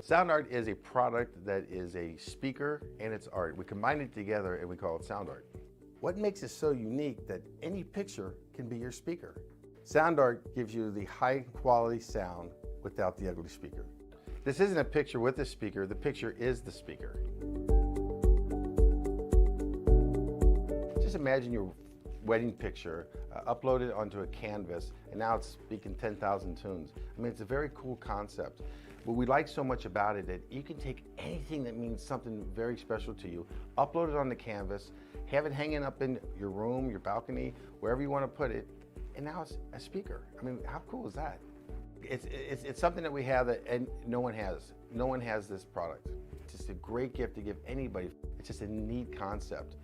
Sound art is a product that is a speaker and it's art. We combine it together and we call it sound art. What makes it so unique that any picture can be your speaker? Sound art gives you the high quality sound without the ugly speaker. This isn't a picture with a speaker, the picture is the speaker. Just imagine your wedding picture uploaded onto a canvas and now it's speaking 10,000 tunes. I mean, it's a very cool concept. What we like so much about it that you can take anything that means something very special to you, upload it on the canvas, have it hanging up in your room, your balcony, wherever you want to put it, and now it's a speaker. I mean, how cool is that? It's something that we have that and no one has. No one has this product. It's just a great gift to give anybody. It's just a neat concept.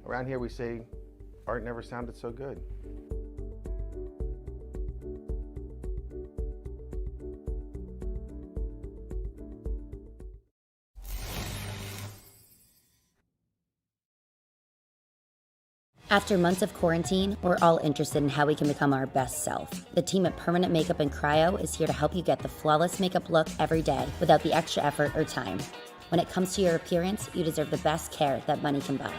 Around here we say, art never sounded so good. After months of quarantine, we're all interested in how we can become our best self. The team at Permanent Makeup and Cryo is here to help you get the flawless makeup look every day without the extra effort or time. When it comes to your appearance, you deserve the best care that money can buy.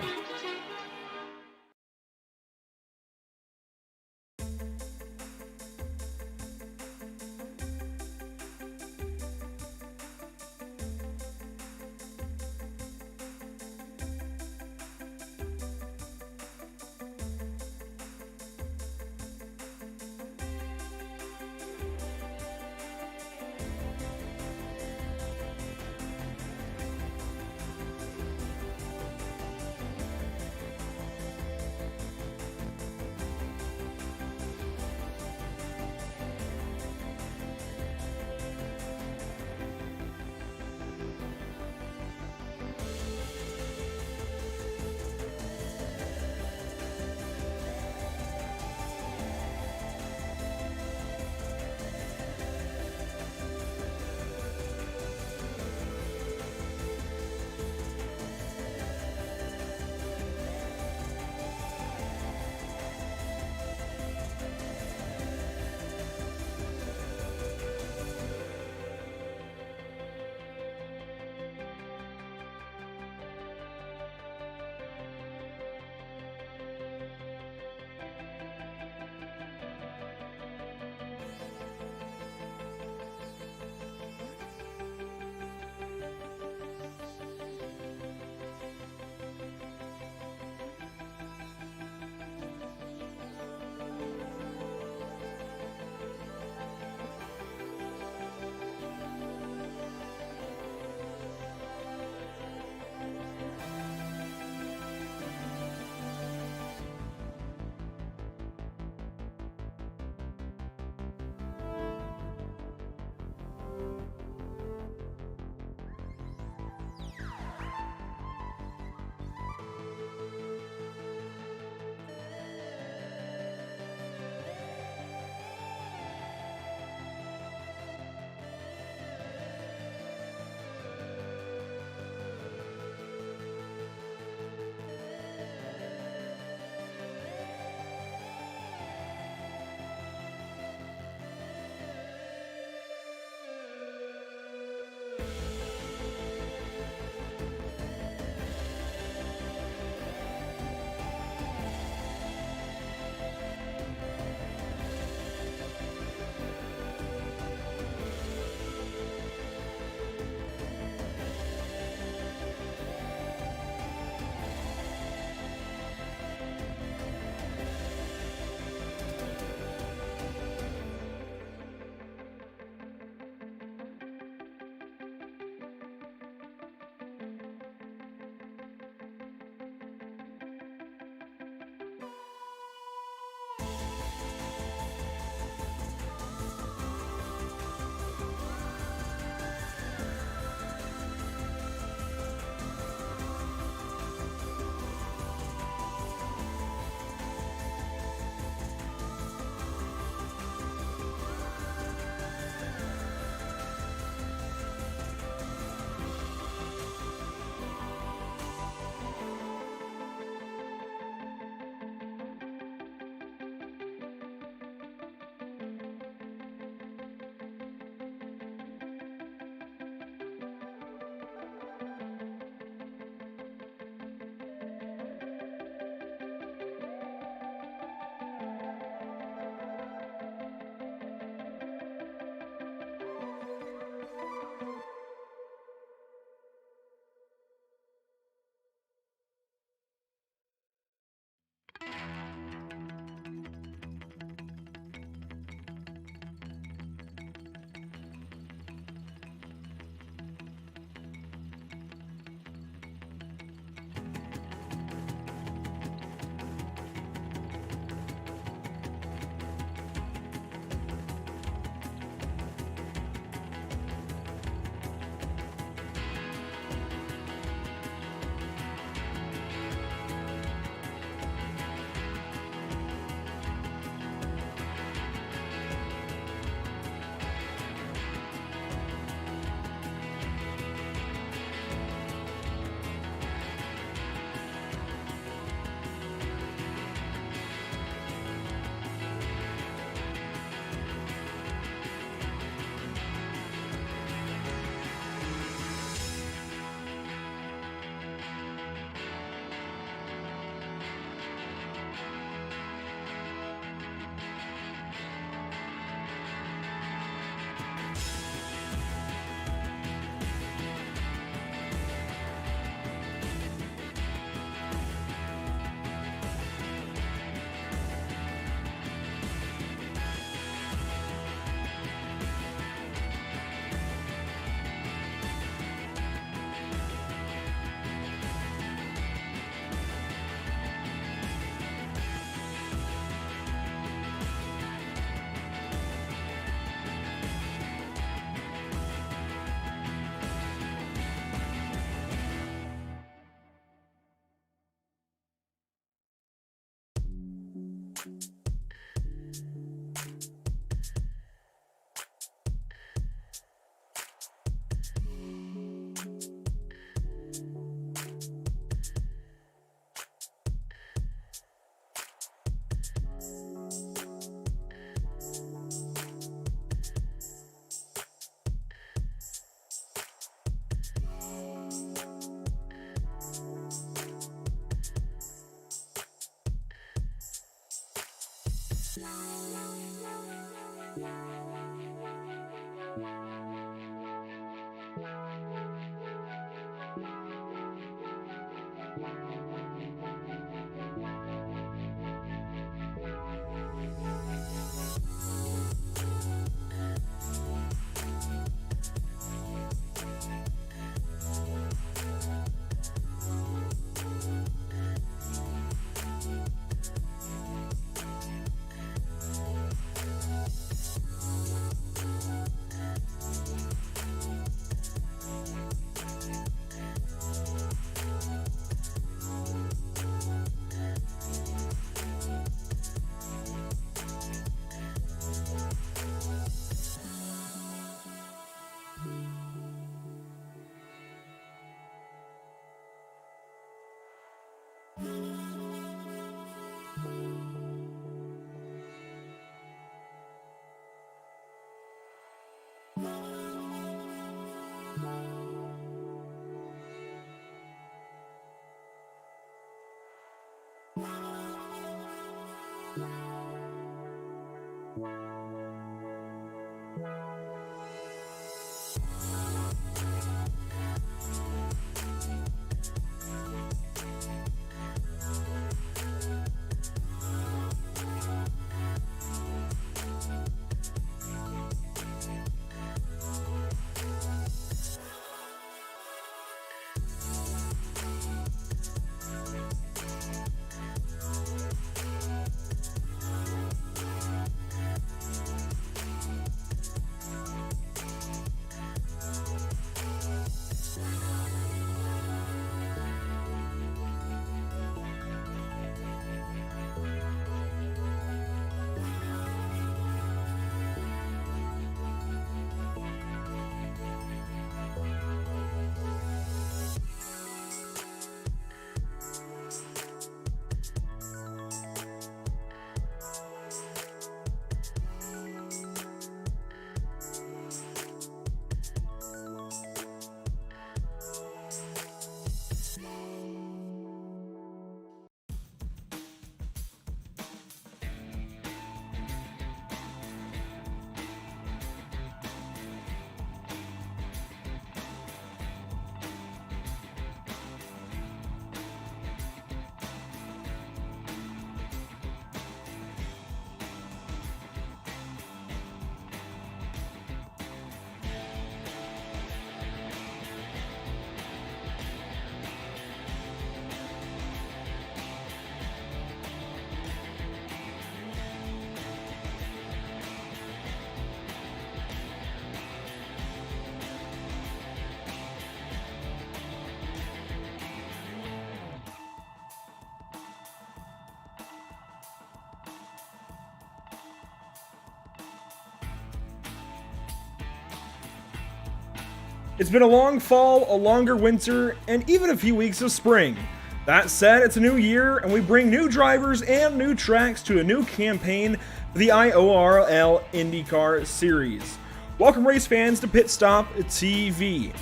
It's been a long fall, a longer winter, and even a few weeks of spring. That said, it's a new year, and we bring new drivers and new tracks to a new campaign for the IORL IndyCar Series. Welcome race fans to Pit Stop TV.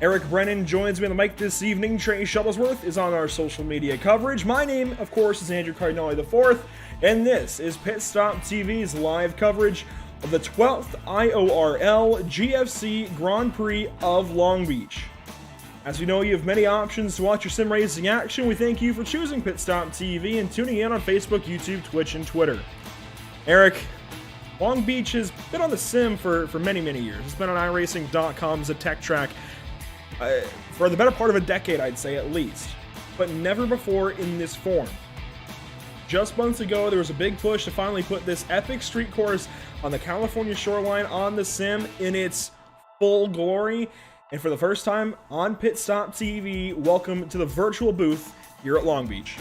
Eric Brennan joins me on the mic this evening. Trey Shuttlesworth is on our social media coverage. My name, of course, is Andrew Cardinale IV, and this is Pit Stop TV's live coverage of the 12th IORL GFC Grand Prix of Long Beach. As we know, you have many options to watch your sim racing action. We thank you for choosing Pit Stop TV and tuning in on Facebook, YouTube, Twitch, and Twitter. Eric, Long Beach has been on the sim for many, many years. It's been on iRacing.com as a tech track for the better part of a decade, I'd say at least, but never before in this form. Just months ago, there was a big push to finally put this epic street course on the California shoreline on the sim in its full glory. And for the first time on Pit Stop TV, welcome to the virtual booth here at Long Beach.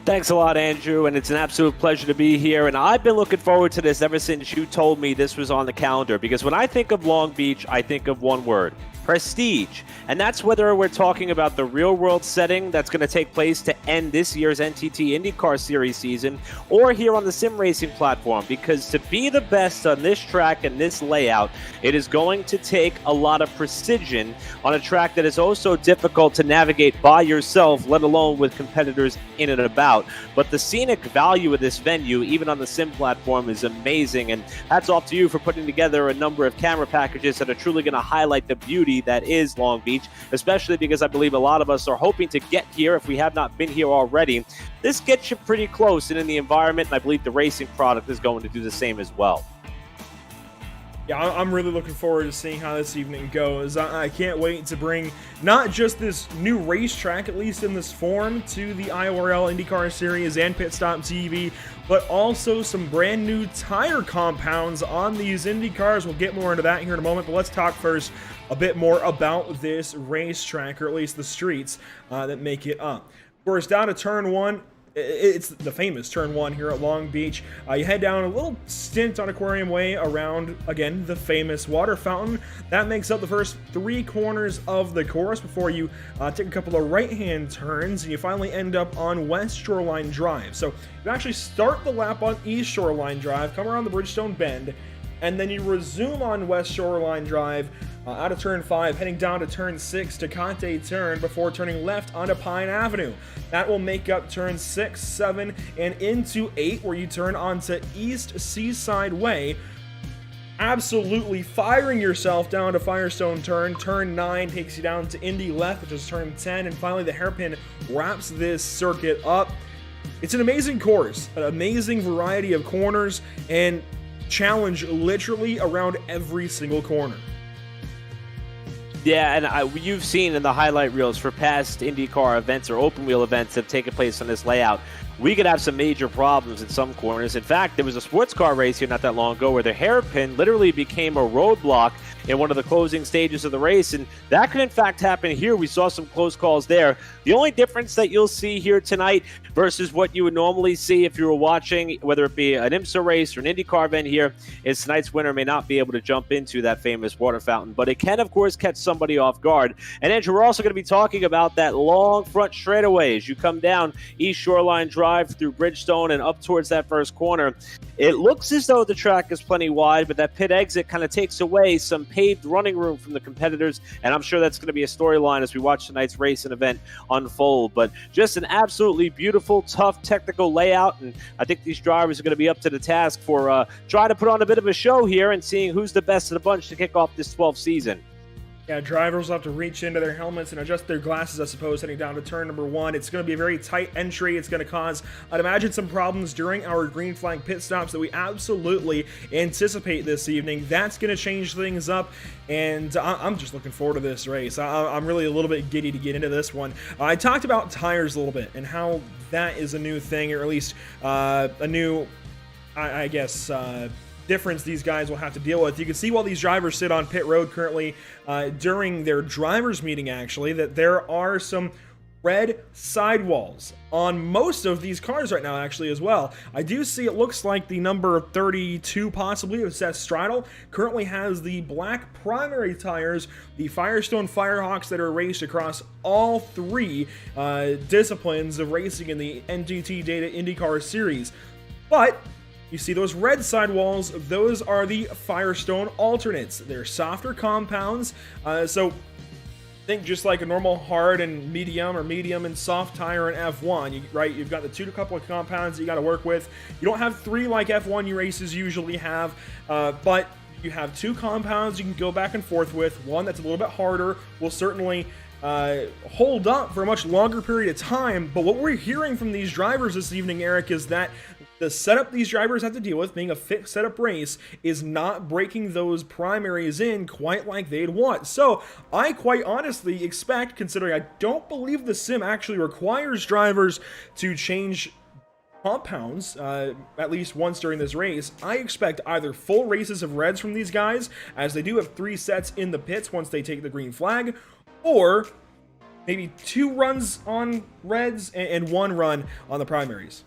Thanks a lot, Andrew, and it's an absolute pleasure to be here. And I've been looking forward to this ever since you told me this was on the calendar, because when I think of Long Beach, I think of one word: prestige. And that's whether we're talking about the real-world setting that's going to take place to end this year's NTT IndyCar Series season, or here on the sim racing platform, because to be the best on this track and this layout, it is going to take a lot of precision on a track that is also difficult to navigate by yourself, let alone with competitors in and about. But the scenic value of this venue, even on the sim platform, is amazing, and hats off to you for putting together a number of camera packages that are truly going to highlight the beauty that is Long Beach, especially because I believe a lot of us are hoping to get here if we have not been here already. This gets you pretty close and in the environment, and I believe the racing product is going to do the same as well. Yeah, I'm really looking forward to seeing how this evening goes. I can't wait to bring not just this new racetrack, at least in this form, to the IORL IndyCar Series and Pit Stop TV, but also some brand new tire compounds on these IndyCars. We'll get more into that here in a moment, but let's talk first a bit more about this racetrack, or at least the streets that make it up. Of course, down to turn one, it's the famous turn one here at Long Beach. You head down a little stint on Aquarium Way around, again, the famous water fountain. That makes up the first 3 corners of the course before you take a couple of right-hand turns, and you finally end up on West Shoreline Drive. So you actually start the lap on East Shoreline Drive, come around the Bridgestone Bend, and then you resume on West Shoreline Drive out of turn 5, heading down to turn 6 to Conte Turn before turning left onto Pine Avenue. That will make up turn 6, 7, and into 8, where you turn onto East Seaside Way, absolutely firing yourself down to Firestone Turn. Turn 9 takes you down to Indy Left, which is turn 10, and finally the hairpin wraps this circuit up. It's an amazing course, an amazing variety of corners, and challenge literally around every single corner. Yeah, and you've seen in the highlight reels for past IndyCar events or open wheel events that have taken place on this layout, we could have some major problems in some corners. In fact, there was a sports car race here not that long ago where the hairpin literally became a roadblock in one of the closing stages of the race, and that could in fact happen here. We saw some close calls there. The only difference that you'll see here tonight versus what you would normally see if you were watching, whether it be an IMSA race or an IndyCar event here, is tonight's winner may not be able to jump into that famous water fountain, but it can of course catch somebody off guard. And Andrew, we're also going to be talking about that long front straightaway as you come down East Shoreline Drive through Bridgestone and up towards that first corner. It looks as though the track is plenty wide, but that pit exit kind of takes away some paved running room from the competitors, and I'm sure that's going to be a storyline as we watch tonight's race and event unfold. But just an absolutely beautiful, tough, technical layout, and I think these drivers are going to be up to the task for trying to put on a bit of a show here and seeing who's the best of the bunch to kick off this 12th season. Yeah, drivers will have to reach into their helmets and adjust their glasses, I suppose, heading down to turn number 1. It's going to be a very tight entry. It's going to cause, I'd imagine, some problems during our green flag pit stops that we absolutely anticipate this evening. That's going to change things up, and I'm just looking forward to this race. I'm really a little bit giddy to get into this one. I talked about tires a little bit and how that is a new thing, or at least a new, I guess, difference these guys will have to deal with. You can see while these drivers sit on pit road currently during their drivers meeting, actually, that there are some red sidewalls on most of these cars right now, actually, as well. I do see it looks like the number 32 possibly of Seth Stridle currently has the black primary tires, the Firestone Firehawks that are raced across all 3 disciplines of racing in the NTT Data IndyCar Series. But you see those red sidewalls, those are the Firestone alternates. They're softer compounds, so think just like a normal hard and medium, or medium and soft tire in F1, right? You've got the couple of compounds that you got to work with. You don't have 3 like F1 races usually have, but you have 2 compounds you can go back and forth with. One that's a little bit harder will certainly hold up for a much longer period of time, but what we're hearing from these drivers this evening, Eric, is that the setup these drivers have to deal with, being a fixed setup race, is not breaking those primaries in quite like they'd want. So I quite honestly expect, considering I don't believe the sim actually requires drivers to change compounds, at least once during this race, I expect either full races of reds from these guys, as they do have 3 sets in the pits once they take the green flag, or maybe 2 runs on reds and 1 run on the primaries.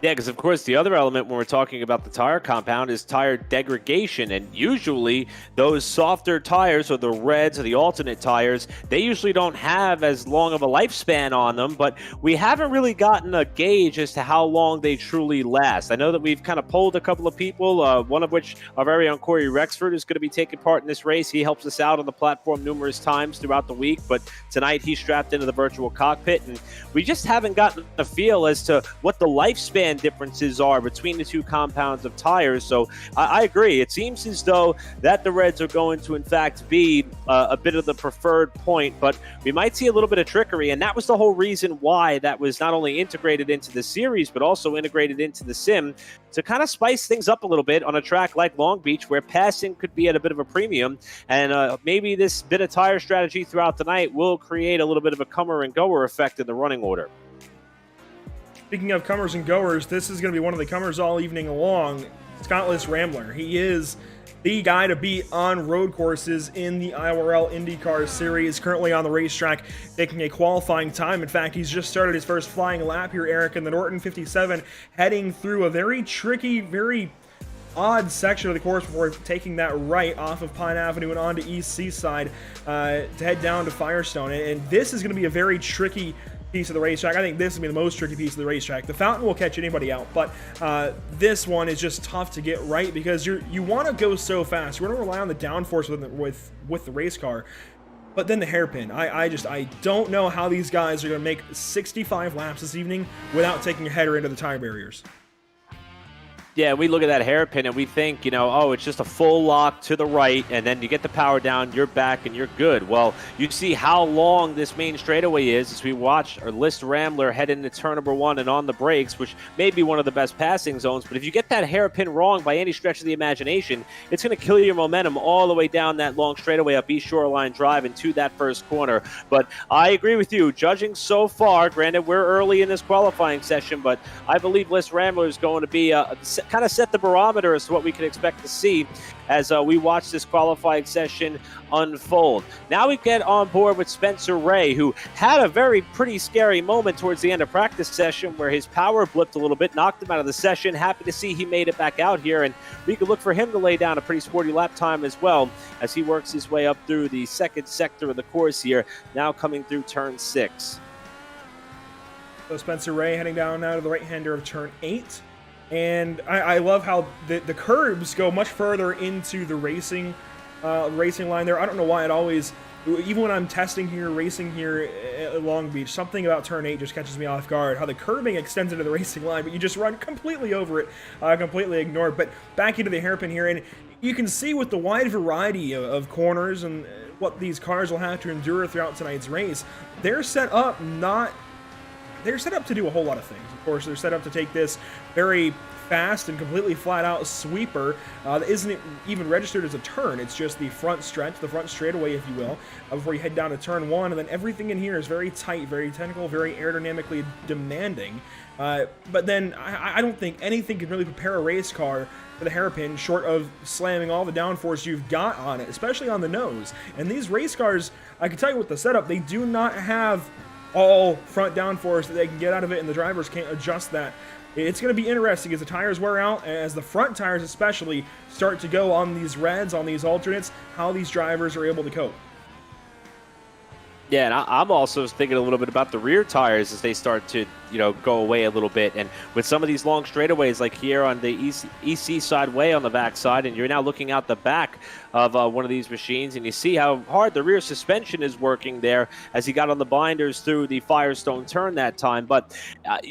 Yeah, because of course the other element when we're talking about the tire compound is tire degradation, and usually those softer tires, or the reds or the alternate tires, they usually don't have as long of a lifespan on them, but we haven't really gotten a gauge as to how long they truly last. I know that we've kind of polled a couple of people, one of which our very own Corey Rexford is going to be taking part in this race. He helps us out on the platform numerous times throughout the week, but tonight he's strapped into the virtual cockpit, and we just haven't gotten a feel as to what the lifespan differences are between the 2 compounds of tires. So I agree. It seems as though that the reds are going to in fact be a bit of the preferred point, but we might see a little bit of trickery, and that was the whole reason why that was not only integrated into the series but also integrated into the sim, to kind of spice things up a little bit on a track like Long Beach, where passing could be at a bit of a premium, and maybe this bit of tire strategy throughout the night will create a little bit of a comer and goer effect in the running order. Speaking of comers and goers, this is going to be one of the comers all evening long. Scottless Rambler. He is the guy to beat on road courses in the IORL IndyCar series. Currently on the racetrack, taking a qualifying time. In fact, he's just started his first flying lap here, Eric, in the Norton 57, heading through a very tricky, very odd section of the course before taking that right off of Pine Avenue and onto East Seaside to head down to Firestone. And this is going to be a very tricky piece of the racetrack. I think this will be the most tricky piece of the racetrack. The fountain will catch anybody out, but this one is just tough to get right because you want to go so fast. You want to rely on the downforce with the race car, but then the hairpin. I don't know how these guys are going to make 65 laps this evening without taking a header into the tire barriers. Yeah, we look at that hairpin and we think, oh, it's just a full lock to the right, and then you get the power down, you're back, and you're good. Well, you see how long this main straightaway is as we watch our List Rambler head into turn number 1 and on the brakes, which may be one of the best passing zones. But if you get that hairpin wrong by any stretch of the imagination, it's going to kill your momentum all the way down that long straightaway up East Shoreline Drive and to that first corner. But I agree with you. Judging so far, granted, we're early in this qualifying session, but I believe List Rambler is going to be kind of set the barometer as to what we can expect to see as we watch this qualifying session unfold. Now we get on board with Spencer Ray, who had a very pretty scary moment towards the end of practice session where his power blipped a little bit, knocked him out of the session. Happy to see he made it back out here, and we could look for him to lay down a pretty sporty lap time as well as he works his way up through the second sector of the course here, now coming through turn 6. So Spencer Ray heading down now to the right-hander of turn 8. And I love how the curbs go much further into the racing line there. I don't know why it always, even when I'm racing here at Long Beach, something about turn 8 just catches me off guard. How the curbing extends into the racing line, but you just run completely over it, completely ignore it. But back into the hairpin here, and you can see with the wide variety of corners and what these cars will have to endure throughout tonight's race, they're set up to do a whole lot of things. Of course, they're set up to take this very fast and completely flat-out sweeper that isn't even registered as a turn. It's just the front stretch, the front straightaway, if you will, before you head down to turn 1. And then everything in here is very tight, very technical, very aerodynamically demanding. But then I don't think anything can really prepare a race car for the hairpin short of slamming all the downforce you've got on it, especially on the nose. And these race cars, I can tell you with the setup, they do not have all front downforce that they can get out of it, and the drivers can't adjust that. It's going to be interesting as the tires wear out, as the front tires especially start to go on these reds, on these alternates, how these drivers are able to cope. Yeah, and I'm also thinking a little bit about the rear tires as they start to, go away a little bit. And with some of these long straightaways, like here on the EC side way on the back side, and you're now looking out the back of one of these machines, and you see how hard the rear suspension is working there as he got on the binders through the Firestone turn that time. But,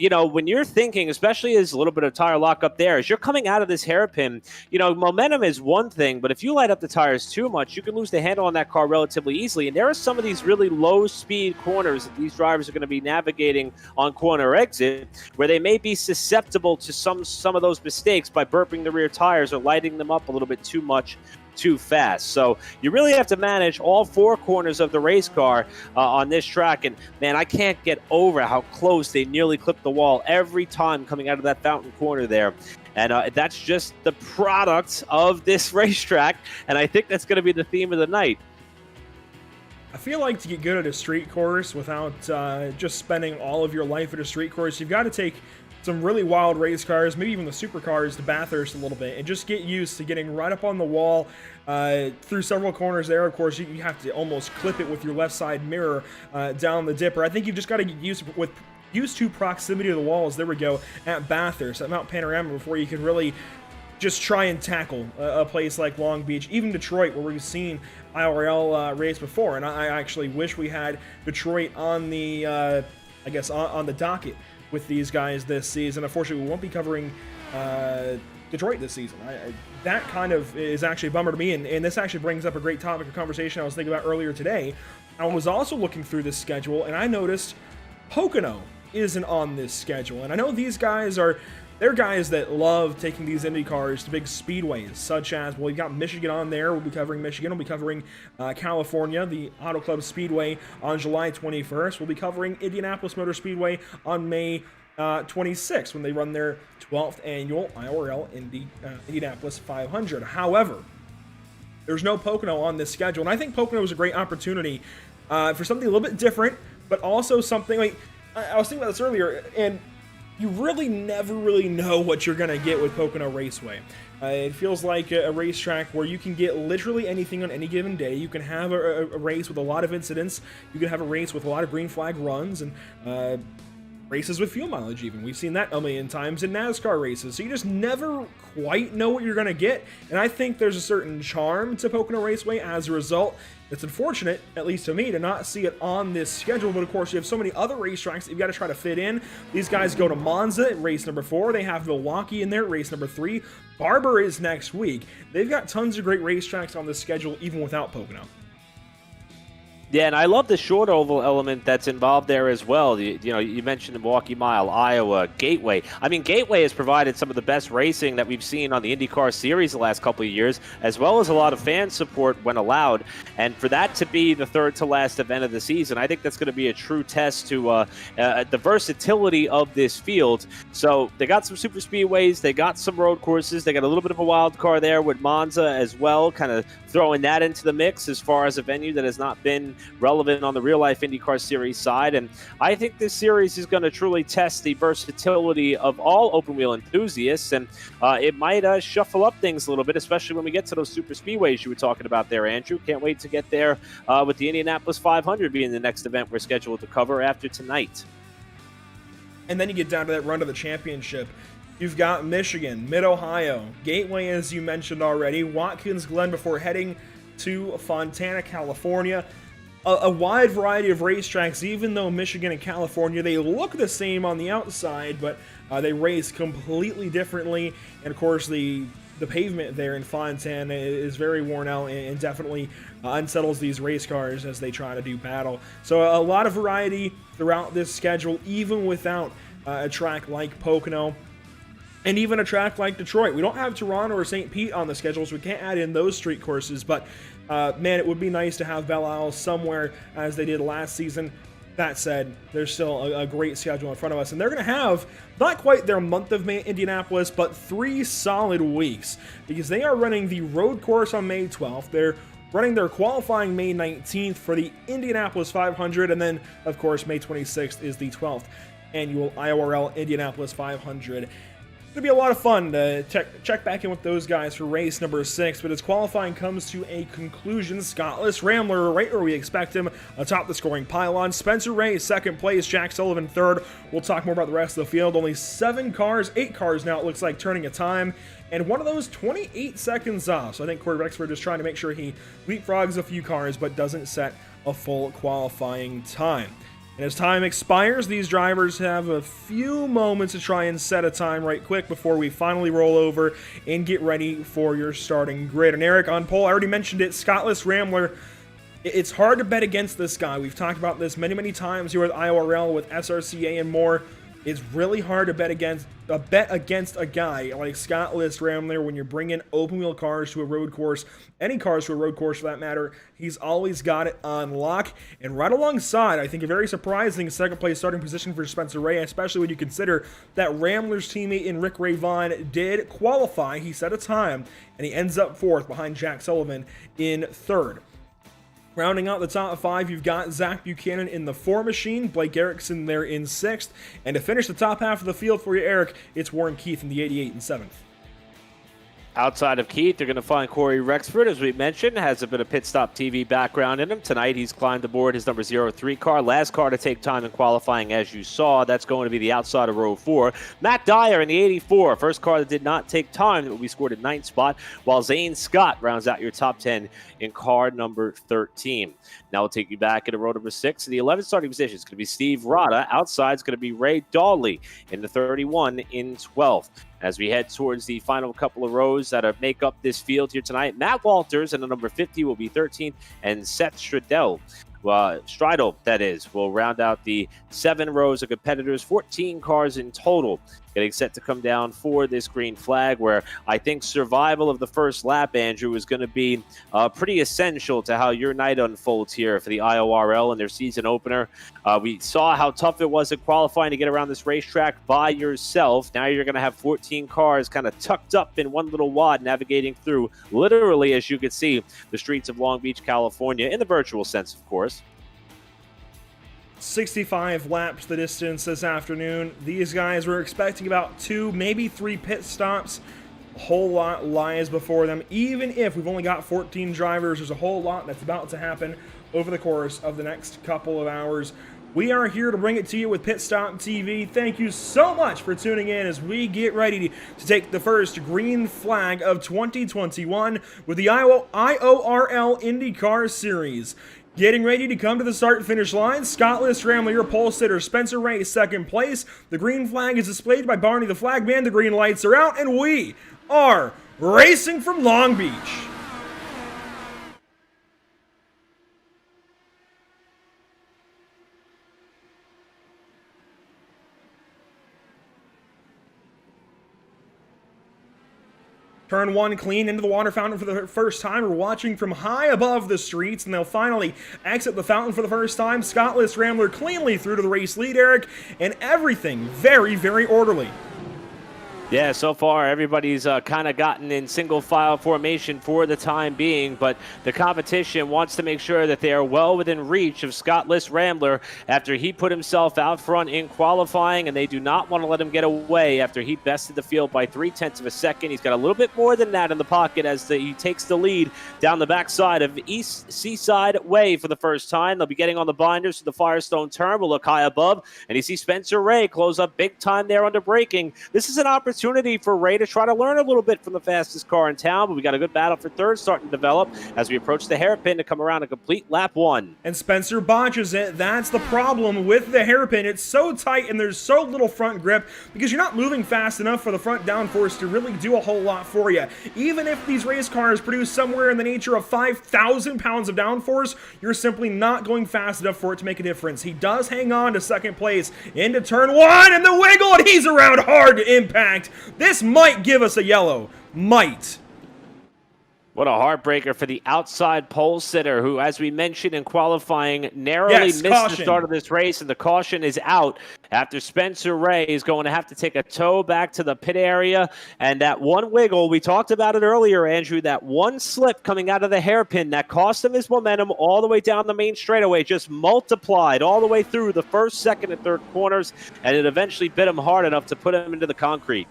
when you're thinking, especially as a little bit of tire lock up there, as you're coming out of this hairpin, momentum is one thing, but if you light up the tires too much, you can lose the handle on that car relatively easily. And there are some of these really low-speed corners that these drivers are going to be navigating on corner exit where they may be susceptible to some of those mistakes by burping the rear tires or lighting them up a little bit too much too fast. So you really have to manage all 4 corners of the race car on this track. And man, I can't get over how close they nearly clip the wall every time coming out of that fountain corner there. And that's just the product of this racetrack. And I think that's going to be the theme of the night. I feel like to get good at a street course without just spending all of your life at a street course, you've got to take some really wild race cars, maybe even the supercars, to Bathurst a little bit and just get used to getting right up on the wall through several corners there. Of course, you have to almost clip it with your left side mirror down the dipper. I think you've just got to get used to proximity to the walls. There we go, at Bathurst, at Mount Panorama, before you can really just try and tackle a place like Long Beach, even Detroit, where we've seen IORL race before. And I actually wish we had Detroit on the, I guess, on the docket with these guys this season. Unfortunately, we won't be covering Detroit this season. That kind of is actually a bummer to me, and this actually brings up a great topic of conversation I was thinking about earlier today. I was also looking through this schedule, and I noticed Pocono isn't on this schedule. And I know these guys they're guys that love taking these IndyCars to big speedways, such as, well, we've got Michigan on there. We'll be covering Michigan. We'll be covering California, the Auto Club Speedway, on July 21st. We'll be covering Indianapolis Motor Speedway on May 26th, when they run their 12th annual IORL Indianapolis 500. However, there's no Pocono on this schedule, and I think Pocono is a great opportunity for something a little bit different, but also something like, I was thinking about this earlier, and you really never really know what you're going to get with Pocono Raceway. It feels like a racetrack where you can get literally anything on any given day. You can have a race with a lot of incidents. You can have a race with a lot of green flag runs and races with fuel mileage even. We've seen that a million times in NASCAR races. So you just never quite know what you're going to get. And I think there's a certain charm to Pocono Raceway as a result. It's unfortunate, at least to me, to not see it on this schedule, but of course you have so many other racetracks that you've got to try to fit in. These guys go to Monza at race number 4. They have Milwaukee in there at race number 3. Barber is next week. They've got tons of great racetracks on this schedule, even without Pocono. Yeah, and I love the short oval element that's involved there as well. You mentioned the Milwaukee Mile, Iowa, Gateway. I mean, Gateway has provided some of the best racing that we've seen on the IndyCar series the last couple of years, as well as a lot of fan support when allowed. And for that to be the third to last event of the season, I think that's going to be a true test to the versatility of this field. So they got some super speedways, they got some road courses, they got a little bit of a wild card there with Monza as well, kind of throwing that into the mix as far as a venue that has not been relevant on the real-life IndyCar Series side. And I think this series is going to truly test the versatility of all open-wheel enthusiasts, and it might shuffle up things a little bit, especially when we get to those super speedways you were talking about there, Andrew. Can't wait to get there with the Indianapolis 500 being the next event we're scheduled to cover after tonight. And then you get down to that run to the championship. You've got Michigan, Mid-Ohio, Gateway, as you mentioned already, Watkins Glen before heading to Fontana, California. A wide variety of racetracks, even though Michigan and California, they look the same on the outside, but they race completely differently. And of course, the pavement there in Fontana is very worn out and definitely unsettles these race cars as they try to do battle. So a lot of variety throughout this schedule, even without a track like Pocono. And even a track like Detroit. We don't have Toronto or St. Pete on the schedule, so we can't add in those street courses. But, man, it would be nice to have Belle Isle somewhere as they did last season. That said, there's still a great schedule in front of us. And they're going to have not quite their month of May in Indianapolis, but 3 solid weeks. Because they are running the road course on May 12th. They're running their qualifying May 19th for the Indianapolis 500. And then, of course, May 26th is the 12th annual IORL Indianapolis 500. It'll be a lot of fun to check back in with those guys for race number 6, but as qualifying comes to a conclusion, Scottless Rambler right where we expect him atop the scoring pylon. Spencer Ray, second place. Jack Sullivan, third. We'll talk more about the rest of the field. Only 8 cars now, it looks like, turning a time, and one of those 28 seconds off. So I think Corey Rexford is trying to make sure he leapfrogs a few cars, but doesn't set a full qualifying time. And as time expires, these drivers have a few moments to try and set a time right quick before we finally roll over and get ready for your starting grid. And Eric, on pole, I already mentioned it, Scottless Rambler. It's hard to bet against this guy. We've talked about this many, many times here with IORL, with SRCA and more. It's really hard to bet against a guy like Scottless Rambler when you're bringing open-wheel cars to a road course, any cars to a road course for that matter. He's always got it on lock. And right alongside, I think a very surprising second-place starting position for Spencer Ray, especially when you consider that Rambler's teammate in Rick Ray Vaughn did qualify. He set a time, and he ends up 4th behind Jack Sullivan in 3rd. Rounding out the top 5, you've got Zach Buchanan in the 4 machine, Blake Erickson there in 6th, and to finish the top half of the field for you, Eric, it's Warren Keith in the 88 and 7th. Outside of Keith, you're going to find Corey Rexford, as we mentioned, has a bit of pit stop TV background in him. Tonight, he's climbed aboard his number 03 car. Last car to take time in qualifying, as you saw. That's going to be the outside of row 4. Matt Dyer in the 84, first car that did not take time, that will be scored at 9th spot, while Zane Scott rounds out your top 10 in car number 13. Now we'll take you back into row number 6. The 11th starting position is going to be Steve Rada. Outside is going to be Ray Dawley in the 31 in 12th. As we head towards the final couple of rows that make up this field here tonight, Matt Walters in the number 50 will be 13th, and Seth Stridell, that is, will round out the 7 rows of competitors, 14 cars in total, getting set to come down for this green flag, where I think survival of the first lap, Andrew, is going to be pretty essential to how your night unfolds here for the IORL and their season opener. We saw how tough it was at qualifying to get around this racetrack by yourself. Now you're going to have 14 cars kind of tucked up in one little wad navigating through, literally, as you can see, the streets of Long Beach, California, in the virtual sense, of course. 65 laps the distance this afternoon. These guys were expecting about 2, maybe 3 pit stops. A whole lot lies before them. Even if we've only got 14 drivers, there's a whole lot that's about to happen over the course of the next couple of hours. We are here to bring it to you with Pit Stop TV. Thank you so much for tuning in as we get ready to take the first green flag of 2021 with the IORL IndyCar Series. Getting ready to come to the start-finish line, Scott List-Ramler, your pole sitter, Spencer Ray, 2nd place. The green flag is displayed by Barney the Flagman. The green lights are out, and we are racing from Long Beach. Turn 1 clean into the water fountain for the first time. We're watching from high above the streets, and they'll finally exit the fountain for the first time. Scott List-Ramler cleanly through to the race lead, Eric, and everything very, very orderly. Yeah, so far everybody's kind of gotten in single file formation for the time being, but the competition wants to make sure that they are well within reach of Scott List-Ramler after he put himself out front in qualifying, and they do not want to let him get away after he bested the field by 0.3 of a second. He's got a little bit more than that in the pocket as he takes the lead down the backside of East Seaside Way for the first time. They'll be getting on the binders to the Firestone turn. We'll look high above, and you see Spencer Ray close up big time there under braking. This is an opportunity for Ray to try to learn a little bit from the fastest car in town, but we got a good battle for third starting to develop as we approach the hairpin to come around and complete lap 1. And Spencer botches it. That's the problem with the hairpin. It's so tight and there's so little front grip because you're not moving fast enough for the front downforce to really do a whole lot for you. Even if these race cars produce somewhere in the nature of 5,000 pounds of downforce, you're simply not going fast enough for it to make a difference. He does hang on to 2nd place into turn 1 and the wiggle, and he's around hard to impact. This might give us a yellow. Might. What a heartbreaker for the outside pole sitter who, as we mentioned in qualifying, narrowly missed caution. The start of this race, and the caution is out after Spencer Ray is going to have to take a tow back to the pit area. And that one wiggle, we talked about it earlier, Andrew, that one slip coming out of the hairpin that cost him his momentum all the way down the main straightaway, just multiplied all the way through the first, second, and third corners, and it eventually bit him hard enough to put him into the concrete.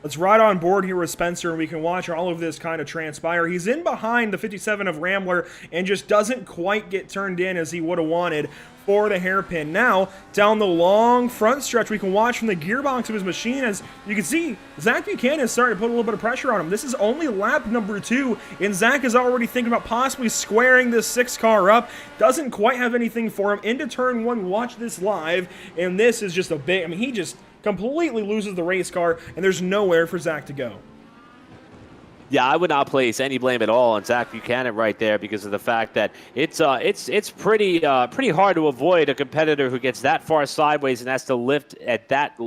Let's ride on board here with Spencer, and we can watch all of this kind of transpire. He's in behind the 57 of Rambler and just doesn't quite get turned in as he would have wanted for the hairpin. Now, down the long front stretch, we can watch from the gearbox of his machine as you can see Zach Buchanan is starting to put a little bit of pressure on him. This is only lap number 2, and Zach is already thinking about possibly squaring this 6 car up. Doesn't quite have anything for him. Into turn 1, watch this live, and this is just a big, I mean, he just completely loses the race car, and there's nowhere for Zach to go. Yeah, I would not place any blame at all on Zach Buchanan right there because of the fact that it's pretty hard to avoid a competitor who gets that far sideways and has to lift at that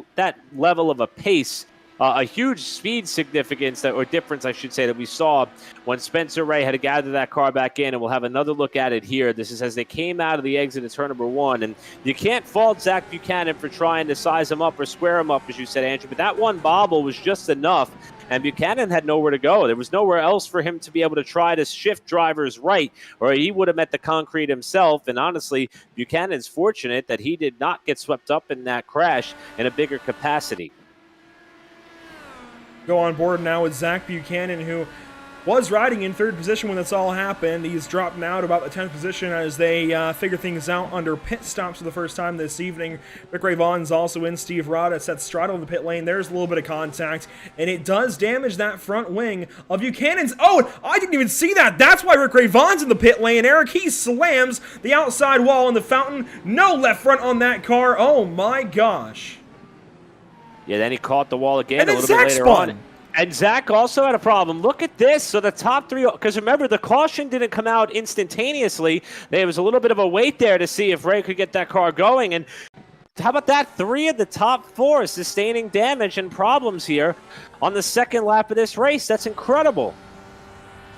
level of a pace a huge speed significance or difference, I should say, that we saw when Spencer Ray had to gather that car back in, and we'll have another look at it here. This is as they came out of the exit of turn number 1, and you can't fault Zach Buchanan for trying to size him up or square him up, as you said, Andrew, but that one bobble was just enough, and Buchanan had nowhere to go. There was nowhere else for him to be able to try to shift drivers right, or he would have met the concrete himself, and honestly, Buchanan's fortunate that he did not get swept up in that crash in a bigger capacity. Go on board now with Zach Buchanan, who was riding in 3rd position when this all happened. He's dropped now to about the 10th position as they figure things out under pit stops for the first time this evening. Rick Ray Vaughn's also in. Steve Rada sets Straddle in the pit lane. There's a little bit of contact, and it does damage that front wing of Buchanan's. Oh, I didn't even see that. That's why Rick Ray Vaughn's in the pit lane. Eric, he slams the outside wall in the fountain. No left front on that car. Oh, my gosh. Yeah, then he caught the wall again And a then little bit Zach later spun. on. And Zach also had a problem. Look at this. So the top 3, because remember, the caution didn't come out instantaneously. There was a little bit of a wait there to see if Ray could get that car going. And how about that? 3 of the top 4 sustaining damage and problems here on the 2nd lap of this race. That's incredible.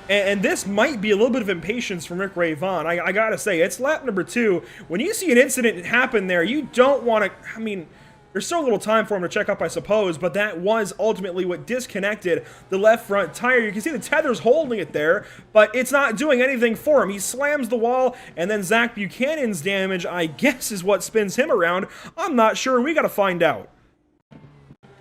And this might be a little bit of impatience from Rick Ray Vaughn. I gotta say, it's lap number 2. When you see an incident happen there, you don't want to, I mean, there's still a little time for him to check up, I suppose, but that was ultimately what disconnected the left front tire. You can see the tether's holding it there, but it's not doing anything for him. He slams the wall, and then Zach Buchanan's damage, I guess, is what spins him around. I'm not sure. We got to find out.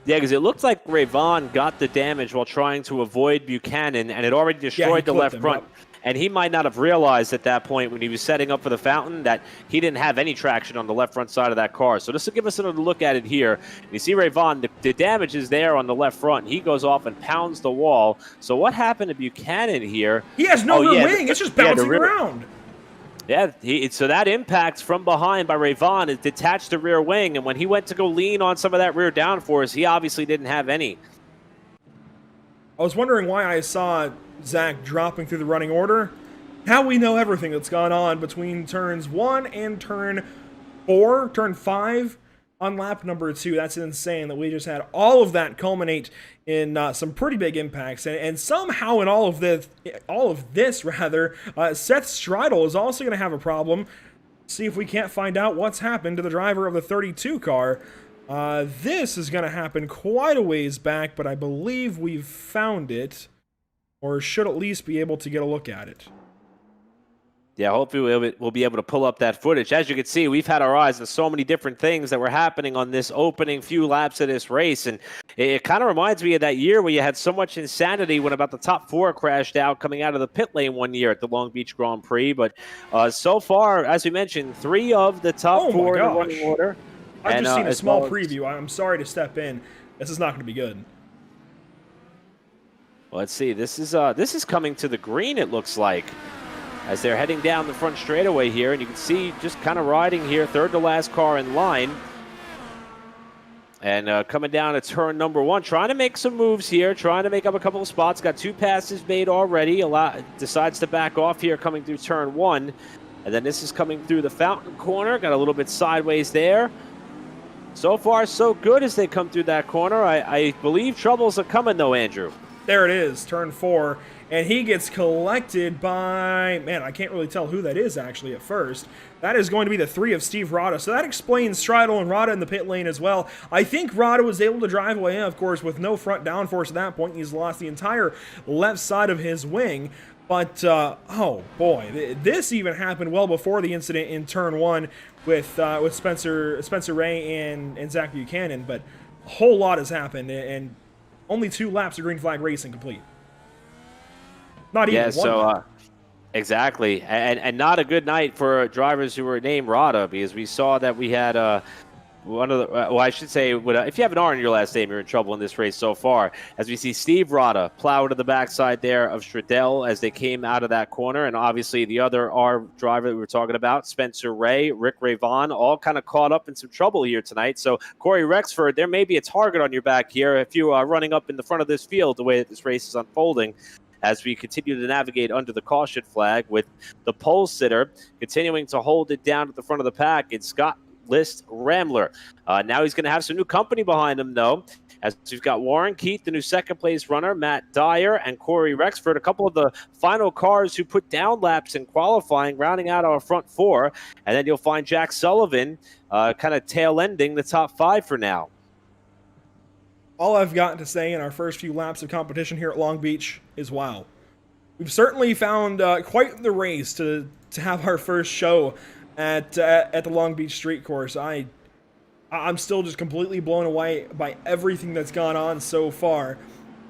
Yeah, because it looked like Ray Vaughn got the damage while trying to avoid Buchanan, and it already destroyed the left front. Yep. And he might not have realized at that point when he was setting up for the fountain that he didn't have any traction on the left front side of that car. So just to give us another look at it here, you see Ray Vaughn, the damage is there on the left front. He goes off and pounds the wall. So what happened to Buchanan here? He has no rear wing. It's just bouncing around. Yeah, so that impact from behind by Ray Vaughn is detached the rear wing, and when he went to go lean on some of that rear downforce, he obviously didn't have any. I was wondering why I saw Zach dropping through the running order. Now we know everything that's gone on between turns 1 and turn 5 on lap number 2. That's insane that we just had all of that culminate in some pretty big impacts, and somehow in all of this, Seth Stridle is also going to have a problem. See if we can't find out what's happened to the driver of the 32 car. This is going to happen quite a ways back, but I believe we've found it, or should at least be able to get a look at it. Yeah, hopefully we'll be able to pull up that footage. As you can see, we've had our eyes on so many different things that were happening on this opening few laps of this race, and it kind of reminds me of that year where you had so much insanity when about the top 4 crashed out coming out of the pit lane one year at the Long Beach Grand Prix. But so far, as we mentioned, 3 of the top 4 in the running order. I've just seen a small preview. I'm sorry to step in. This is not going to be good. Well, let's see. This is coming to the green, it looks like, as they're heading down the front straightaway here, and you can see just kind of riding here, 3rd to last car in line. And coming down to turn number 1, trying to make some moves here, trying to make up a couple of spots. Got 2 passes made already. Decides to back off here coming through turn 1. And then this is coming through the fountain corner. Got a little bit sideways there. So far, so good as they come through that corner. I believe troubles are coming, though, Andrew. There it is, turn 4. And he gets collected by, man, I can't really tell who that is actually at first. That is going to be the 3 of Steve Rada. So that explains Stridle and Rada in the pit lane as well. I think Rada was able to drive away, of course, with no front downforce at that point. He's lost the entire left side of his wing. But, oh boy, this even happened well before the incident in turn 1 with Spencer Ray and Zach Buchanan. But a whole lot has happened, and only 2 laps of green flag racing complete. Not even one. So exactly, and not a good night for drivers who were named Rada, because we saw that we had one of the, well, I should say, if you have an R in your last name, you're in trouble in this race so far. As we see Steve Rada plow to the backside there of Stradell as they came out of that corner, and obviously the other R driver that we were talking about, Spencer Ray, Rick Ray Vaughan, all kind of caught up in some trouble here tonight. So Corey Rexford, there may be a target on your back here if you are running up in the front of this field the way that this race is unfolding, as we continue to navigate under the caution flag with the pole sitter continuing to hold it down at the front of the pack. It's Scott List Ramler. Now he's going to have some new company behind him, though. as we've got Warren Keith, the new second-place runner, Matt Dyer, and Corey Rexford, a couple of the final cars who put down laps in qualifying, rounding out our front four. And then you'll find Jack Sullivan kind of tail-ending the top 5 for now. All I've got to say in our first few laps of competition here at Long Beach is wow. We've certainly found quite the race to have our first show at the Long Beach Street Course. I'm still just completely blown away by everything that's gone on so far.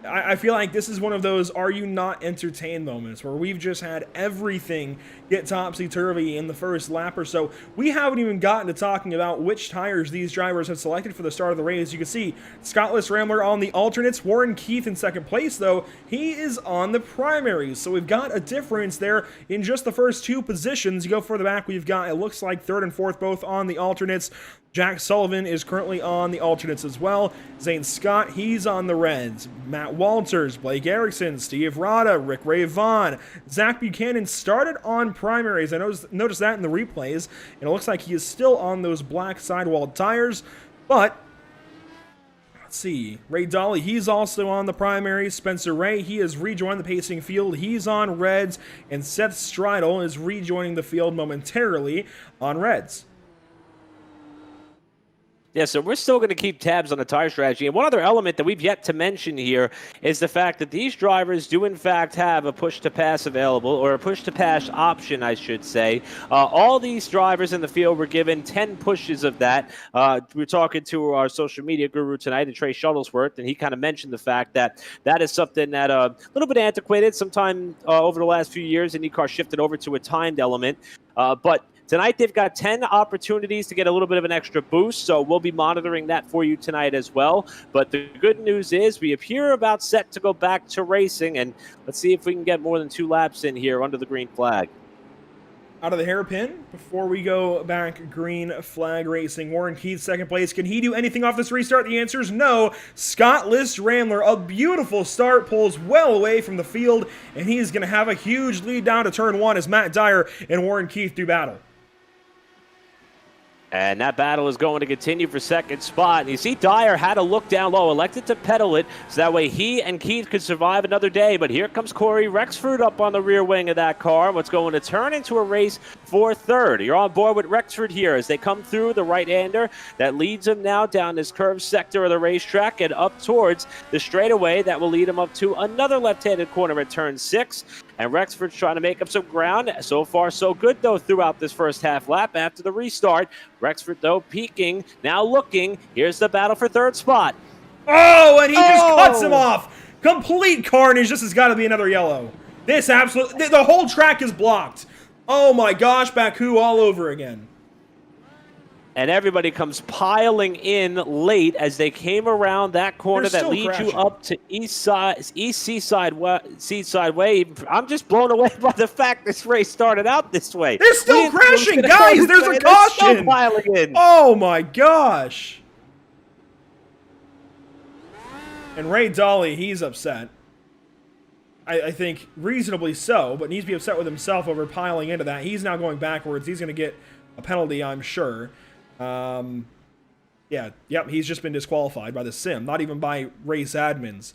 I feel like this is one of those are you not entertained moments where we've just had everything get topsy-turvy in the first lap or so. We haven't even gotten to talking about which tires these drivers have selected for the start of the race. You can see Scott Rambler on the alternates, Warren Keith in second place, though. He is on the primaries, so we've got a difference there in just the first 2 positions. You go further back, we've got, it looks like, 3rd and 4th both on the alternates. Jack Sullivan is currently on the alternates as well. Zane Scott, he's on the reds. Matt Walters, Blake Erickson, Steve Rada, Rick Ray Vaughn. Zach Buchanan started on primaries. I noticed that in the replays, and it looks like he is still on those black sidewall tires. But let's see. Ray Dolly, he's also on the primaries. Spencer Ray, he has rejoined the pacing field. He's on reds. And Seth Stridle is rejoining the field momentarily on reds. Yeah, so we're still going to keep tabs on the tire strategy. And one other element that we've yet to mention here is the fact that these drivers do, in fact, have a push-to-pass available, or a push-to-pass option, I should say. All these drivers in the field were given 10 pushes of that. We were talking to our social media guru tonight, Trey Shuttlesworth, and he kind of mentioned the fact that that is something that a little bit antiquated. Sometime over the last few years, IndyCar shifted over to a timed element. But tonight, they've got 10 opportunities to get a little bit of an extra boost, so we'll be monitoring that for you tonight as well. But the good news is we appear about set to go back to racing, and let's see if we can get more than 2 laps in here under the green flag. Out of the hairpin, before we go back green flag racing, Warren Keith, second place. Can he do anything off this restart? The answer is no. Scott Rambler, a beautiful start, pulls well away from the field, and he's going to have a huge lead down to turn 1 as Matt Dyer and Warren Keith do battle. And that battle is going to continue for second spot. And you see Dyer had to look down low, elected to pedal it, so that way he and Keith could survive another day. But here comes Corey Rexford up on the rear wing of that car. What's going to turn into a race for third. You're on board with Rexford here as they come through the right-hander. That leads him now down this curved sector of the racetrack and up towards the straightaway that will lead him up to another left-handed corner at turn 6. And Rexford's trying to make up some ground. So far, so good, though, throughout this first half lap after the restart. Rexford, though, peaking, now looking. Here's the battle for third spot. Oh, and he just cuts him off. Complete carnage. This has got to be another yellow. This absolutely, the whole track is blocked. Oh my gosh, Baku all over again. And everybody comes piling in late as they came around that corner that leads you up to East Seaside Way. I'm just blown away by the fact this race started out this way. They're still crashing, guys. There's a caution. Piling in. Oh my gosh. And Ray Dolly, he's upset. I think reasonably so, but needs to be upset with himself over piling into that. He's now going backwards. He's going to get a penalty, I'm sure. He's just been disqualified by the sim, not even by race admins.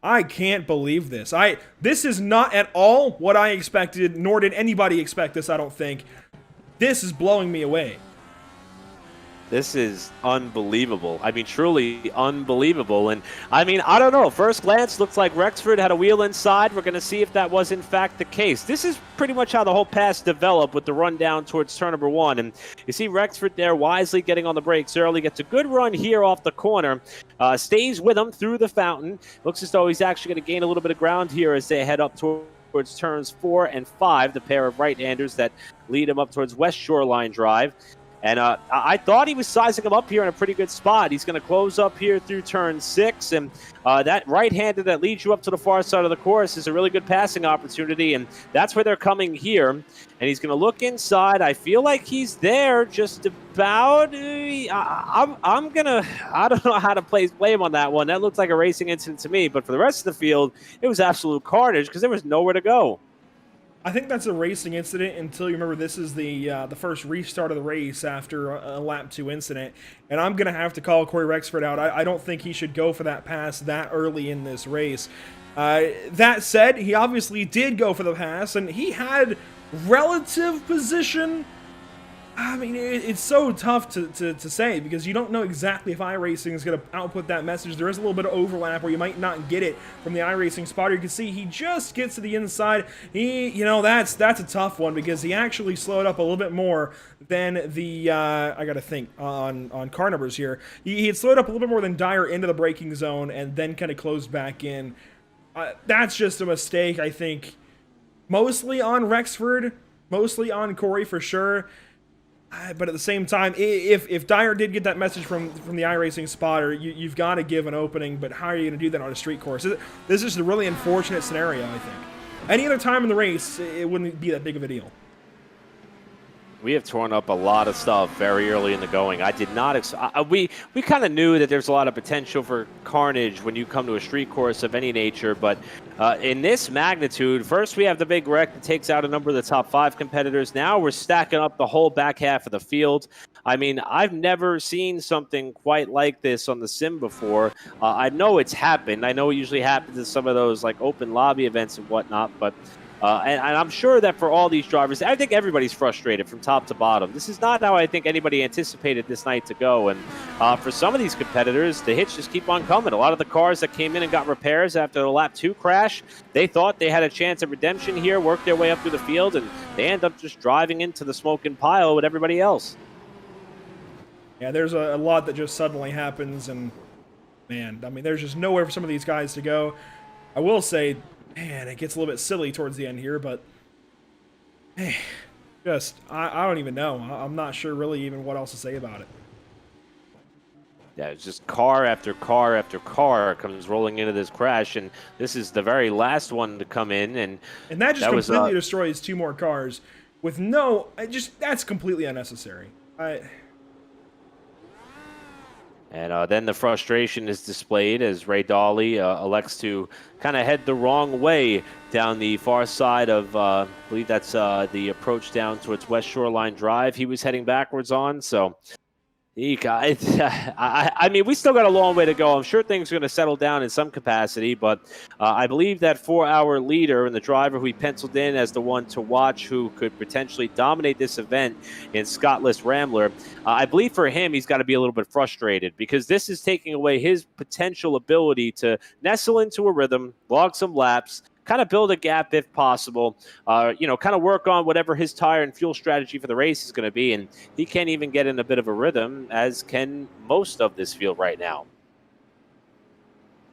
I can't believe this. This is not at all what I expected, nor did anybody expect this, I don't think. This is blowing me away. This is unbelievable. I mean, truly unbelievable. And, I mean, I don't know. First glance, looks like Rexford had a wheel inside. We're going to see if that was, in fact, the case. This is pretty much how the whole pass developed with the run down towards turn number 1. And you see Rexford there wisely getting on the brakes early. Gets a good run here off the corner. Stays with him through the fountain. Looks as though he's actually going to gain a little bit of ground here as they head up towards turns 4 and 5, the pair of right-handers that lead him up towards West Shoreline Drive. And I thought he was sizing him up here in a pretty good spot. He's going to close up here through turn 6. And that right-hander that leads you up to the far side of the course is a really good passing opportunity. And that's where they're coming here. And he's going to look inside. I feel like he's there just about. I don't know how to place blame on that one. That looks like a racing incident to me. But for the rest of the field, it was absolute carnage because there was nowhere to go. I think that's a racing incident until you remember this is the first restart of the race after a lap 2 incident, and I'm gonna have to call Corey Rexford out. I don't think he should go for that pass that early in this race. That said, he obviously did go for the pass, and he had relative position. I mean, it's so tough to say because you don't know exactly if iRacing is going to output that message. There is a little bit of overlap where you might not get it from the iRacing spotter. You can see he just gets to the inside. That's a tough one because he actually slowed up a little bit more than the, I got to think on car numbers here. He had slowed up a little bit more than Dyer into the braking zone and then kind of closed back in. That's just a mistake, I think, mostly on Rexford, mostly on Corey for sure. But at the same time, if Dyer did get that message from the iRacing spotter, you've got to give an opening, but how are you going to do that on a street course? This is a really unfortunate scenario, I think. Any other time in the race, it wouldn't be that big of a deal. We have torn up a lot of stuff very early in the going. I did not. We kind of knew that there's a lot of potential for carnage when you come to a street course of any nature, but in this magnitude, first we have the big wreck that takes out a number of the top 5 competitors. Now we're stacking up the whole back half of the field. I mean, I've never seen something quite like this on the sim before. I know it's happened. I know it usually happens in some of those like open lobby events and whatnot, but. And I'm sure that for all these drivers, I think everybody's frustrated from top to bottom. This is not how I think anybody anticipated this night to go. And for some of these competitors, the hits just keep on coming. A lot of the cars that came in and got repairs after the lap 2 crash, they thought they had a chance at redemption here, worked their way up through the field, and they end up just driving into the smoking pile with everybody else. Yeah, there's a lot that just suddenly happens, and man, I mean, there's just nowhere for some of these guys to go. I will say, man, it gets a little bit silly towards the end here, but man, I don't even know. I'm not sure really even what else to say about it. Yeah, it's just car after car after car comes rolling into this crash, and this is the very last one to come in, and that just completely destroys 2 more cars with that's completely unnecessary. And then the frustration is displayed as Ray Dawley elects to kind of head the wrong way down the far side of, I believe that's the approach down towards West Shoreline Drive he was heading backwards on. So, I mean, we still got a long way to go. I'm sure things are going to settle down in some capacity, but I believe that 4-hour leader and the driver who we penciled in as the one to watch who could potentially dominate this event in Scott List Rambler, I believe for him, he's got to be a little bit frustrated because this is taking away his potential ability to nestle into a rhythm, log some laps, kind of build a gap if possible, kind of work on whatever his tire and fuel strategy for the race is going to be. And he can't even get in a bit of a rhythm, as can most of this field right now.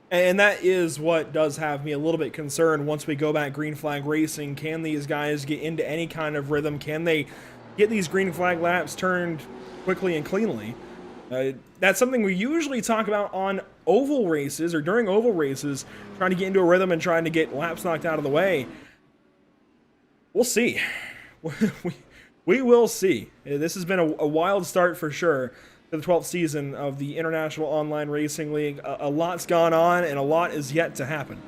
And that is what does have me a little bit concerned once we go back green flag racing. Can these guys get into any kind of rhythm? Can they get these green flag laps turned quickly and cleanly? That's something we usually talk about on oval races or during oval races, trying to get into a rhythm and trying to get laps knocked out of the way. We'll see. We will see. This has been a wild start for sure to the 12th season of the International Online Racing League. A lot's gone on and a lot is yet to happen.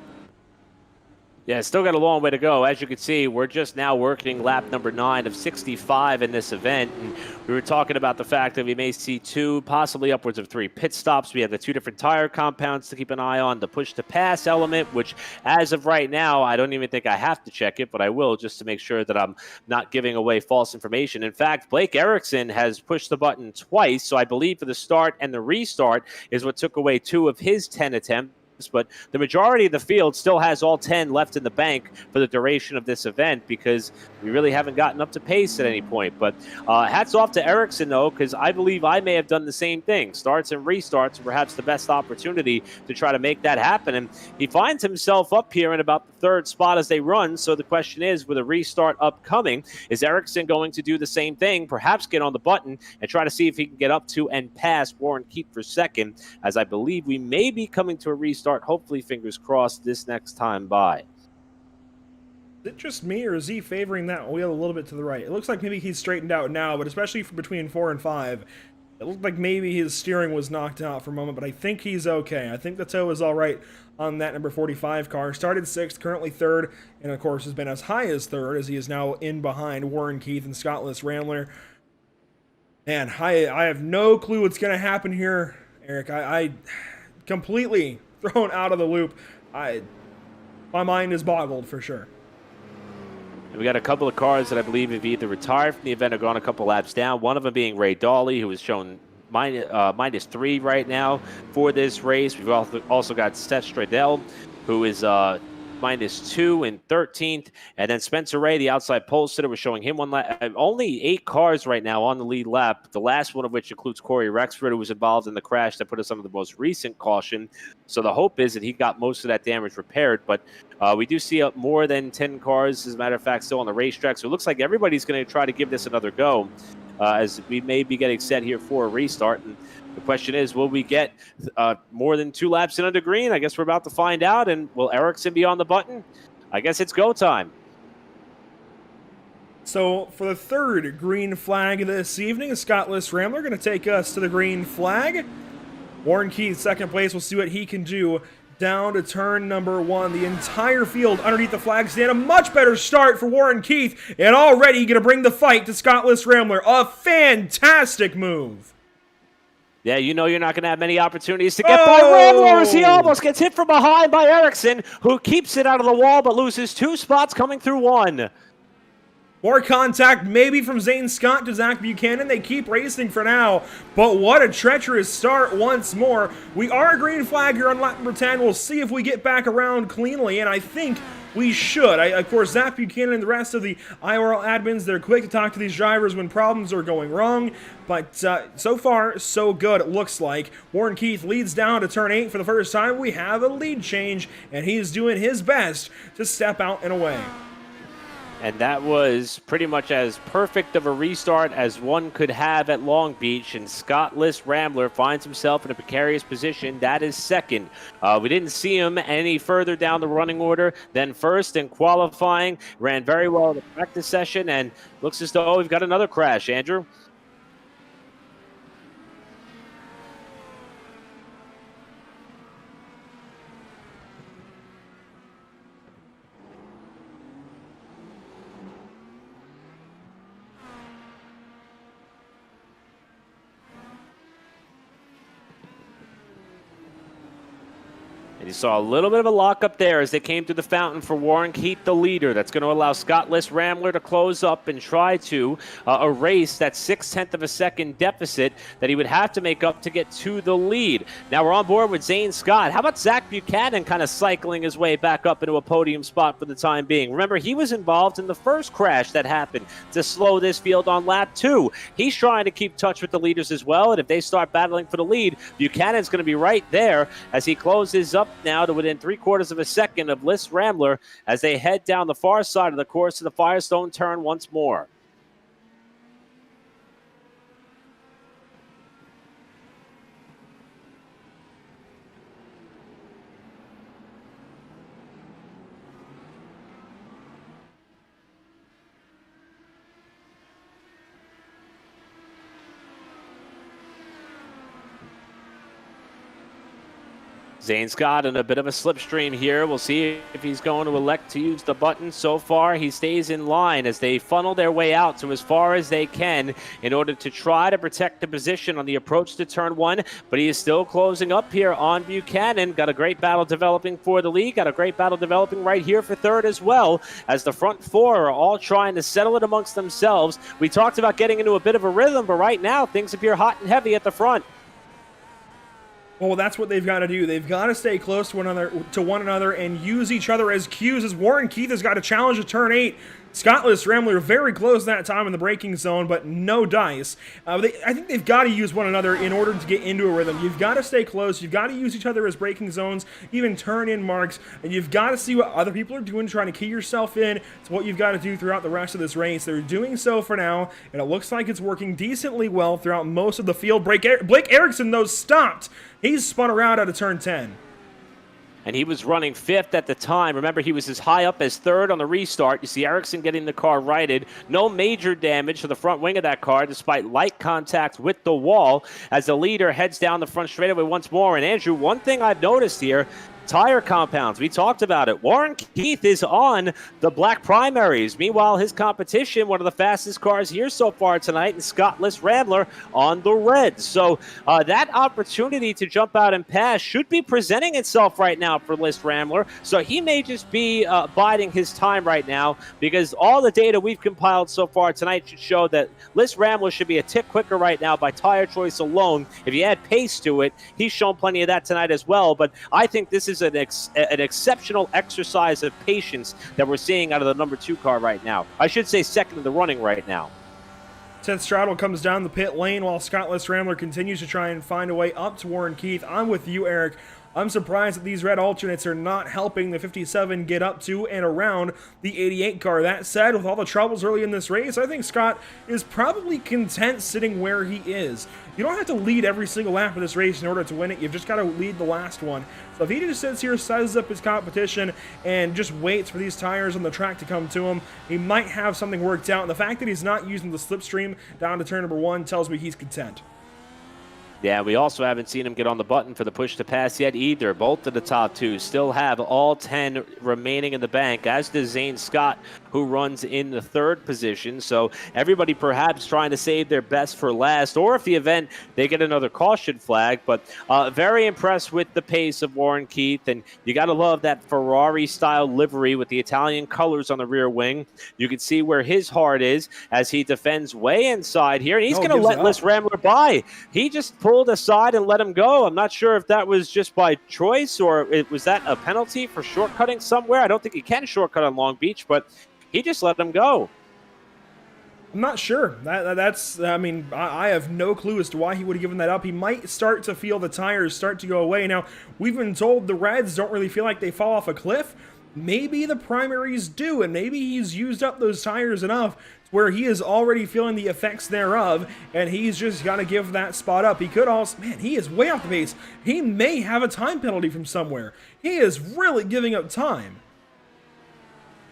Yeah, still got a long way to go. As you can see, we're just now working lap number 9 of 65 in this event. And we were talking about the fact that we may see 2, possibly upwards of 3 pit stops. We have the 2 different tire compounds to keep an eye on, the push-to-pass element, which as of right now, I don't even think I have to check it, but I will just to make sure that I'm not giving away false information. In fact, Blake Erickson has pushed the button twice, so I believe for the start and the restart is what took away 2 of his 10 attempts. But the majority of the field still has all 10 left in the bank for the duration of this event because we really haven't gotten up to pace at any point. But hats off to Erickson, though, because I believe I may have done the same thing. Starts and restarts are perhaps the best opportunity to try to make that happen. And he finds himself up here in about the 3rd spot as they run. So the question is, with a restart upcoming, is Erickson going to do the same thing, perhaps get on the button and try to see if he can get up to and pass Warren Keep for second, as I believe we may be coming to a restart. Hopefully, fingers crossed, this next time by. Is it just me, or is he favoring that wheel a little bit to the right? It looks like maybe he's straightened out now, but especially between 4 and 5, It looked like maybe his steering was knocked out for a moment, but I think he's okay. I think the toe is all right on that number 45 car. Started 6th, currently 3rd, and of course has been as high as 3rd as he is now in behind Warren Keith and Scottless Rambler. Man, I have no clue what's going to happen here, Eric. I completely thrown out of the loop. My mind is boggled for sure. We got a couple of cars that I believe have either retired from the event or gone a couple laps down. One of them being Ray Dawley, who is shown -3 right now for this race. We've also got Seth Stradell, who is -2 in 13th. And then Spencer Ray, the outside pole sitter, was showing him one lap. Only 8 cars right now on the lead lap, the last one of which includes Corey Rexford, who was involved in the crash that put us under the most recent caution. So the hope is that he got most of that damage repaired. But we do see more than 10 cars, as a matter of fact, still on the racetrack. So it looks like everybody's going to try to give this another go, as we may be getting set here for a restart. And the question is, will we get more than 2 laps in under green? I guess we're about to find out. And will Ericsson be on the button? I guess it's go time. So for the 3rd green flag this evening, Scottless Rambler going to take us to the green flag. Warren Keith, 2nd place. We'll see what he can do down to turn number 1. The entire field underneath the flag stand. A much better start for Warren Keith, and already going to bring the fight to Scottless Rambler. A fantastic move. Yeah, you know you're not going to have many opportunities to get by Rambler as he almost gets hit from behind by Ericsson, who keeps it out of the wall but loses 2 spots coming through 1. More contact maybe from Zane Scott to Zach Buchanan. They keep racing for now, but what a treacherous start once more. We are a green flag here on lap number 10. We'll see if we get back around cleanly, and I think we should. Of course, Zach Buchanan and the rest of the IORL admins, they're quick to talk to these drivers when problems are going wrong, but so far, so good, it looks like. Warren Keith leads down to turn 8 for the first time. We have a lead change, and he's doing his best to step out and away. And that was pretty much as perfect of a restart as one could have at Long Beach. And Scottless Rambler finds himself in a precarious position. That is 2nd. We didn't see him any further down the running order than 1st in qualifying. Ran very well in the practice session, and looks as though we've got another crash, Andrew. And you saw a little bit of a lockup there as they came through the fountain for Warren Keith, the leader. That's going to allow Scottless Rambler to close up and try to erase that 0.6 of a second deficit that he would have to make up to get to the lead. Now we're on board with Zane Scott. How about Zach Buchanan kind of cycling his way back up into a podium spot for the time being? Remember, he was involved in the first crash that happened to slow this field on lap 2. He's trying to keep touch with the leaders as well, and if they start battling for the lead, Buchanan's going to be right there as he closes up now to within 0.75 of a second of Liss Rambler as they head down the far side of the course to the Firestone turn once more. Zane Scott in a bit of a slipstream here. We'll see if he's going to elect to use the button. So far, he stays in line as they funnel their way out to as far as they can in order to try to protect the position on the approach to turn 1. But he is still closing up here on Buchanan. Got a great battle developing for the lead. Got a great battle developing right here for 3rd as well, as the front 4 are all trying to settle it amongst themselves. We talked about getting into a bit of a rhythm, but right now things appear hot and heavy at the front. Well, that's what they've got to do. They've got to stay close to one another and use each other as cues, as Warren Keith has got to challenge to turn 8. Scottless Rambler very close that time in the braking zone, but no dice. I think they've got to use one another in order to get into a rhythm. You've got to stay close. You've got to use each other as braking zones, even turn-in marks, and you've got to see what other people are doing, trying to key yourself in. It's what you've got to do throughout the rest of this race. They're doing so for now, and it looks like it's working decently well throughout most of the field. Blake Ericsson, though, stopped. He's spun around out of turn 10. and he was running 5th at the time. Remember, he was as high up as 3rd on the restart. You see Ericsson getting the car righted. No major damage to the front wing of that car, despite light contact with the wall, as the leader heads down the front straightaway once more. And Andrew, one thing I've noticed here, tire compounds. We talked about it. Warren Keith is on the black primaries. Meanwhile, his competition, one of the fastest cars here so far tonight, and Scott Liss Rambler on the reds. So that opportunity to jump out and pass should be presenting itself right now for Liss Rambler. So he may just be biding his time right now, because all the data we've compiled so far tonight should show that Liss Rambler should be a tick quicker right now by tire choice alone. If you add pace to it, he's shown plenty of that tonight as well. But I think this is an exceptional exercise of patience that we're seeing out of the number 2 car right now. I should say second in the running right now. Ted Straddle comes down the pit lane while Scott Liss Rambler continues to try and find a way up to Warren Keith. I'm with you, Eric. I'm surprised that these red alternates are not helping the 57 get up to and around the 88 car. That said, with all the troubles early in this race, I think Scott is probably content sitting where he is. You don't have to lead every single lap of this race in order to win it. You've just got to lead the last one. So if he just sits here, sizes up his competition, and just waits for these tires on the track to come to him, he might have something worked out. And the fact that he's not using the slipstream down to turn number 1 tells me he's content. Yeah, we also haven't seen him get on the button for the push to pass yet either. Both of the top 2 still have all 10 remaining in the bank, as does Zane Scott, who runs in the 3rd position. So everybody perhaps trying to save their best for last, or if the event they get another caution flag. But very impressed with the pace of Warren Keith, and you got to love that Ferrari-style livery with the Italian colors on the rear wing. You can see where his heart is as he defends way inside here, and he's going to let Liss Rambler by. He just pulled aside and let him go. I'm not sure if that was just by choice or was that a penalty for shortcutting somewhere. I don't think he can shortcut on Long Beach, but he just let him go. I'm not sure. I mean, I have no clue as to why he would have given that up. He might start to feel the tires start to go away. Now, we've been told the Reds don't really feel like they fall off a cliff. Maybe the primaries do, and maybe he's used up those tires enough where he is already feeling the effects thereof, and he's just got to give that spot up. He could also, man, he is way off the pace. He may have a time penalty from somewhere. He is really giving up time.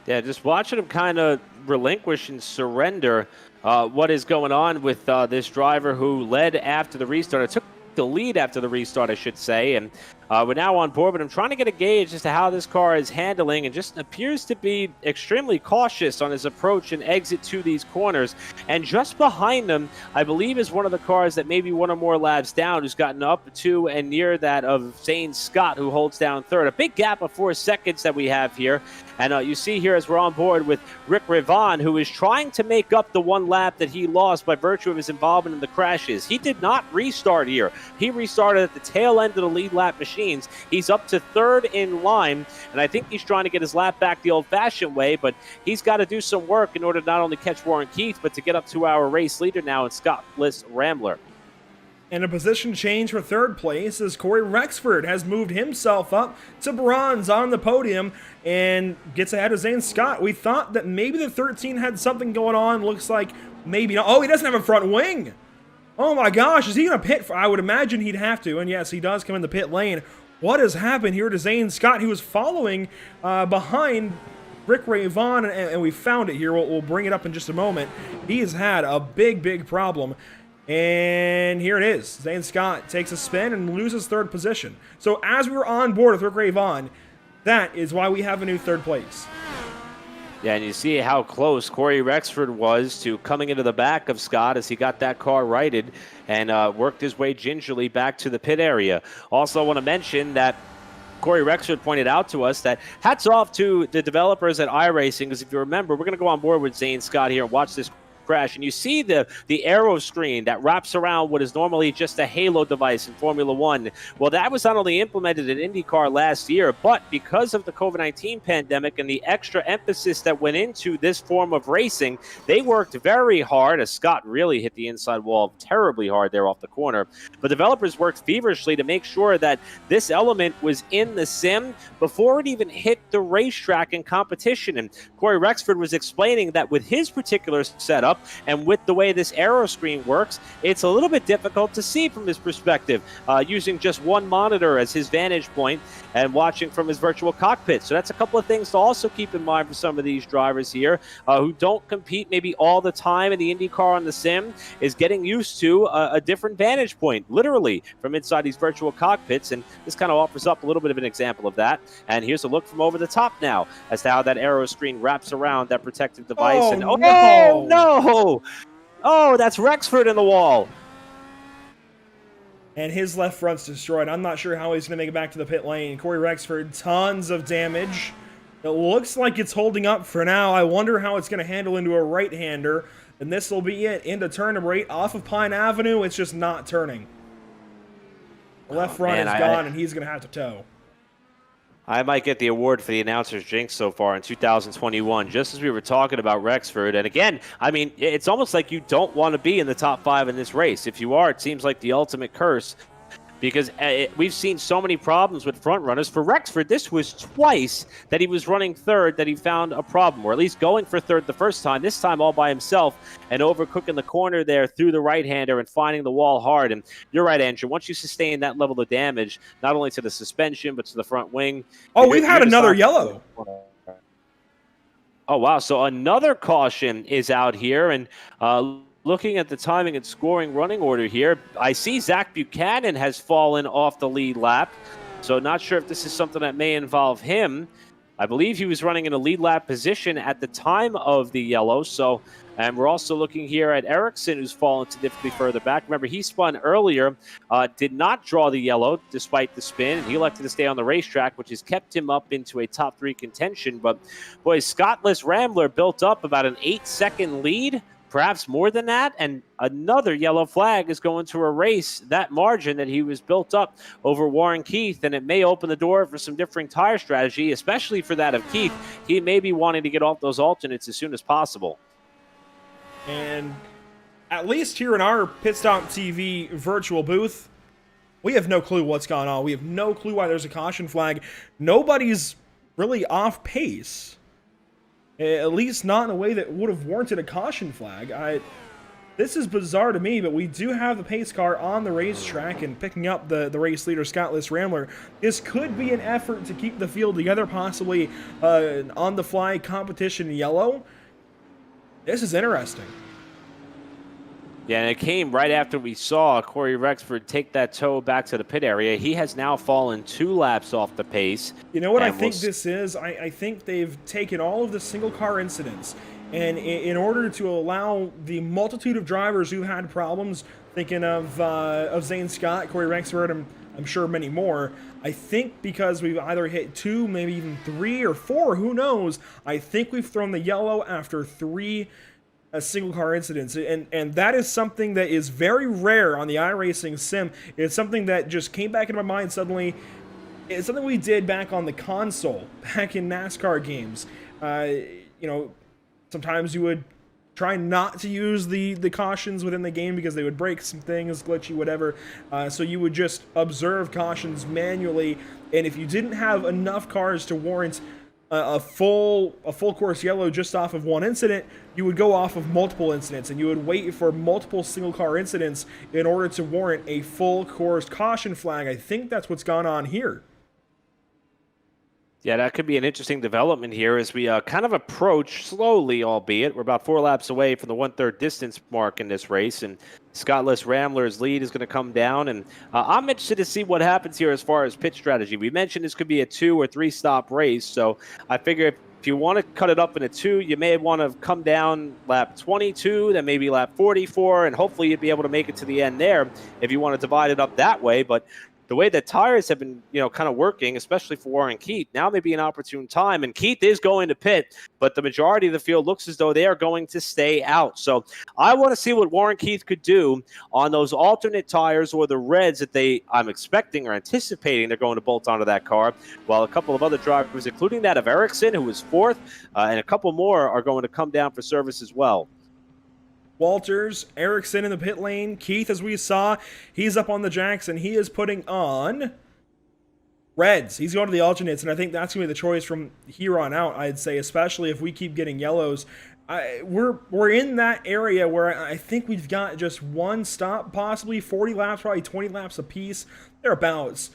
Yeah, just watching him kind of relinquish and surrender what is going on with this driver who led after the restart. It took the lead after the restart, I should say, and we're now on board, but I'm trying to get a gauge as to how this car is handling, and just appears to be extremely cautious on his approach and exit to these corners. And just behind him, I believe, is one of the cars that maybe 1 or more laps down, who's gotten up to and near that of Zane Scott, who holds down 3rd. A big gap of 4 seconds that we have here. And you see here as we're on board with Rick Rivon, who is trying to make up the 1 lap that he lost by virtue of his involvement in the crashes. He did not restart here. He restarted at the tail end of the lead lap machines. He's up to 3rd in line, and I think he's trying to get his lap back the old-fashioned way, but he's got to do some work in order to not only catch Warren Keith, but to get up to our race leader now in Scott Liss Rambler. And a position change for 3rd place as Corey Rexford has moved himself up to bronze on the podium and gets ahead of Zane Scott. We thought that maybe the 13 had something going on. Looks like maybe not. Oh, he doesn't have a front wing. Oh my gosh, is he going to pit? I would imagine he'd have to, and yes, he does come in the pit lane. What has happened here to Zane Scott? He was following behind Rick Rivon, and we found it here. We'll bring it up in just a moment. He has had a big problem. And here it is. Zane Scott takes a spin and loses 3rd position. So as we were on board with Rick Rivon, that is why we have a new 3rd place. Yeah, and you see how close Corey Rexford was to coming into the back of Scott as he got that car righted and worked his way gingerly back to the pit area. Also, I want to mention that Corey Rexford pointed out to us that hats off to the developers at iRacing, because if you remember, we're going to go on board with Zane Scott here and watch this crash, and you see the aero screen that wraps around what is normally just a halo device in Formula One. Well, that was not only implemented in IndyCar last year, but because of the COVID-19 pandemic and the extra emphasis that went into this form of racing, they worked very hard, as Scott really hit the inside wall terribly hard there off the corner. But developers worked feverishly to make sure that this element was in the sim before it even hit the racetrack in competition. And Corey Rexford was explaining that with his particular setup, up. And with the way this aero screen works, it's a little bit difficult to see from his perspective, using just one monitor as his vantage point and watching from his virtual cockpit. So that's a couple of things to also keep in mind for some of these drivers here who don't compete maybe all the time in the IndyCar on the sim, is getting used to a different vantage point, literally, from inside these virtual cockpits. And this kind of offers up a little bit of an example of that. And here's a look from over the top now as to how that aero screen wraps around that protective device. No! Oh, that's Rexford in the wall. And his left front's destroyed. I'm not sure how he's going to make it back to the pit lane. Corey Rexford, tons of damage. It looks like it's holding up for now. I wonder how it's going to handle into a right-hander. And this will be it. Into turn number 8 off of Pine Avenue. It's just not turning. The left front is gone, and he's going to have to tow. I might get the award for the announcer's jinx so far in 2021, just as we were talking about Rexford. And again, I mean, it's almost like you don't want to be in the top 5 in this race. If you are, it seems like the ultimate curse, because we've seen so many problems with front runners. For Rexford, this was twice that he was running third that he found a problem, or at least going for third the first time, this time all by himself, and overcooking the corner there through the right-hander and finding the wall hard. And you're right, Andrew, once you sustain that level of damage, not only to the suspension, but to the front wing. Oh, we've had another yellow. Oh, wow. So another caution is out here, and looking at the timing and scoring running order here, I see Zach Buchanan has fallen off the lead lap. So not sure if this is something that may involve him. I believe he was running in a lead lap position at the time of the yellow. So, and we're also looking here at Ericsson, who's fallen significantly further back. Remember, he spun earlier, did not draw the yellow despite the spin, and he elected to stay on the racetrack, which has kept him up into a top 3 contention. But, boy, Scottless Rambler built up about an 8-second lead, perhaps more than that, and another yellow flag is going to erase that margin that he was built up over Warren Keith, and it may open the door for some differing tire strategy, especially for that of Keith. He may be wanting to get off those alternates as soon as possible. And at least here in our Pit Stop TV virtual booth, we have no clue what's gone on. We have no clue why there's a caution flag. Nobody's really off pace. At least not in a way that would have warranted a caution flag. This is bizarre to me, but we do have the pace car on the racetrack and picking up the race leader, Scottless Rambler. This could be an effort to keep the field together, possibly on-the-fly competition yellow. This is interesting. Yeah, and it came right after we saw Corey Rexford take that tow back to the pit area. He has now fallen 2 laps off the pace. You know what I think this is? I think they've taken all of the single-car incidents, and in order to allow the multitude of drivers who had problems, thinking of Zane Scott, Corey Rexford, and I'm sure many more, I think because we've either hit 2, maybe even 3 or 4, who knows, I think we've thrown the yellow after 3 single-car incidents, and that is something that is very rare on the iRacing sim. It's something that just came back into my mind suddenly. It's something we did back on the console, back in NASCAR games. You know, sometimes you would try not to use the cautions within the game because they would break some things, glitchy, whatever. So you would just observe cautions manually, and if you didn't have enough cars to warrant a full course yellow just off of one incident, you would go off of multiple incidents, and you would wait for multiple single car incidents in order to warrant a full course caution flag. I think that's what's gone on here. Yeah, that could be an interesting development here as we kind of approach slowly, albeit. We're about 4 laps away from the 1/3 distance mark in this race, and Scottless Rambler's lead is going to come down. And I'm interested to see what happens here as far as pit strategy. We mentioned this could be a 2 or 3 stop race, so I figure if you want to cut it up in a 2, you may want to come down lap 22, then maybe lap 44, and hopefully you'd be able to make it to the end there if you want to divide it up that way. But the way that tires have been, kind of working, especially for Warren Keith, now may be an opportune time. And Keith is going to pit, but the majority of the field looks as though they are going to stay out. So I want to see what Warren Keith could do on those alternate tires or the reds that I'm expecting or anticipating they're going to bolt onto that car, while a couple of other drivers, including that of Ericsson, who was 4th, and a couple more are going to come down for service as well. Walters, Ericsson in the pit lane. Keith, as we saw, he's up on the jacks, and he is putting on reds. He's going to the alternates, and I think that's going to be the choice from here on out, I'd say, especially if we keep getting yellows. We're in that area where I think we've got just one stop, possibly 40 laps, probably 20 laps apiece, thereabouts,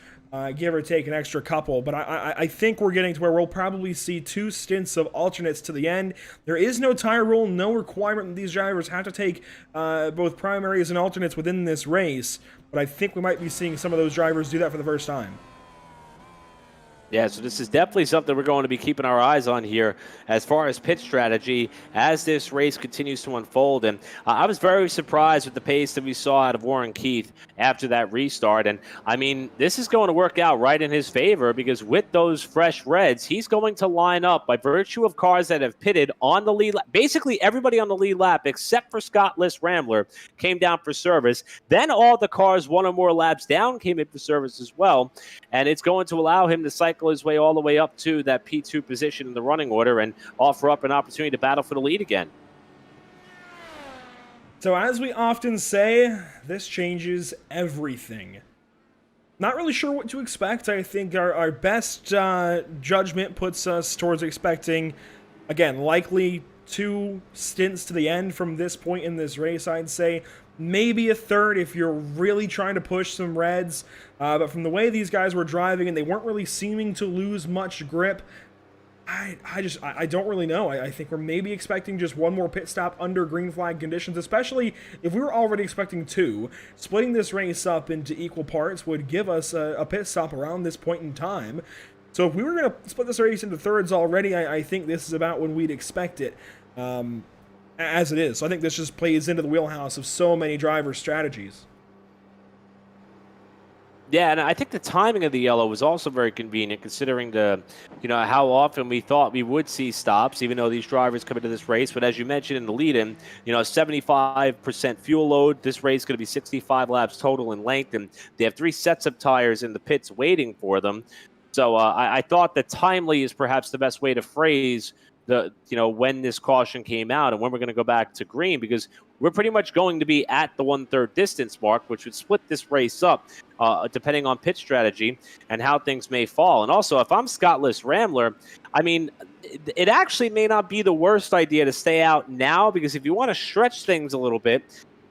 give or take an extra couple. But I think we're getting to where we'll probably see 2 stints of alternates to the end. There is no tire rule, no requirement that these drivers have to take both primaries and alternates within this race. But I think we might be seeing some of those drivers do that for the first time. Yeah, so this is definitely something we're going to be keeping our eyes on here as far as pit strategy as this race continues to unfold. And I was very surprised with the pace that we saw out of Warren Keith after that restart. And, I mean, this is going to work out right in his favor because with those fresh reds, he's going to line up by virtue of cars that have pitted on the lead lap. Basically, everybody on the lead lap except for Scott List Rambler came down for service. Then all the cars 1 or more laps down came in for service as well. And it's going to allow him to cycle his way all the way up to that P2 position in the running order and offer up an opportunity to battle for the lead again. So as we often say, this changes everything. Not really sure what to expect. I think our best judgment puts us towards expecting, again, likely 2 stints to the end from this point in this race, I'd say. Maybe a third if you're really trying to push some reds. But from the way these guys were driving and they weren't really seeming to lose much grip, I don't really know. I think we're maybe expecting just 1 more pit stop under green flag conditions, especially if we were already expecting 2. Splitting this race up into equal parts would give us a pit stop around this point in time. So if we were going to split this race into thirds already, I think this is about when we'd expect it. As it is. So I think this just plays into the wheelhouse of so many driver strategies. Yeah, and I think the timing of the yellow was also very convenient considering how often we thought we would see stops, even though these drivers come into this race. But as you mentioned in the lead-in, 75% fuel load. This race is going to be 65 laps total in length, and they have 3 sets of tires in the pits waiting for them. So I thought that timely is perhaps the best way to phrase when this caution came out and when we're going to go back to green, because we're pretty much going to be at the 1/3 distance mark, which would split this race up depending on pit strategy and how things may fall. And also, if I'm Scott List Rambler, I mean, it actually may not be the worst idea to stay out now, because if you want to stretch things a little bit,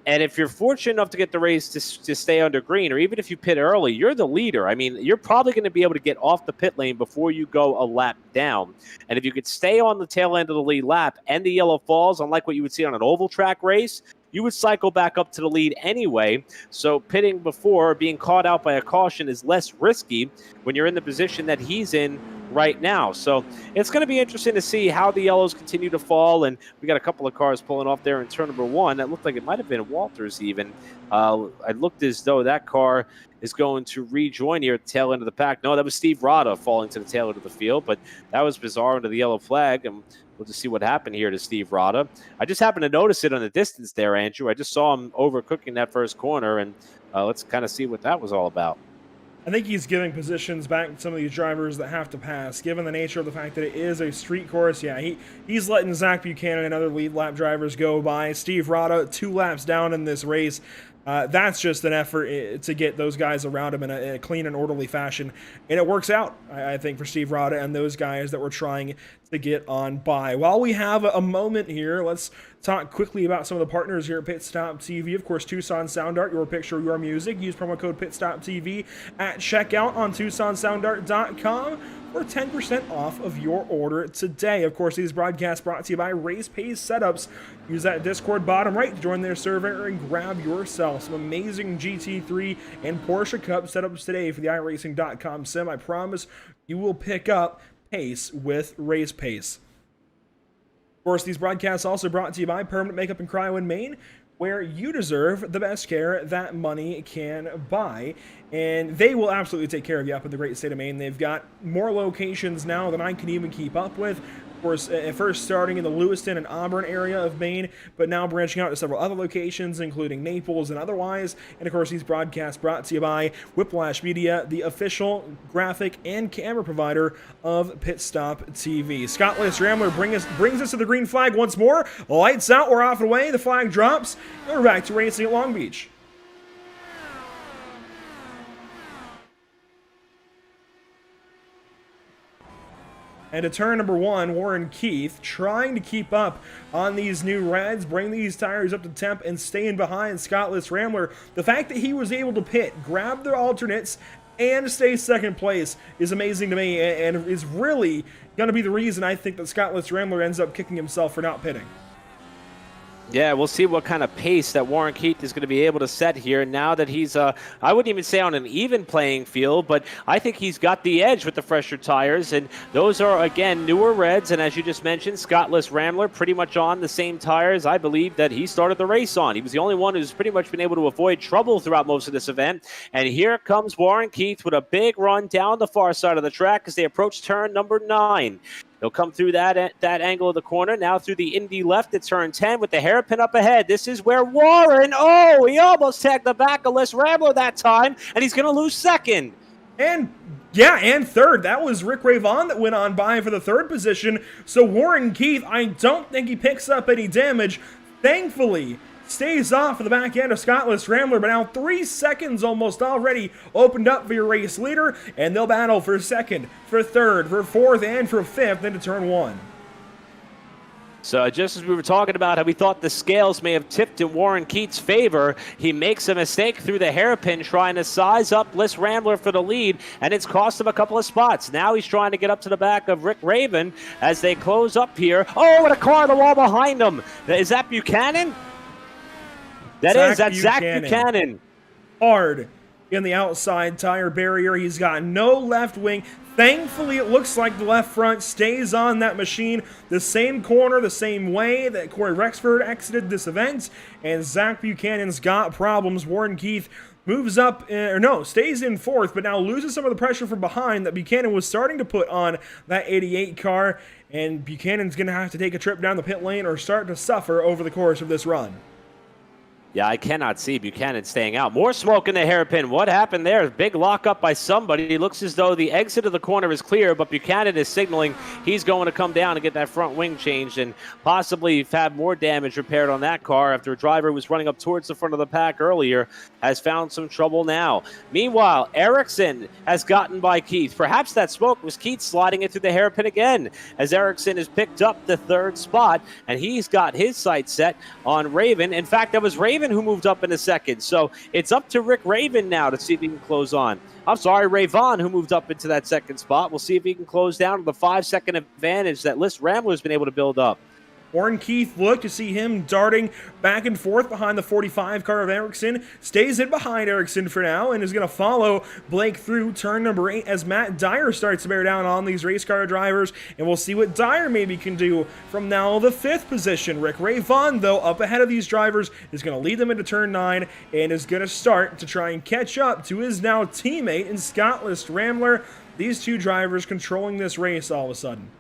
and if you're fortunate enough to get the race to stay under green, or even if you pit early, you're the leader. I mean, you're probably going to be able to get off the pit lane before you go a lap down. And if you could stay on the tail end of the lead lap and the yellow falls, unlike what you would see on an oval track race, you would cycle back up to the lead anyway. So pitting before being caught out by a caution is less risky when you're in the position that he's in right now. So it's going to be interesting to see how the yellows continue to fall. And we got a couple of cars pulling off there in turn number 1. That looked like it might have been Walters even. I looked as though that car is going to rejoin here at the tail end of the pack. No, that was Steve Rada falling to the tail end of the field, but that was bizarre under the yellow flag. And we'll just see what happened here to Steve Rada. I just happened to notice it on the distance there, Andrew. I just saw him overcooking that first corner, and let's kind of see what that was all about. I think he's giving positions back to some of these drivers that have to pass, given the nature of the fact that it is a street course. Yeah, he's letting Zach Buchanan and other lead lap drivers go by. Steve Rada, 2 laps down in this race. That's just an effort to get those guys around him in a clean and orderly fashion. And it works out, I think, for Steve Rada and those guys that were trying to get on by. While we have a moment here, let's talk quickly about some of the partners here at Pit Stop TV. Of course, Tucson Sound Art, your picture, your music. Use promo code PitStopTV at checkout on TucsonSoundArt.com for 10% off of your order today. Of course, these broadcasts brought to you by Race Pace Setups. Use that Discord bottom right to join their server and grab yourself some amazing GT3 and Porsche Cup setups today for the iRacing.com sim. I promise you will pick up pace with Race Pace. Of course, these broadcasts also brought to you by Permanent Makeup and Cryo in Maine, where you deserve the best care that money can buy. And they will absolutely take care of you up in the great state of Maine. They've got more locations now than I can even keep up with. Of course, at first starting in the Lewiston and Auburn area of Maine, but now branching out to several other locations, including Naples and otherwise. And of course, these broadcasts brought to you by Whiplash Media, the official graphic and camera provider of Pit Stop TV. Scott List Rambler brings us to the green flag once more. Lights out, we're off and away, the flag drops, and we're back to racing at Long Beach. And to turn number 1, Warren Keith trying to keep up on these new reds, bring these tires up to temp, and staying behind Scottless Rambler. The fact that he was able to pit, grab the alternates, and stay second place is amazing to me, and is really going to be the reason I think that Scottless Rambler ends up kicking himself for not pitting. Yeah, we'll see what kind of pace that Warren Keith is going to be able to set here now that he's, I wouldn't even say on an even playing field, but I think he's got the edge with the fresher tires, and those are, again, newer reds, and as you just mentioned, Scottless Rambler pretty much on the same tires, I believe, that he started the race on. He was the only one who's pretty much been able to avoid trouble throughout most of this event, and here comes Warren Keith with a big run down the far side of the track as they approach turn number 9. They'll come through that angle of the corner, now through the Indy left at turn 10 with the hairpin up ahead. This is where Warren, he almost tagged the back of Les Rambler that time, and he's going to lose second. And third. That was Rick Ray Vaughn that went on by for the third position. So Warren Keith, I don't think he picks up any damage. Thankfully, stays off of the back end of Scottless Rambler, but now 3 seconds almost already opened up for your race leader, and they'll battle for second, for third, for fourth, and for fifth into turn 1. So just as we were talking about how we thought the scales may have tipped in Warren Keith's favor, he makes a mistake through the hairpin trying to size up Les Rambler for the lead, and it's cost him a couple of spots. Now he's trying to get up to the back of Rick Raven as they close up here. Oh, and a car on the wall behind him. Is that Buchanan? That's Zach Buchanan. Hard in the outside tire barrier. He's got no left wing. Thankfully, it looks like the left front stays on that machine the same corner, the same way that Corey Rexford exited this event. And Zach Buchanan's got problems. Warren Keith moves up, stays in fourth, but now loses some of the pressure from behind that Buchanan was starting to put on that 88 car. And Buchanan's going to have to take a trip down the pit lane or start to suffer over the course of this run. Yeah, I cannot see Buchanan staying out. More smoke in the hairpin. What happened there? Big lockup by somebody. It looks as though the exit of the corner is clear, but Buchanan is signaling he's going to come down and get that front wing changed and possibly have more damage repaired on that car after a driver who was running up towards the front of the pack earlier has found some trouble now. Meanwhile, Ericsson has gotten by Keith. Perhaps that smoke was Keith sliding it through the hairpin again as Ericsson has picked up the third spot, and he's got his sights set on Raven. In fact, that was Raven who moved up in a second. So it's up to Rick Raven now to see if he can close on. I'm sorry, Ray Vaughn, who moved up into that second spot. We'll see if he can close down to the 5-second advantage that Les Rambler has been able to build up. Warren Keith looked to see him darting back and forth behind the 45 car of Ericsson. Stays in behind Ericsson for now and is going to follow Blake through turn number 8 as Matt Dyer starts to bear down on these race car drivers. And we'll see what Dyer maybe can do from now the 5th position. Rick Ray Vaughn, though, up ahead of these drivers, is going to lead them into turn 9 and is going to start to try and catch up to his now teammate in Scottless Rambler. These two drivers controlling this race all of a sudden.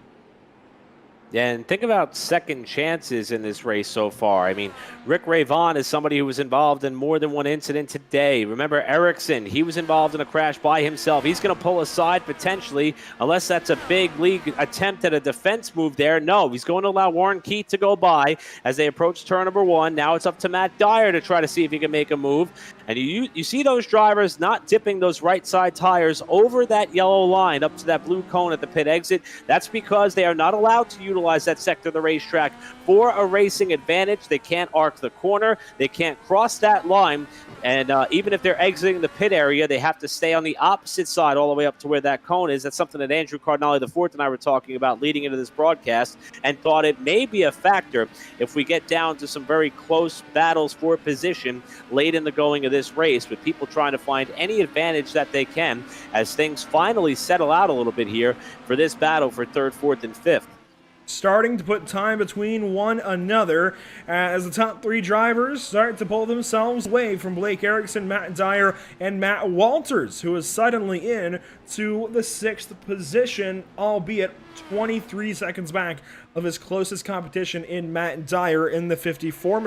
And think about second chances in this race so far. I mean, Rick Ray Vaughn is somebody who was involved in more than one incident today. Remember Ericsson, he was involved in a crash by himself. He's going to pull aside potentially, unless that's a big league attempt at a defense move there. No, he's going to allow Warren Keith to go by as they approach turn number 1. Now it's up to Matt Dyer to try to see if he can make a move. And you see those drivers not dipping those right side tires over that yellow line up to that blue cone at the pit exit. That's because they are not allowed to utilize that sector of the racetrack for a racing advantage. They can't arc the corner. They can't cross that line. And even if they're exiting the pit area, they have to stay on the opposite side all the way up to where that cone is. That's something that Andrew Cardinale IV and I were talking about leading into this broadcast and thought it may be a factor if we get down to some very close battles for position late in the going of this race, with people trying to find any advantage that they can as things finally settle out a little bit here for this battle for 3rd, 4th, and 5th. Starting to put time between one another as the top 3 drivers start to pull themselves away from Blake Ericsson, Matt Dyer, and Matt Walters, who is suddenly in to the 6th position, albeit 23 seconds back of his closest competition in Matt Dyer in the 84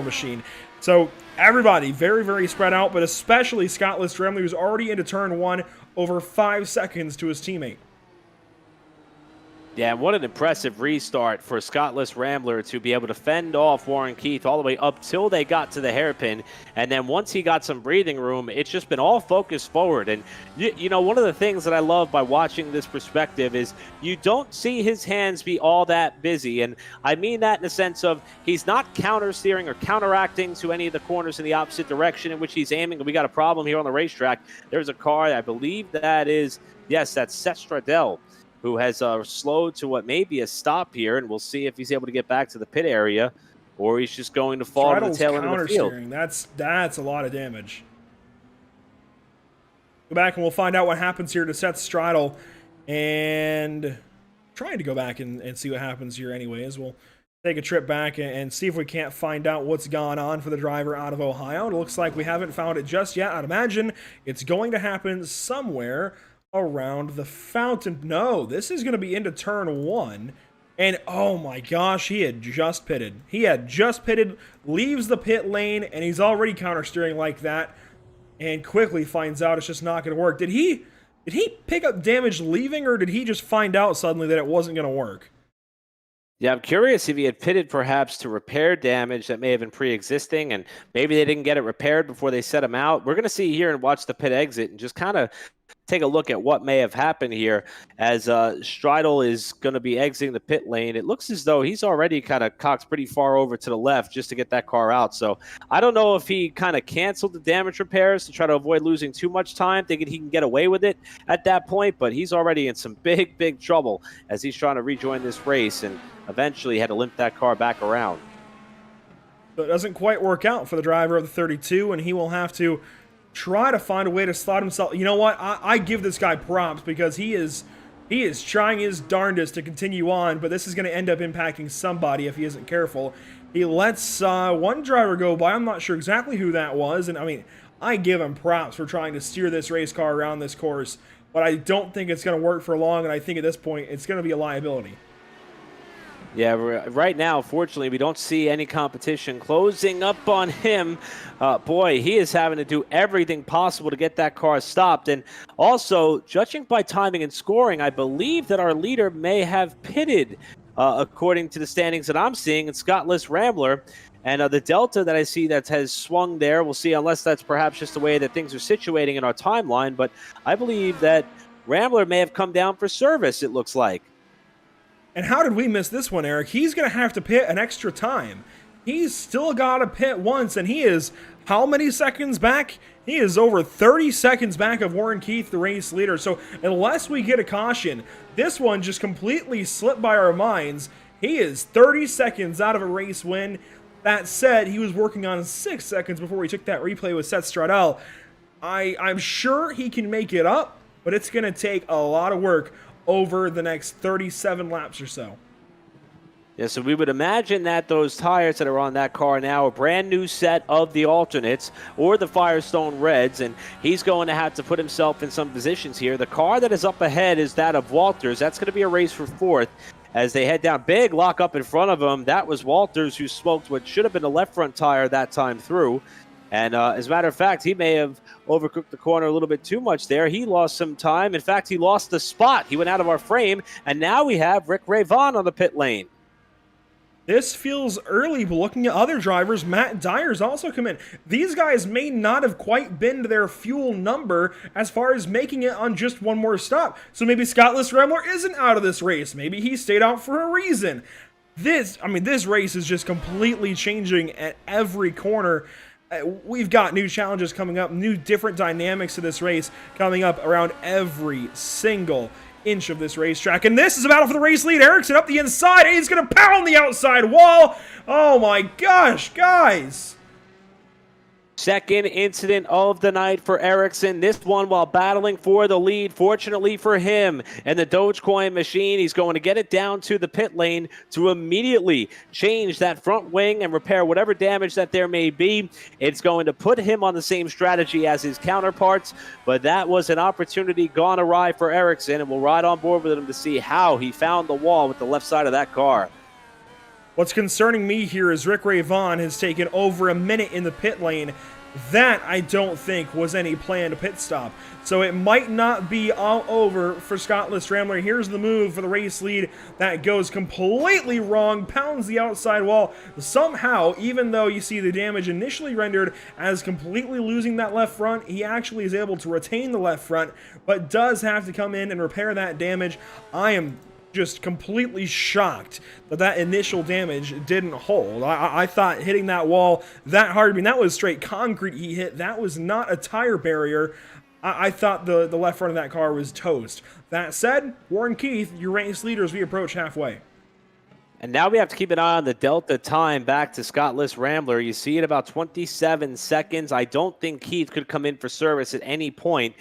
machine. So everybody very, very spread out, but especially Scottless Rambler, who's already into turn 1 over 5 seconds to his teammate. Yeah, what an impressive restart for Scottless Rambler to be able to fend off Warren Keith all the way up till they got to the hairpin. And then once he got some breathing room, it's just been all focused forward. And, you know, one of the things that I love by watching this perspective is you don't see his hands be all that busy. And I mean that in the sense of he's not counter-steering or counteracting to any of the corners in the opposite direction in which he's aiming. And we got a problem here on the racetrack. There's a car, I believe that is, yes, that's Seth Stradell, who has slowed to what may be a stop here, and we'll see if he's able to get back to the pit area, or he's just going to fall to the tail end of the field. That's a lot of damage. Go back and we'll find out what happens here to Seth Stradell, and trying to go back and see what happens here anyways. We'll take a trip back and see if we can't find out what's gone on for the driver out of Ohio. It looks like we haven't found it just yet. I'd imagine it's going to happen somewhere around the fountain. No, this is going to be into turn 1. And oh my gosh, he had just pitted. Leaves the pit lane, and he's already counter-steering like that, and quickly finds out it's just not going to work. Did he pick up damage leaving, or did he just find out suddenly that it wasn't going to work? Yeah, I'm curious if he had pitted perhaps to repair damage that may have been pre-existing, and maybe they didn't get it repaired before they set him out. We're going to see here and watch the pit exit and just kind of take a look at what may have happened here as Stradell is going to be exiting the pit lane. It looks as though he's already kind of cocked pretty far over to the left just to get that car out. So I don't know if he kind of canceled the damage repairs to try to avoid losing too much time, thinking he can get away with it at that point, but he's already in some big trouble as he's trying to rejoin this race and eventually had to limp that car back around. So it doesn't quite work out for the driver of the 32, and he will have to try to find a way to slot himself. You know what? I give this guy props because he is trying his darndest to continue on, but this is going to end up impacting somebody if he isn't careful. He lets one driver go by. I'm not sure exactly who that was, and I mean, I give him props for trying to steer this race car around this course, but I don't think it's going to work for long, and I think at this point it's going to be a liability. Yeah, right now, fortunately, we don't see any competition closing up on him. Boy, he is having to do everything possible to get that car stopped. And also, judging by timing and scoring, I believe that our leader may have pitted, according to the standings that I'm seeing, in Scottless Rambler. And the delta that I see that has swung there, we'll see, unless that's perhaps just the way that things are situating in our timeline. But I believe that Rambler may have come down for service, it looks like. And how did we miss this one, Eric? He's going to have to pit an extra time. He's still got to pit once, and he is how many seconds back? He is over 30 seconds back of Warren Keith, the race leader. So unless we get a caution, this one just completely slipped by our minds. He is 30 seconds out of a race win. That said, he was working on 6 seconds before we took that replay with Seth Stradell. I'm sure he can make it up, but it's going to take a lot of work over the next 37 laps or so. Yeah, so we would imagine that those tires that are on that car now, a brand new set of the alternates or the Firestone Reds, and he's going to have to put himself in some positions here. The car that is up ahead is that of Walters. That's going to be a race for 4th as they head down. Big lock up in front of him. That was Walters, who smoked what should have been the left front tire that time through. And as a matter of fact, he may have overcooked the corner a little bit too much there. He lost some time. In fact, he lost the spot. He went out of our frame, and now we have Rick Ray Vaughn on the pit lane. This feels early, but looking at other drivers, Matt Dyer's also come in. These guys may not have quite been to their fuel number as far as making it on just one more stop. So maybe Scottless Rambler isn't out of this race. Maybe he stayed out for a reason. This race is just completely changing at every corner. We've got new challenges coming up, new different dynamics to this race coming up around every single inch of this racetrack. And this is a battle for the race lead. Ericsson up the inside, and he's going to pound the outside wall. Oh my gosh, guys. Second incident of the night for Ericsson. This one while battling for the lead. Fortunately for him and the Dogecoin machine, he's going to get it down to the pit lane to immediately change that front wing and repair whatever damage that there may be. It's going to put him on the same strategy as his counterparts, but that was an opportunity gone awry for Ericsson, and we'll ride on board with him to see how he found the wall with the left side of that car. What's concerning me here is Rick Ray Vaughn has taken over a minute in the pit lane. That, I don't think, was any planned pit stop. So it might not be all over for Scott Rambler. Here's the move for the race lead that goes completely wrong, pounds the outside wall. Somehow, even though you see the damage initially rendered as completely losing that left front, he actually is able to retain the left front, but does have to come in and repair that damage. I am just completely shocked that that initial damage didn't hold. I thought hitting that wall that hard, I mean, that was straight concrete he hit. That was not a tire barrier. I thought the left front of that car was toast. That said, Warren Keith, your race leader as we approach halfway. And now we have to keep an eye on the delta time back to Scott Rambler. You see it about 27 seconds. I don't think Keith could come in for service at any point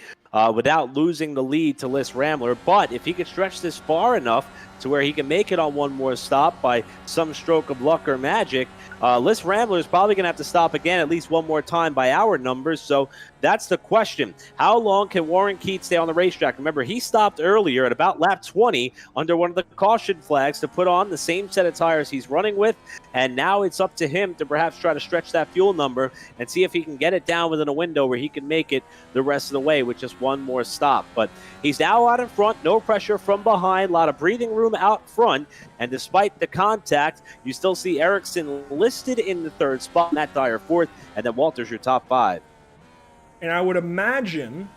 without losing the lead to Rambler. But if he could stretch this far enough to where he can make it on one more stop by some stroke of luck or magic, Rambler is probably going to have to stop again at least one more time by our numbers. So that's the question. How long can Warren Keith stay on the racetrack? Remember, he stopped earlier at about lap 20 under one of the caution flags to put on the same set of tires he's running with. And now it's up to him to perhaps try to stretch that fuel number and see if he can get it down within a window where he can make it the rest of the way with just one more stop. But he's now out in front, no pressure from behind, a lot of breathing room out front. And despite the contact, you still see Ericsson listed in the third spot, Matt Dyer fourth, and then Walters your top five. And I would imagine,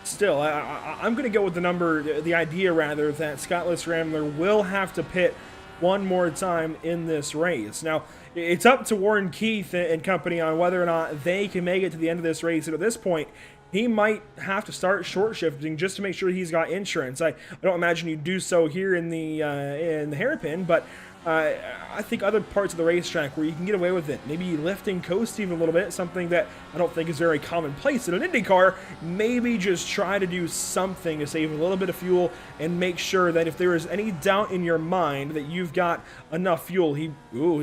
still, I'm going to go with the idea rather, that Scott Rambler will have to pit one more time in this race. Now, it's up to Warren Keith and company on whether or not they can make it to the end of this race. And at this point, he might have to start short shifting just to make sure he's got insurance. I don't imagine you do so here in the hairpin, but I think other parts of the racetrack where you can get away with it, maybe lifting coast even a little bit, something that I don't think is very commonplace in an IndyCar, maybe just try to do something to save a little bit of fuel and make sure that if there is any doubt in your mind that you've got enough fuel. He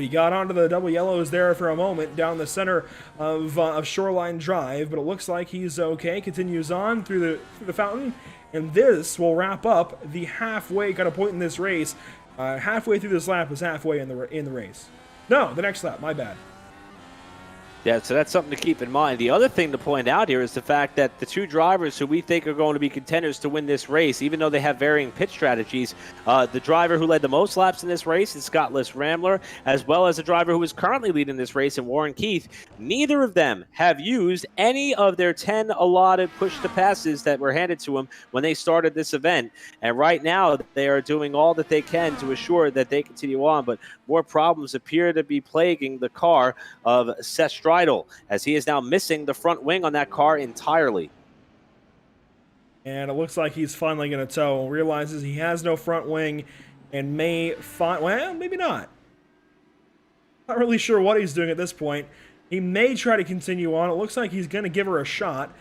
got onto the double yellows there for a moment down the center of Shoreline Drive, but it looks like he's okay. Continues on through the fountain, and this will wrap up the halfway kind of point in this race. Halfway through this lap is halfway in the race. No, the next lap, my bad. Yeah, so that's something to keep in mind. The other thing to point out here is the fact that the two drivers who we think are going to be contenders to win this race, even though they have varying pit strategies, the driver who led the most laps in this race is Scott Rambler, as well as the driver who is currently leading this race in Warren Keith. Neither of them have used any of their 10 allotted push-to-passes that were handed to them when they started this event. And right now, they are doing all that they can to assure that they continue on, but more problems appear to be plaguing the car of Seth Stridle, as he is now missing the front wing on that car entirely. And it looks like he's finally going to tow. Realizes he has no front wing and may well, maybe not. Not really sure what he's doing at this point. He may try to continue on. It looks like he's going to give her a shot,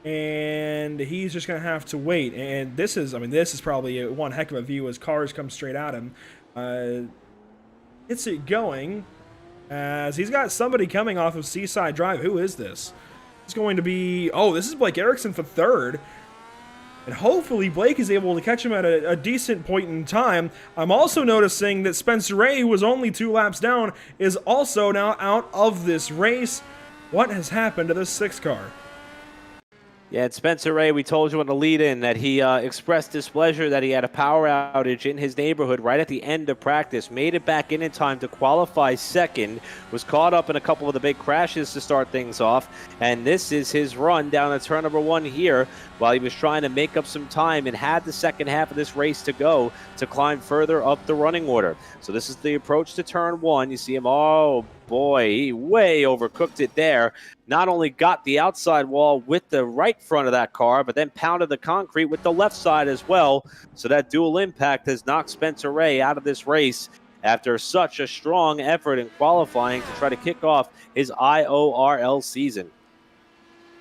and he's just going to have to wait. And this is probably one heck of a view as cars come straight at him. Gets it going as he's got somebody coming off of Seaside Drive. Who is this? It's going to be, this is Blake Erickson for third. And hopefully Blake is able to catch him at a decent point in time. I'm also noticing that Spencer Ray, who was only 2 laps down, is also now out of this race. What has happened to this 6 car? Yeah, it's Spencer Ray. We told you on the lead-in that he expressed displeasure that he had a power outage in his neighborhood right at the end of practice. Made it back in time to qualify second. Was caught up in a couple of the big crashes to start things off. And this is his run down to turn number 1 here while he was trying to make up some time and had the second half of this race to go to climb further up the running order. So this is the approach to turn 1. You see him, oh boy, he way overcooked it there. Not only got the outside wall with the right front of that car, but then pounded the concrete with the left side as well. So that dual impact has knocked Spencer Ray out of this race after such a strong effort in qualifying to try to kick off his IORL season.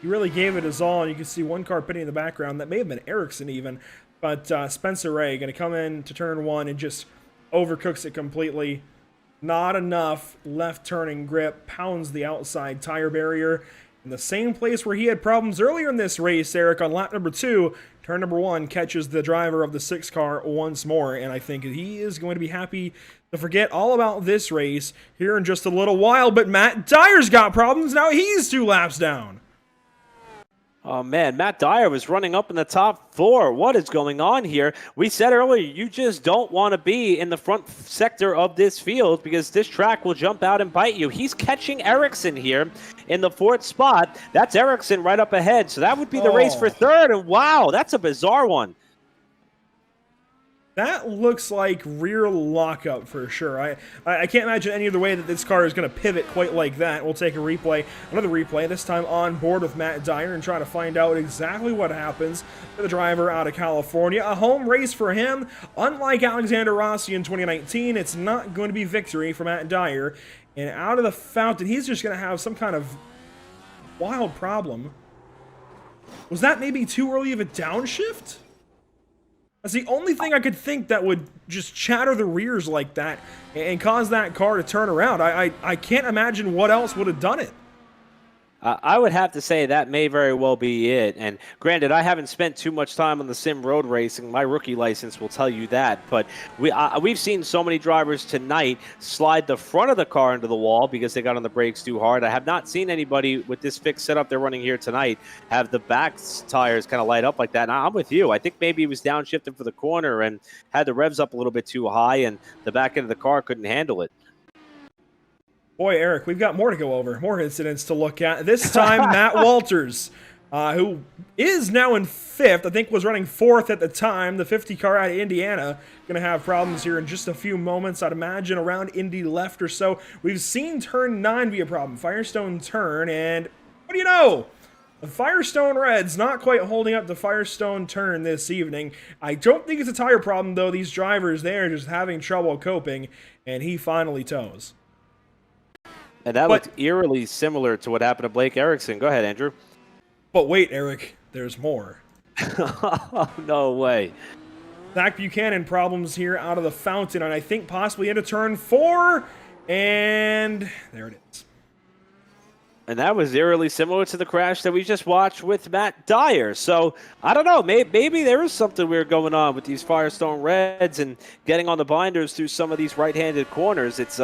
He really gave it his all, and you can see one car pitting in the background. That may have been Ericsson even, but Spencer Ray going to come in to turn 1 and just overcooks it completely. Not enough left turning grip, pounds the outside tire barrier, in the same place where he had problems earlier in this race, Eric, on lap number 2. Turn number 1 catches the driver of the 6 car once more, and I think he is going to be happy to forget all about this race here in just a little while. But Matt Dyer's got problems. Now he's 2 laps down. Oh, man, Matt Dyer was running up in the top 4. What is going on here? We said earlier, you just don't want to be in the front sector of this field because this track will jump out and bite you. He's catching Ericsson here in the 4th spot. That's Ericsson right up ahead, so that would be the race for 3rd. And wow, that's a bizarre one. That looks like rear lockup for sure. I can't imagine any other way that this car is going to pivot quite like that. We'll take a replay, another replay, this time on board with Matt Dyer and try to find out exactly what happens to the driver out of California. A home race for him. Unlike Alexander Rossi in 2019, it's not going to be victory for Matt Dyer. And out of the fountain, he's just going to have some kind of wild problem. Was that maybe too early of a downshift? That's the only thing I could think that would just chatter the rears like that and cause that car to turn around. I can't imagine what else would have done it. I would have to say that may very well be it. And granted, I haven't spent too much time on the sim road racing. My rookie license will tell you that. But we've seen so many drivers tonight slide the front of the car into the wall because they got on the brakes too hard. I have not seen anybody with this fixed setup they're running here tonight have the back tires kind of light up like that. And I'm with you. I think maybe he was downshifting for the corner and had the revs up a little bit too high, and the back end of the car couldn't handle it. Boy, Eric, we've got more to go over, more incidents to look at. This time, Matt Walters, who is now in 5th, I think was running 4th at the time. The 50 car out of Indiana, going to have problems here in just a few moments, I'd imagine, around Indy left or so. We've seen turn 9 be a problem, Firestone turn, and what do you know? The Firestone Reds not quite holding up the Firestone turn this evening. I don't think it's a tire problem, though. These drivers there are just having trouble coping, and he finally tows. And that looked eerily similar to what happened to Blake Erickson. Go ahead, Andrew. But wait, Eric, there's more. No way. Zach Buchanan problems here out of the fountain, and I think possibly into turn 4, and there it is. And that was eerily similar to the crash that we just watched with Matt Dyer. So, I don't know, maybe there is something weird going on with these Firestone Reds and getting on the binders through some of these right-handed corners. It's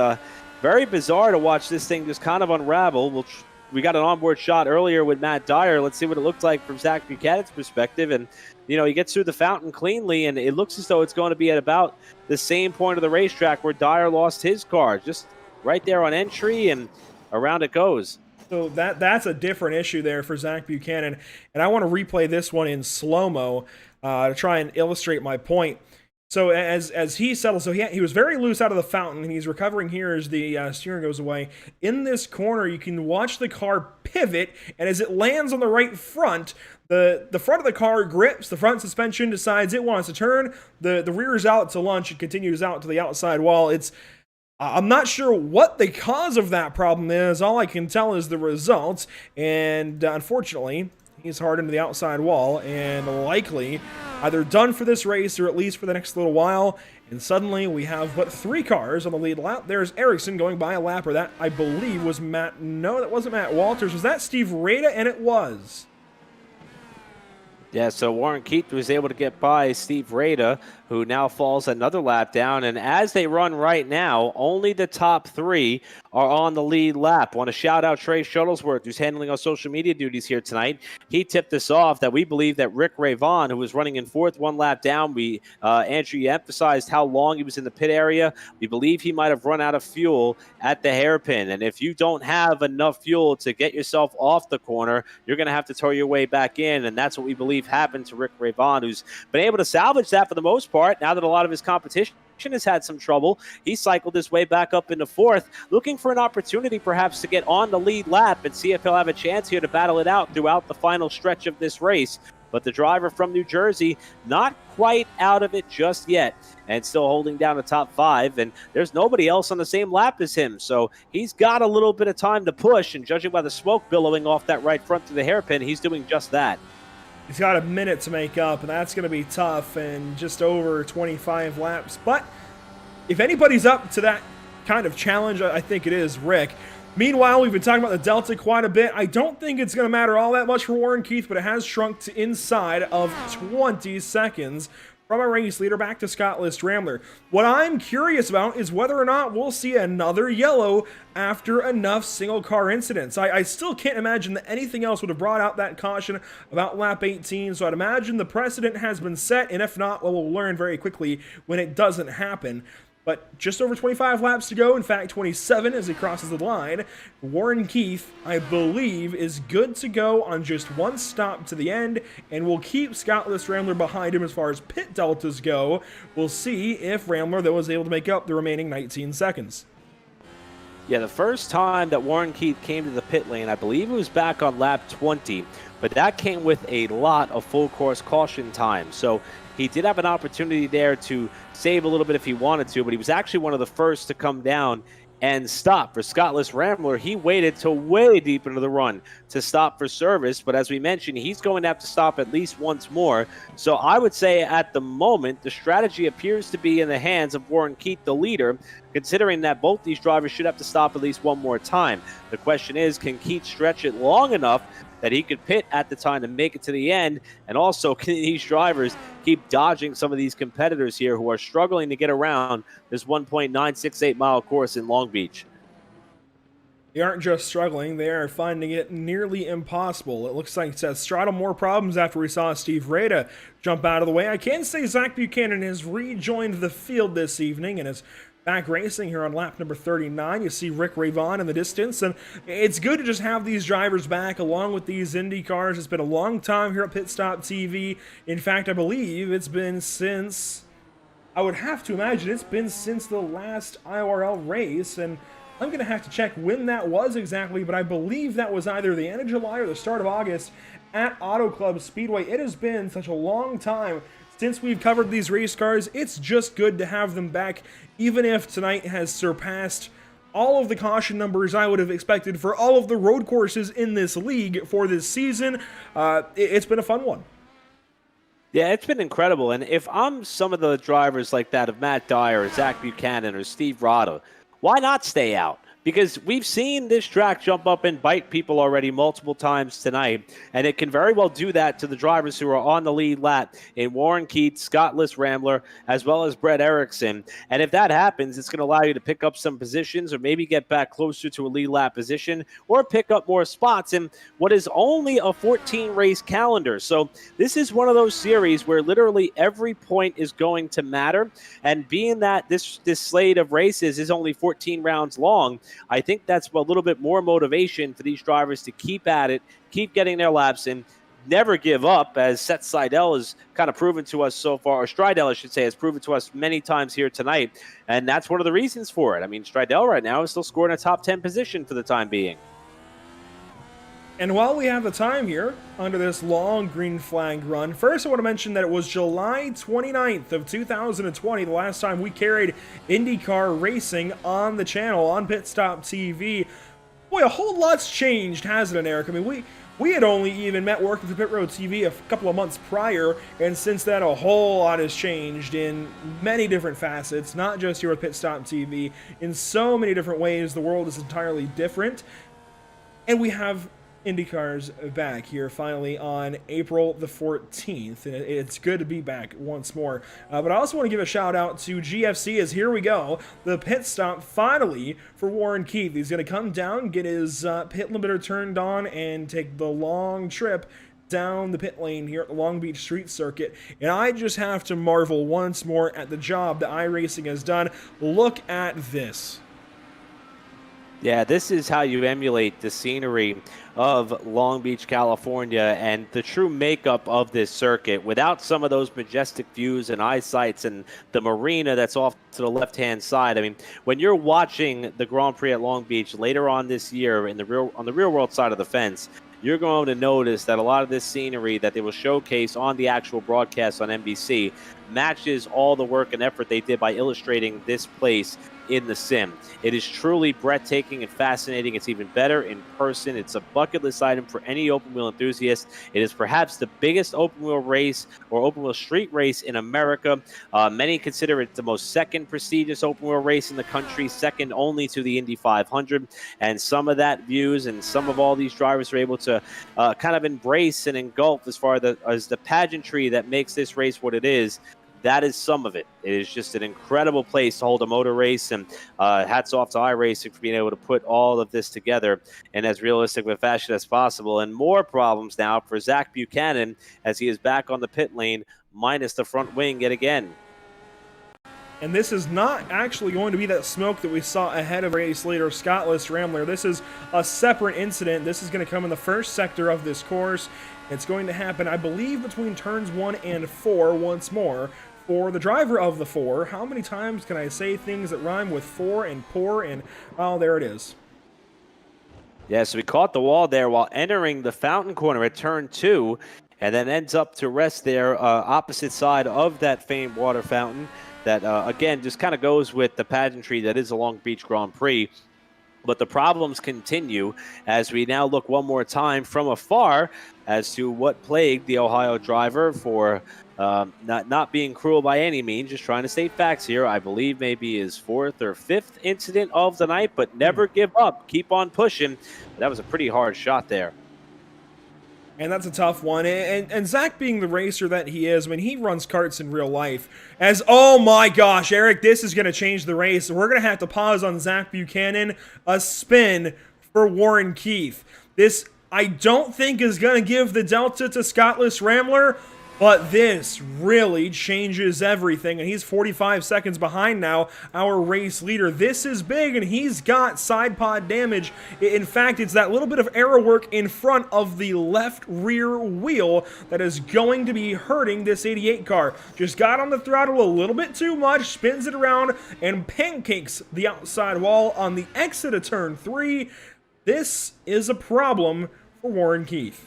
very bizarre to watch this thing just kind of unravel. We got an onboard shot earlier with Matt Dyer. Let's see what it looked like from Zach Buchanan's perspective. And, you know, he gets through the fountain cleanly, and it looks as though it's going to be at about the same point of the racetrack where Dyer lost his car. Just right there on entry, and around it goes. So that's a different issue there for Zach Buchanan. And I want to replay this one in slow-mo to try and illustrate my point. So as he settles, so he was very loose out of the fountain, and he's recovering here as the steering goes away. In this corner, you can watch the car pivot, and as it lands on the right front, the front of the car grips, the front suspension decides it wants to turn, the rear is out to lunge, it continues out to the outside wall. I'm not sure what the cause of that problem is. All I can tell is the results, and unfortunately, he's hard into the outside wall and likely either done for this race or at least for the next little while. And suddenly we have but 3 cars on the lead lap. There's Ericsson going by a lapper. That, I believe, was Matt. No, that wasn't Matt Walters. Was that Steve Rada? And it was. Yeah, so Warren Keith was able to get by Steve Rada, who now falls another lap down. And as they run right now, only the top 3 are on the lead lap. Want to shout out Trey Shuttlesworth, who's handling our social media duties here tonight. He tipped us off that we believe that Rick Ravon, who was running in 4th, 1 lap down, Andrew, you emphasized how long he was in the pit area. We believe he might have run out of fuel at the hairpin. And if you don't have enough fuel to get yourself off the corner, you're going to have to tow your way back in. And that's what we believe happened to Rick Ravon, who's been able to salvage that for the most part. Now that a lot of his competition has had some trouble, he cycled his way back up into 4th, looking for an opportunity perhaps to get on the lead lap and see if he'll have a chance here to battle it out throughout the final stretch of this race. But the driver from New Jersey, not quite out of it just yet, and still holding down the top 5, and there's nobody else on the same lap as him, so he's got a little bit of time to push, and judging by the smoke billowing off that right front to the hairpin, he's doing just that. He's got a minute to make up, and that's going to be tough, and just over 25 laps. But if anybody's up to that kind of challenge, I think it is Rick. Meanwhile, we've been talking about the Delta quite a bit. I don't think it's going to matter all that much for Warren Keith, but it has shrunk to inside of 20 seconds from our race leader back to Scott List Rambler. What I'm curious about is whether or not we'll see another yellow after enough single car incidents. I still can't imagine that anything else would have brought out that caution about lap 18, so I'd imagine the precedent has been set, and if not, well, we'll learn very quickly when it doesn't happen. But just over 25 laps to go, in fact 27 as he crosses the line. Warren Keith, I believe, is good to go on just one stop to the end, and will keep Scott List Rambler behind him as far as pit deltas go. We'll see if Rambler, though, is able to make up the remaining 19 seconds. Yeah, the first time that Warren Keith came to the pit lane, I believe it was back on lap 20, but that came with a lot of full course caution time. So he did have an opportunity there to save a little bit if he wanted to, but he was actually one of the first to come down and stop. For Scott List Rambler, he waited till way deep into the run to stop for service, but as we mentioned, he's going to have to stop at least once more. So I would say at the moment, the strategy appears to be in the hands of Warren Keith, the leader, considering that both these drivers should have to stop at least one more time. The question is, can Keith stretch it long enough that he could pit at the time to make it to the end? And also, can these drivers keep dodging some of these competitors here who are struggling to get around this 1.968 mile course in Long Beach? They aren't just struggling, they are finding it nearly impossible. It looks like Seth Straddle more problems after we saw Steve Rada jump out of the way. I can say Zach Buchanan has rejoined the field this evening and is back racing here on lap number 39. You see Rick Ravon in the distance, and it's good to just have these drivers back along with these Indy cars. It's been a long time here at Pit Stop TV. In fact, I believe it's been since, I would have to imagine it's been since the last IORL race, and I'm going to have to check when that was exactly, but I believe that was either the end of July or the start of August at Auto Club Speedway. It has been such a long time since we've covered these race cars. It's just good to have them back, even if tonight has surpassed all of the caution numbers I would have expected for all of the road courses in this league for this season. It's been a fun one. Yeah, it's been incredible. And if I'm some of the drivers like that of Matt Dyer or Zach Buchanan or Steve Rada, why not stay out? Because we've seen this track jump up and bite people already multiple times tonight, and it can very well do that to the drivers who are on the lead lap in Warren Keith, Scott List Rambler, as well as Brett Erickson. And if that happens, it's going to allow you to pick up some positions or maybe get back closer to a lead lap position or pick up more spots in what is only a 14-race calendar. So this is one of those series where literally every point is going to matter, and being that this slate of races is only 14 rounds long, I think that's a little bit more motivation for these drivers to keep at it, keep getting their laps in, never give up, as Seth Seidel has kind of proven to us so far, or Stridell, I should say, has proven to us many times here tonight, and that's one of the reasons for it. I mean, Stridell right now is still scoring a top 10 position for the time being. And while we have the time here, under this long green flag run, first I want to mention that it was July 29th of 2020, the last time we carried IndyCar racing on the channel, on Pit Stop TV. Boy, a whole lot's changed, hasn't it, Eric? I mean, we had only even met working for Pit Road TV a couple of months prior, and since then a whole lot has changed in many different facets, not just here with Pit Stop TV. In so many different ways, the world is entirely different. And we have IndyCars back here finally on April the 14th, and it's good to be back once more. But I also want to give a shout out to GFC, as here we go, the pit stop finally for Warren Keith. He's going to come down, get his pit limiter turned on, and take the long trip down the pit lane here at the Long Beach Street Circuit. And I just have to marvel once more at the job that iRacing has done. Look at this. Yeah, this is how you emulate the scenery of Long Beach, California, and the true makeup of this circuit without some of those majestic views and eyesights and the marina that's off to the left-hand side. I mean, when you're watching the Grand Prix at Long Beach later on this year on the real world side of the fence, you're going to notice that a lot of this scenery that they will showcase on the actual broadcast on NBC matches all the work and effort they did by illustrating this place in the sim. It is truly breathtaking and fascinating. It's even better in person. It's a bucket list item for any open wheel enthusiast. It is perhaps the biggest open wheel race or open wheel street race in America. Many consider it the most second prestigious open wheel race in the country, second only to the Indy 500. And some of that views and some of all these drivers are able to kind of embrace and engulf as far as the pageantry that makes this race what it is. That is some of it. It is just an incredible place to hold a motor race, and hats off to iRacing for being able to put all of this together in as realistic of a fashion as possible. And more problems now for Zach Buchanan as he is back on the pit lane, minus the front wing yet again. And this is not actually going to be that smoke that we saw ahead of race leader Scottless Rambler. This is a separate incident. This is going to come in the first sector of this course. It's going to happen, I believe, between turns 1 and 4 once more. For the driver of the 4, how many times can I say things that rhyme with 4 and poor? And, oh, there it is. Yeah, so we caught the wall there while entering the fountain corner at turn 2, and then ends up to rest there opposite side of that famed water fountain that, again, just kind of goes with the pageantry that is a Long Beach Grand Prix. But the problems continue as we now look one more time from afar as to what plagued the Ohio driver for not being cruel by any means, just trying to state facts here. I believe maybe his 4th or 5th incident of the night, but never give up. Keep on pushing. That was a pretty hard shot there. And that's a tough one. And Zach being the racer that he is, I mean, he runs karts in real life. Oh my gosh, Eric, this is going to change the race. We're going to have to pause on Zach Buchanan. A spin for Warren Keith. This, I don't think, is going to give the Delta to Scottless Rambler, but this really changes everything, and he's 45 seconds behind now, our race leader. This is big, and he's got side pod damage. In fact, it's that little bit of arrow work in front of the left rear wheel that is going to be hurting this 88 car. Just got on the throttle a little bit too much, spins it around, and pancakes the outside wall on the exit of turn 3. This is a problem for Warren Keith.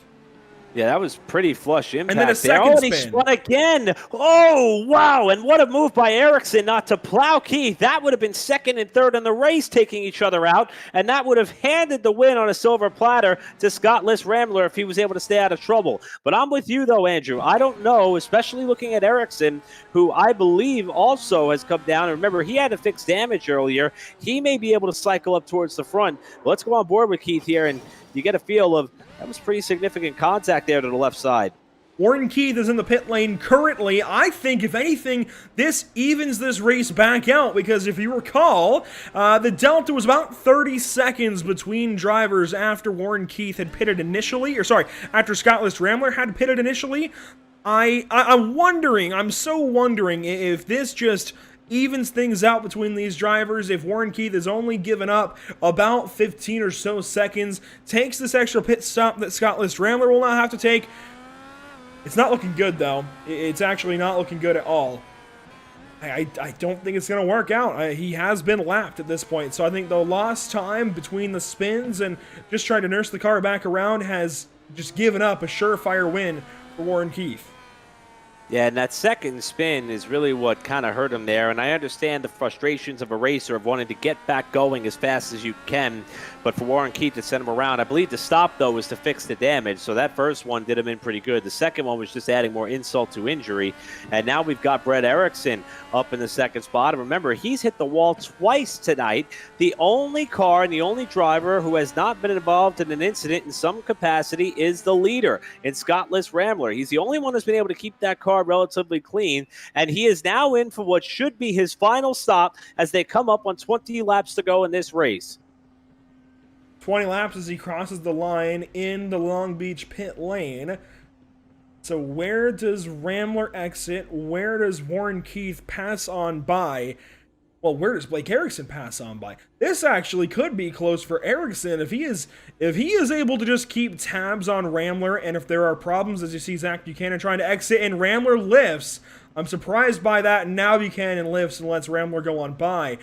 Yeah, that was pretty flush impact. And then a second spin. He spun again. Oh, wow. And what a move by Ericsson not to plow Keith. That would have been second and third in the race, taking each other out. And that would have handed the win on a silver platter to Scottless Rambler if he was able to stay out of trouble. But I'm with you, though, Andrew. I don't know, especially looking at Ericsson, who I believe also has come down. And remember, he had to fix damage earlier. He may be able to cycle up towards the front. But let's go on board with Keith here, and you get a feel of that was pretty significant contact there to the left side. Warren Keith is in the pit lane currently. I think, if anything, this evens this race back out, because if you recall, the delta was about 30 seconds between drivers after Warren Keith had pitted initially, after Scottless Rambler had pitted initially. I'm so wondering if this just evens things out between these drivers. If Warren Keith has only given up about 15 or so seconds, takes this extra pit stop that Scottless Rambler will not have to take. It's not looking good, though. It's actually not looking good at all. I don't think it's going to work out. He has been lapped at this point, so I think the lost time between the spins and just trying to nurse the car back around has just given up a surefire win for Warren Keith. Yeah, and that second spin is really what kind of hurt him there. And I understand the frustrations of a racer of wanting to get back going as fast as you can. But for Warren Keith to send him around, I believe the stop, though, was to fix the damage. So that first one did him in pretty good. The second one was just adding more insult to injury. And now we've got Brett Erickson up in the second spot. And remember, he's hit the wall twice tonight. The only car and the only driver who has not been involved in an incident in some capacity is the leader in Scottless Rambler. He's the only one who's been able to keep that car relatively clean. And he is now in for what should be his final stop as they come up on 20 laps to go in this race. 20 laps as he crosses the line in the Long Beach pit lane. So where does Rambler exit? Where does Warren Keith pass on by? Well, where does Blake Erickson pass on by? This actually could be close for Erickson if he is able to just keep tabs on Rambler, and if there are problems, as you see Zach Buchanan trying to exit and Rambler lifts. I'm surprised by that. Now Buchanan lifts and lets Rambler go on by.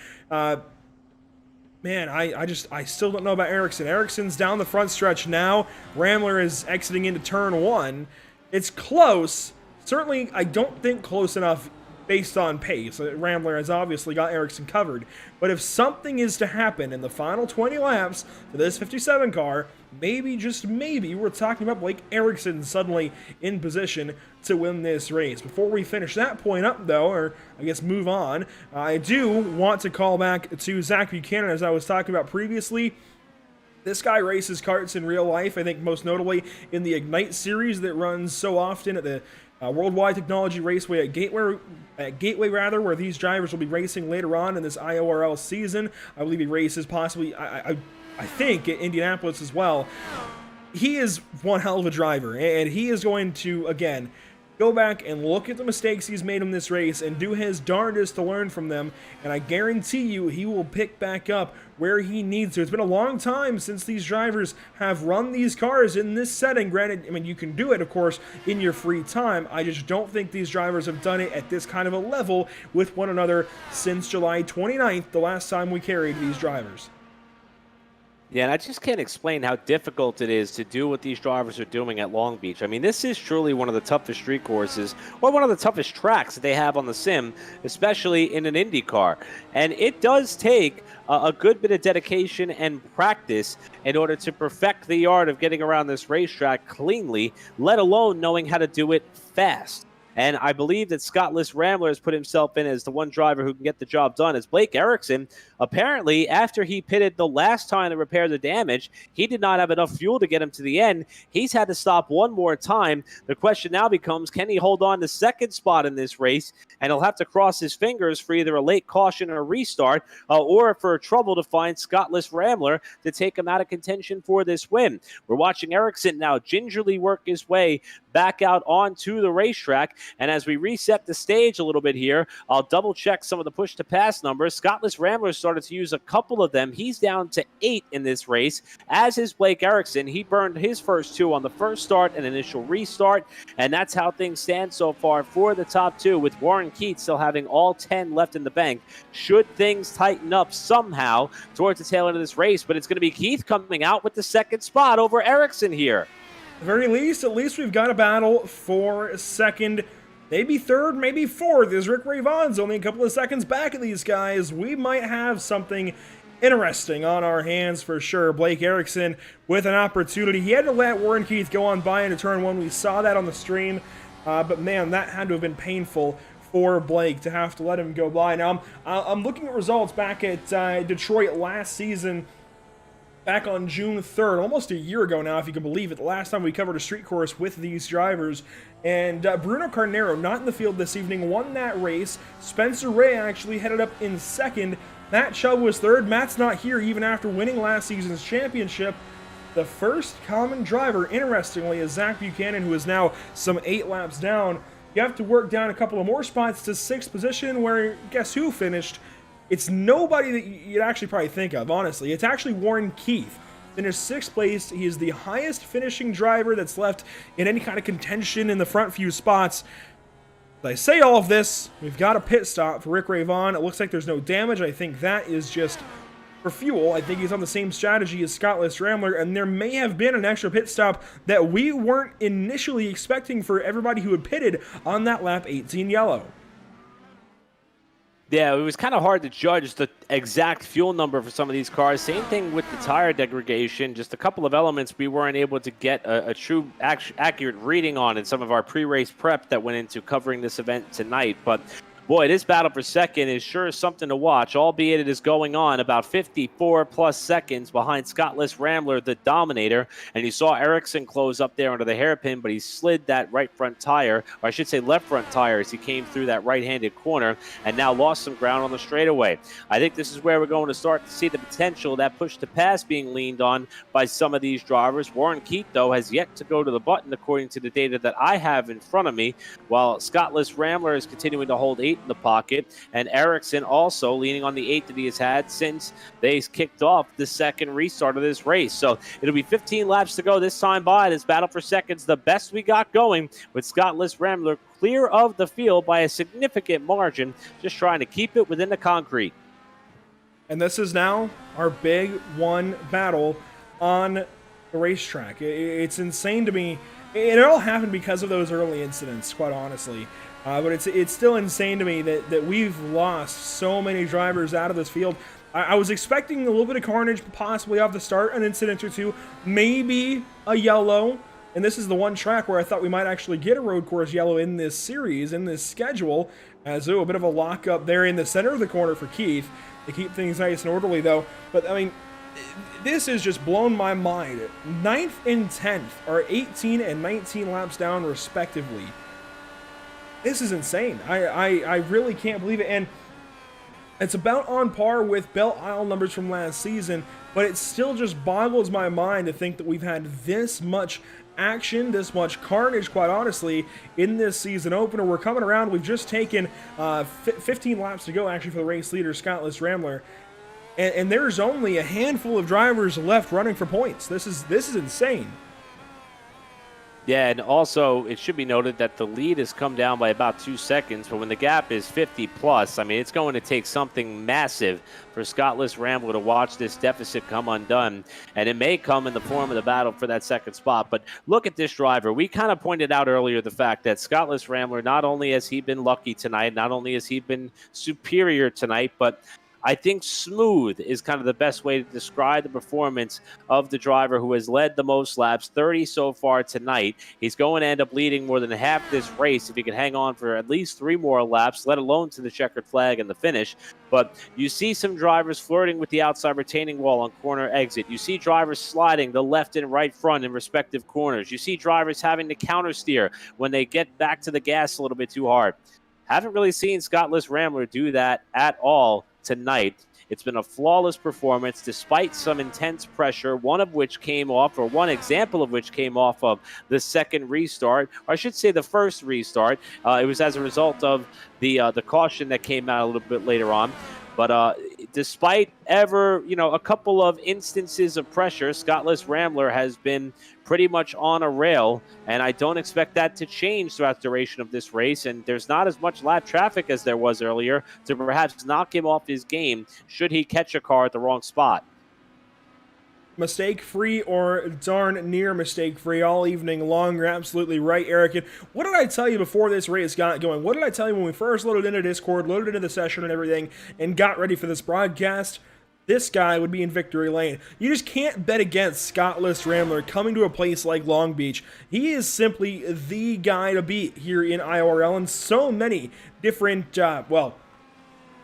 Man, I still don't know about Erickson. Erickson's down the front stretch now. Rambler is exiting into turn 1. It's close. Certainly, I don't think close enough based on pace. Rambler has obviously got Ericsson covered. But if something is to happen in the final 20 laps to this 57 car, maybe, just maybe, we're talking about Blake Ericsson suddenly in position to win this race. Before we finish that point up, though, or I guess move on, I do want to call back to Zach Buchanan, as I was talking about previously. This guy races karts in real life, I think most notably in the Ignite series that runs so often at the Worldwide Technology Raceway at Gateway, where these drivers will be racing later on in this IORL season. I believe he races possibly, I think, at Indianapolis as well. He is one hell of a driver, and he is going to, again, go back and look at the mistakes he's made in this race and do his darndest to learn from them, and I guarantee you he will pick back up where he needs to. It's been a long time since these drivers have run these cars in this setting. Granted, I mean, you can do it, of course, in your free time. I just don't think these drivers have done it at this kind of a level with one another since July 29th, the last time we carried these drivers. Yeah, and I just can't explain how difficult it is to do what these drivers are doing at Long Beach. I mean, this is truly one of the toughest street courses, or one of the toughest tracks that they have on the sim, especially in an IndyCar. And it does take a good bit of dedication and practice in order to perfect the art of getting around this racetrack cleanly, let alone knowing how to do it fast. And I believe that Scottless Rambler has put himself in as the one driver who can get the job done. As Blake Ericsson, apparently, after he pitted the last time to repair the damage, he did not have enough fuel to get him to the end. He's had to stop one more time. The question now becomes, can he hold on to second spot in this race? And he'll have to cross his fingers for either a late caution or a restart, or for trouble to find Scottless Rambler to take him out of contention for this win. We're watching Ericsson now gingerly work his way back out onto the racetrack. And as we reset the stage a little bit here, I'll double check some of the push to pass numbers. Scottless Rambler started to use a couple of them. He's down to 8 in this race, as is Blake Ericsson. He burned his first 2 on the first start and initial restart. And that's how things stand so far for the top 2, with Warren Keats still having all 10 left in the bank. Should things tighten up somehow towards the tail end of this race, but it's going to be Keith coming out with the second spot over Ericsson here. At the very least, at least we've got a battle for second, maybe third, maybe fourth, as Rick Ray Vaughn's only a couple of seconds back of these guys. We might have something interesting on our hands for sure. Blake Ericsson with an opportunity. He had to let Warren Keith go on by into turn 1. We saw that on the stream, but man, that had to have been painful for Blake to have to let him go by. Now, I'm looking at results back at Detroit last season, back on June 3rd, almost a year ago now, if you can believe it, the last time we covered a street course with these drivers. And Bruno Carnero, not in the field this evening, won that race. Spencer Ray actually headed up in second. Matt Chubb was third. Matt's not here even after winning last season's championship. The first common driver, interestingly, is Zach Buchanan, who is now some 8 laps down. You have to work down a couple of more spots to 6th position, where guess who finished? It's nobody that you'd actually probably think of, honestly. It's actually Warren Keith. Finished 6th place. He is the highest finishing driver that's left in any kind of contention in the front few spots. As I say all of this, we've got a pit stop for Rick Ray Vaughn. It looks like there's no damage. I think that is just for fuel. I think he's on the same strategy as Scottless Rambler, and there may have been an extra pit stop that we weren't initially expecting for everybody who had pitted on that lap 18 yellow. Yeah, it was kind of hard to judge the exact fuel number for some of these cars. Same thing with the tire degradation. Just a couple of elements we weren't able to get a true accurate reading on in some of our pre-race prep that went into covering this event tonight. But boy, this battle for second is sure something to watch, albeit it is going on about 54-plus seconds behind Scottless Rambler, the dominator. And you saw Ericsson close up there under the hairpin, but he slid that right front tire, or I should say left front tire, as he came through that right-handed corner and now lost some ground on the straightaway. I think this is where we're going to start to see the potential of that push to pass being leaned on by some of these drivers. Warren Keith, though, has yet to go to the button according to the data that I have in front of me, while Scottless Rambler is continuing to hold 8 in the pocket, and Ericsson also leaning on the 8 that he has had since they kicked off the second restart of this race. So it'll be 15 laps to go this time by this battle for seconds, the best we got going, with Scottless Rambler clear of the field by a significant margin, just trying to keep it within the concrete. And this is now our big one battle on the racetrack. It's insane to me. It all happened because of those early incidents, quite honestly. But it's still insane to me that we've lost so many drivers out of this field. I was expecting a little bit of carnage possibly off the start, an incident or two, maybe a yellow. And this is the one track where I thought we might actually get a road course yellow in this series, in this schedule. As a bit of a lockup there in the center of the corner for Keith to keep things nice and orderly, though. But I mean, this has just blown my mind. 9th and 10th are 18 and 19 laps down, respectively. This is insane. I really can't believe it. And it's about on par with Belle Isle numbers from last season, but it still just boggles my mind to think that we've had this much action, this much carnage, quite honestly, in this season opener. We're coming around. We've just taken 15 laps to go, actually, for the race leader, Scottless Rambler. And there's only a handful of drivers left running for points. This is insane. Yeah, and also it should be noted that the lead has come down by about 2 seconds, but when the gap is 50 plus, I mean, it's going to take something massive for Scottless Rambler to watch this deficit come undone, and it may come in the form of the battle for that second spot. But look at this driver. We kind of pointed out earlier the fact that Scottless Rambler, not only has he been lucky tonight, not only has he been superior tonight, but I think smooth is kind of the best way to describe the performance of the driver who has led the most laps, 30 so far tonight. He's going to end up leading more than half this race if he can hang on for at least 3 more laps, let alone to the checkered flag and the finish. But you see some drivers flirting with the outside retaining wall on corner exit. You see drivers sliding the left and right front in respective corners. You see drivers having to counter steer when they get back to the gas a little bit too hard. Haven't really seen Scottless Rambler do that at all tonight. It's been a flawless performance despite some intense pressure, one example of which came off of the second restart, or I should say the first restart. It was as a result of the caution that came out a little bit later on. But despite a couple of instances of pressure, Scottless Rambler has been pretty much on a rail, and I don't expect that to change throughout the duration of this race. And there's not as much lap traffic as there was earlier to perhaps knock him off his game should he catch a car at the wrong spot. Mistake-free or darn near mistake-free all evening long. You're absolutely right, Eric. And what did I tell you before this race got going? What did I tell you when we first loaded into Discord, loaded into the session and everything, and got ready for this broadcast? This guy would be in victory lane. You just can't bet against Scottless Rambler coming to a place like Long Beach. He is simply the guy to beat here in IORL and so many different,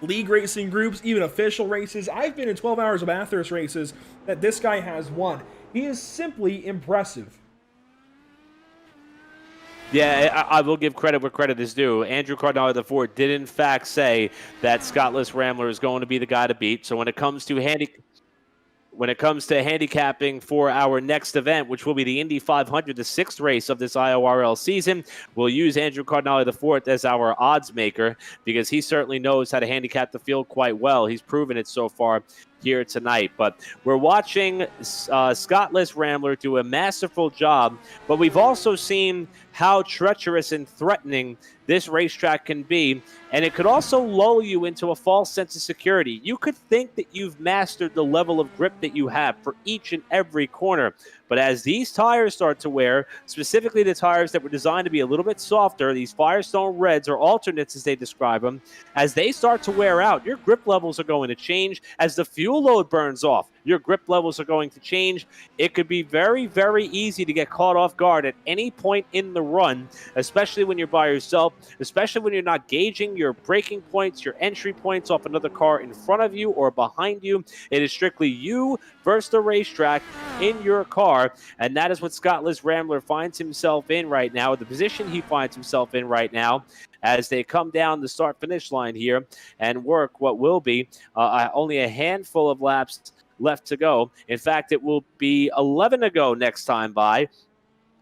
league racing groups, even official races. I've been in 12 hours of Bathurst races that this guy has won. He is simply impressive. Yeah, I will give credit where credit is due. Andrew Cardinale IV did in fact say that Scottless Rambler is going to be the guy to beat. So when it comes to handicapping for our next event, which will be the Indy 500, the 6th race of this IORL season, we'll use Andrew Cardinale IV as our odds maker because he certainly knows how to handicap the field quite well. He's proven it so far here tonight. But we're watching Scottless Rambler do a masterful job, but we've also seen how treacherous and threatening this racetrack can be, and it could also lull you into a false sense of security. You could think that you've mastered the level of grip that you have for each and every corner, but as these tires start to wear, specifically the tires that were designed to be a little bit softer, these Firestone Reds or alternates as they describe them, as they start to wear out, your grip levels are going to change. As the fuel load burns off, your grip levels are going to change. It could be very, very easy to get caught off guard at any point in the run, especially when you're by yourself, especially when you're not gauging your braking points, your entry points off another car in front of you or behind you. It is strictly you versus the racetrack in your car, and that is what Scottless Rambler finds himself in right now, the position he finds himself in right now, as they come down the start-finish line here and work what will be only a handful of laps left to go. In fact, it will be 11 to go next time by,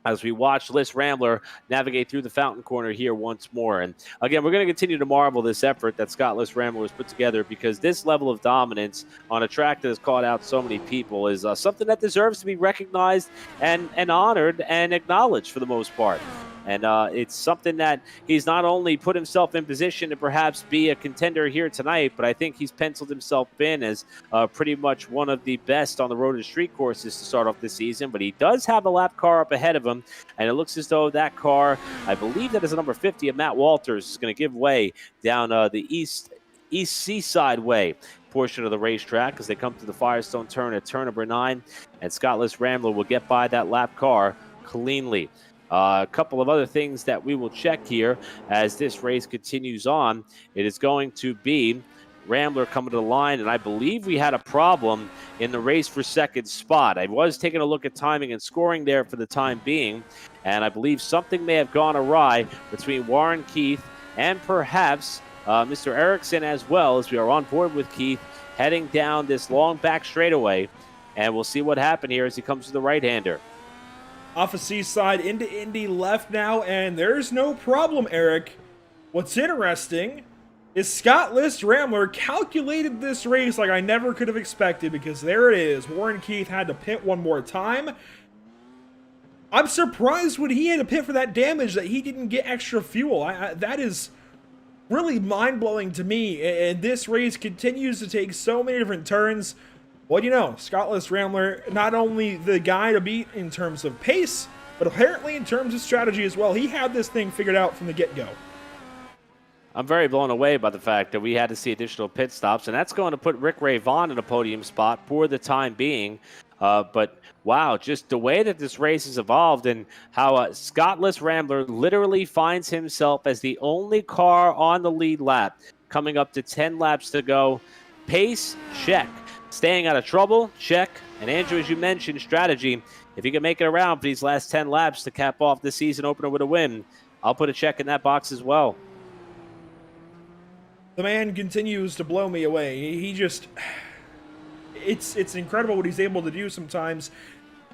as we watch Liz Rambler navigate through the fountain corner here once more. And again, we're going to continue to marvel this effort that Scottless Rambler has put together, because this level of dominance on a track that has caught out so many people is something that deserves to be recognized and honored and acknowledged for the most part. And it's something that he's not only put himself in position to perhaps be a contender here tonight, but I think he's penciled himself in as pretty much one of the best on the road and street courses to start off this season. But he does have a lap car up ahead of him, and it looks as though that car, I believe that is a number 50 of Matt Walters, is going to give way down the East Seaside Way portion of the racetrack as they come to the Firestone turn at turn number 9, and Scottless Rambler will get by that lap car cleanly. A couple of other things that we will check here as this race continues on. It is going to be Rambler coming to the line, and I believe we had a problem in the race for second spot. I was taking a look at timing and scoring there for the time being, and I believe something may have gone awry between Warren Keith and perhaps Mr. Erickson as well, as we are on board with Keith heading down this long back straightaway, and we'll see what happened here as he comes to the right-hander. Off of Seaside into Indy left now, and there's no problem, Eric. What's interesting is Scottless Rambler calculated this race like I never could have expected, because there it is. Warren Keith had to pit one more time. I'm surprised when he had to pit for that damage that he didn't get extra fuel. That is really mind-blowing to me, and this race continues to take so many different turns. Well, you know, Scottless Rambler, not only the guy to beat in terms of pace, but apparently in terms of strategy as well. He had this thing figured out from the get-go. I'm very blown away by the fact that we had to see additional pit stops, and that's going to put Rick Ray Vaughn in a podium spot for the time being. But wow, just the way that this race has evolved and how Scottless Rambler literally finds himself as the only car on the lead lap, coming up to 10 laps to go. Pace, check. Staying out of trouble, check. And Andrew, as you mentioned, strategy. If he can make it around for these last 10 laps to cap off the season opener with a win, I'll put a check in that box as well. The man continues to blow me away. He just... It's incredible what he's able to do sometimes.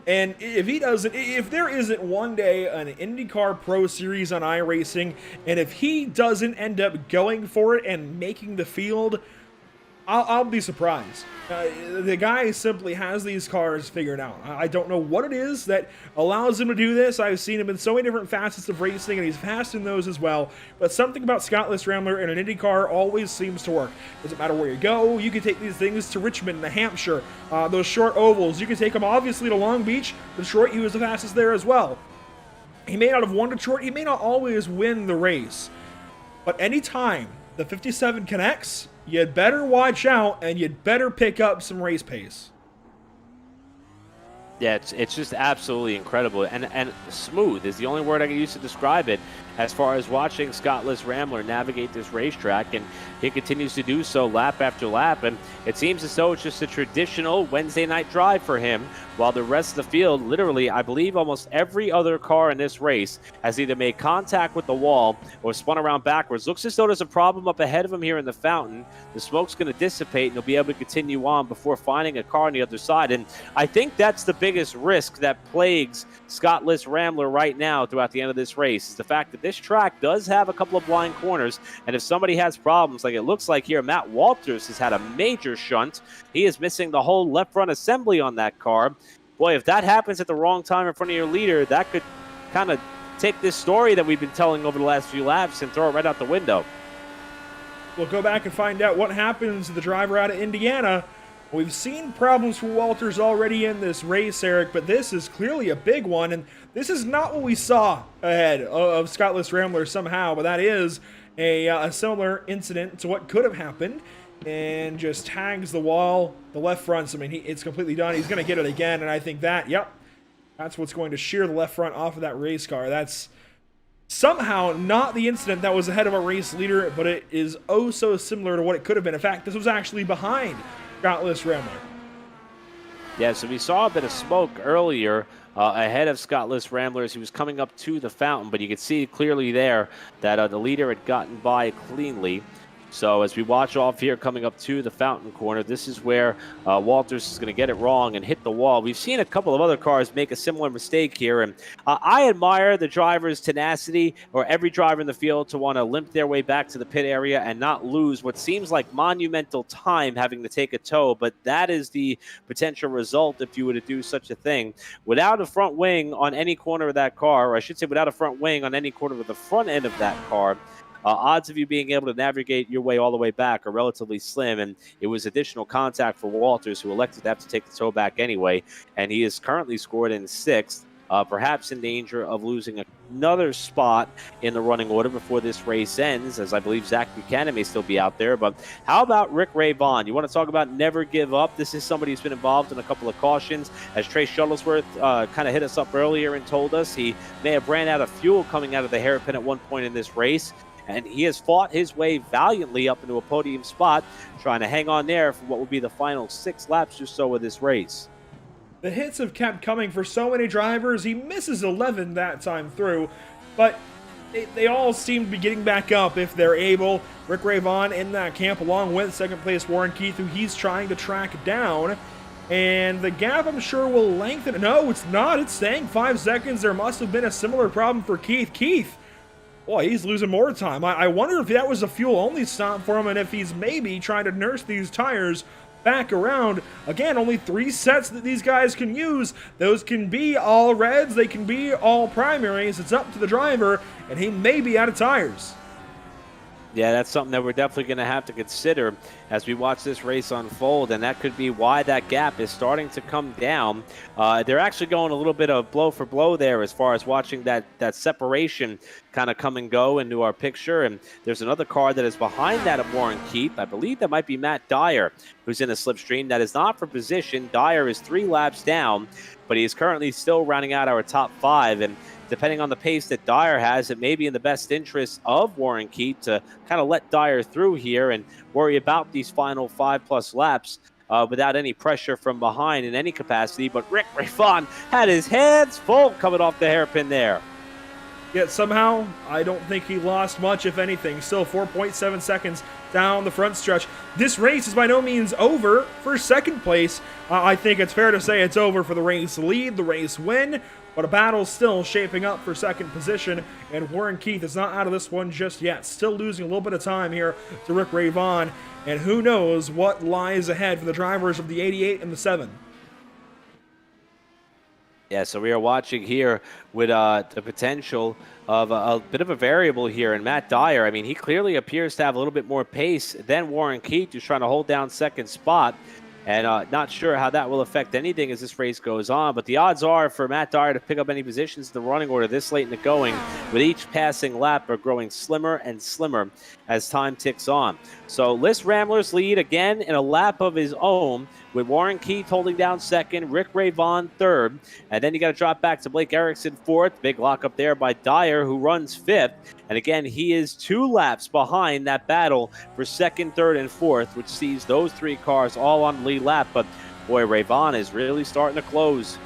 And if there isn't one day an IndyCar Pro Series on iRacing, and if he doesn't end up going for it and making the field, I'll be surprised. The guy simply has these cars figured out. I don't know what it is that allows him to do this. I've seen him in so many different facets of racing, and he's fast in those as well. But something about Scottless Rambler and an IndyCar always seems to work. Doesn't matter where you go. You can take these things to Richmond, New Hampshire, those short ovals. You can take them obviously to Long Beach. Detroit, he was the fastest there as well. He may not have won Detroit. He may not always win the race. But anytime the 57 connects, you'd better watch out, and you'd better pick up some race pace. Yeah, it's just absolutely incredible. And smooth is the only word I can use to describe it as far as watching Scottless Rambler navigate this racetrack. And he continues to do so lap after lap. And it seems as though it's just a traditional Wednesday night drive for him, while the rest of the field, literally, I believe almost every other car in this race has either made contact with the wall or spun around backwards. Looks as though there's a problem up ahead of him here in the fountain. The smoke's going to dissipate, and he'll be able to continue on before finding a car on the other side. And I think that's the biggest risk that plagues Scottless Rambler right now throughout the end of this race, is the fact that this track does have a couple of blind corners, and if somebody has problems, like it looks like here, Matt Walters has had a major shunt. He is missing the whole left front assembly on that car. Boy, if that happens at the wrong time in front of your leader, that could kind of take this story that we've been telling over the last few laps and throw it right out the window. We'll go back and find out what happens to the driver out of Indiana. We've seen problems for Walters already in this race, Eric, but this is clearly a big one, and this is not what we saw ahead of Scottless Rambler somehow, but that is a similar incident to what could have happened, and just tags the wall, the left front. I mean, it's completely done. He's going to get it again, and I think that's what's going to shear the left front off of that race car. That's somehow not the incident that was ahead of a race leader, but it is oh so similar to what it could have been. In fact, this was actually behind Scottless Rambler. Yeah, so we saw a bit of smoke earlier ahead of Scottless Rambler as he was coming up to the fountain, but you could see clearly there that the leader had gotten by cleanly. So as we watch off here coming up to the fountain corner, this is where Walters is going to get it wrong and hit the wall. We've seen a couple of other cars make a similar mistake here, and I admire the driver's tenacity, or every driver in the field, to want to limp their way back to the pit area and not lose what seems like monumental time having to take a tow, but that is the potential result if you were to do such a thing. Without a front wing on any corner of that car, or I should say without a front wing on any corner of the front end of that car, odds of you being able to navigate your way all the way back are relatively slim, and it was additional contact for Walters, who elected to have to take the tow back anyway, and he is currently scored in 6th, perhaps in danger of losing another spot in the running order before this race ends, as I believe Zach Buchanan may still be out there. But how about Rick Ray Vaughn? You want to talk about never give up? This is somebody who's been involved in a couple of cautions. As Trey Shuttlesworth kind of hit us up earlier and told us, he may have ran out of fuel coming out of the hairpin at one point in this race, and he has fought his way valiantly up into a podium spot, trying to hang on there for what will be the final 6 laps or so of this race. The hits have kept coming for so many drivers. He misses 11 that time through, but they all seem to be getting back up if they're able. Rick Ray Vaughn in that camp, along with second place Warren Keith, who he's trying to track down. And the gap, I'm sure, will lengthen. No, it's not. It's staying 5 seconds. There must have been a similar problem for Keith. Boy, he's losing more time. I wonder if that was a fuel-only stop for him, and if he's maybe trying to nurse these tires back around. Again, only 3 sets that these guys can use. Those can be all reds, they can be all primaries. It's up to the driver, and he may be out of tires. Yeah, that's something that we're definitely going to have to consider as we watch this race unfold, and that could be why that gap is starting to come down. They're actually going a little bit of blow for blow there as far as watching that separation kind of come and go into our picture, and there's another car that is behind that of Warren Keith. I believe that might be Matt Dyer, who's in a slipstream. That is not for position. Dyer is 3 laps down, but he is currently still rounding out our top 5, and depending on the pace that Dyer has, it may be in the best interest of Warren Keith to kind of let Dyer through here and worry about these final 5+ laps without any pressure from behind in any capacity. But Rick Ray Vaughn had his hands full coming off the hairpin there. Yet somehow, I don't think he lost much, if anything. Still 4.7 seconds down the front stretch. This race is by no means over for second place. I think it's fair to say it's over for the race lead, the race win, but a battle's still shaping up for second position, and Warren Keith is not out of this one just yet. Still losing a little bit of time here to Rick Ray Vaughn, and who knows what lies ahead for the drivers of the 88 and the 7. Yeah, so we are watching here with the potential of a bit of a variable here. And Matt Dyer, I mean, he clearly appears to have a little bit more pace than Warren Keith, who's trying to hold down second spot. And not sure how that will affect anything as this race goes on. But the odds are for Matt Dyer to pick up any positions in the running order this late in the going, with each passing lap, are growing slimmer and slimmer as time ticks on. So Liz Ramler's lead again in a lap of his own, with Warren Keith holding down second, Rick Ray Vaughn third, and then you got to drop back to Blake Erickson fourth. Big lock up there by Dyer, who runs fifth. And again, he is 2 laps behind that battle for second, third, and fourth, which sees those 3 cars all on the lead lap. But boy, Ray Vaughn is really starting to close.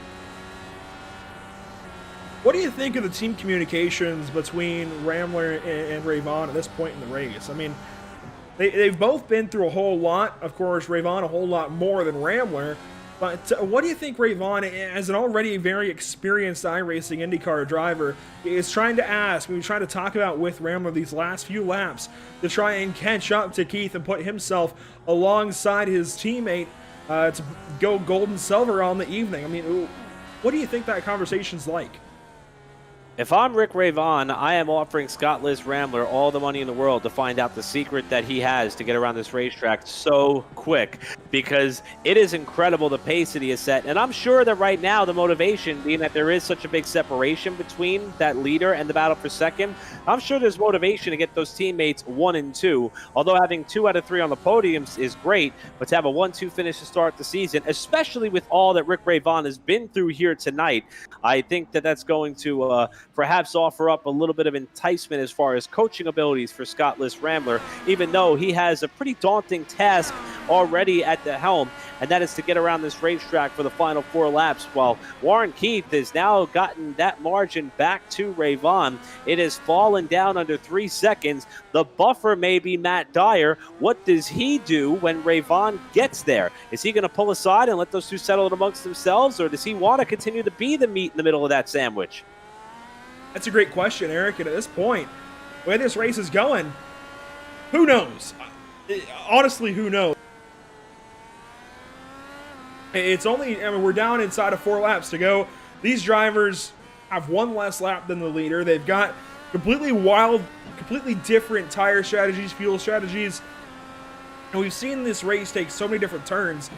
What do you think of the team communications between Ramler and Ray Vaughn at this point in the race? I mean, they've both been through a whole lot. Of course, Ray Vaughn a whole lot more than Ramler. But what do you think Ray Vaughn, as an already very experienced iRacing IndyCar driver, is trying to ask, when we try to talk about with Ramler these last few laps, to try and catch up to Keith and put himself alongside his teammate to go gold and silver on the evening? I mean, what do you think that conversation's like? If I'm Rick Ray Vaughn, I am offering Scott Liz Ramler all the money in the world to find out the secret that he has to get around this racetrack so quick, because it is incredible the pace that he has set. And I'm sure that right now the motivation, being that there is such a big separation between that leader and the battle for second, I'm sure there's motivation to get those teammates 1 and 2. Although having 2 out of 3 on the podiums is great, but to have a 1-2 finish to start the season, especially with all that Rick Ray Vaughn has been through here tonight, I think that that's going to perhaps offer up a little bit of enticement as far as coaching abilities for Scott Liz Ramler, even though he has a pretty daunting task already at the helm. and that is to get around this racetrack for the final 4 laps, while Warren Keith has now gotten that margin back to Ray Vaughn. It has fallen down under 3 seconds. The buffer may be Matt Dyer. What does he do when Ray Vaughn gets there? Is he going to pull aside and let those two settle it amongst themselves, or does he want to continue to be the meat in the middle of that sandwich? That's a great question, Eric, and at this point, the way this race is going, who knows? Honestly, who knows? It's only, I mean, we're down inside of 4 laps to go. These drivers have 1 less lap than the leader. They've got completely wild, completely different tire strategies, fuel strategies. And we've seen this race take so many different turns.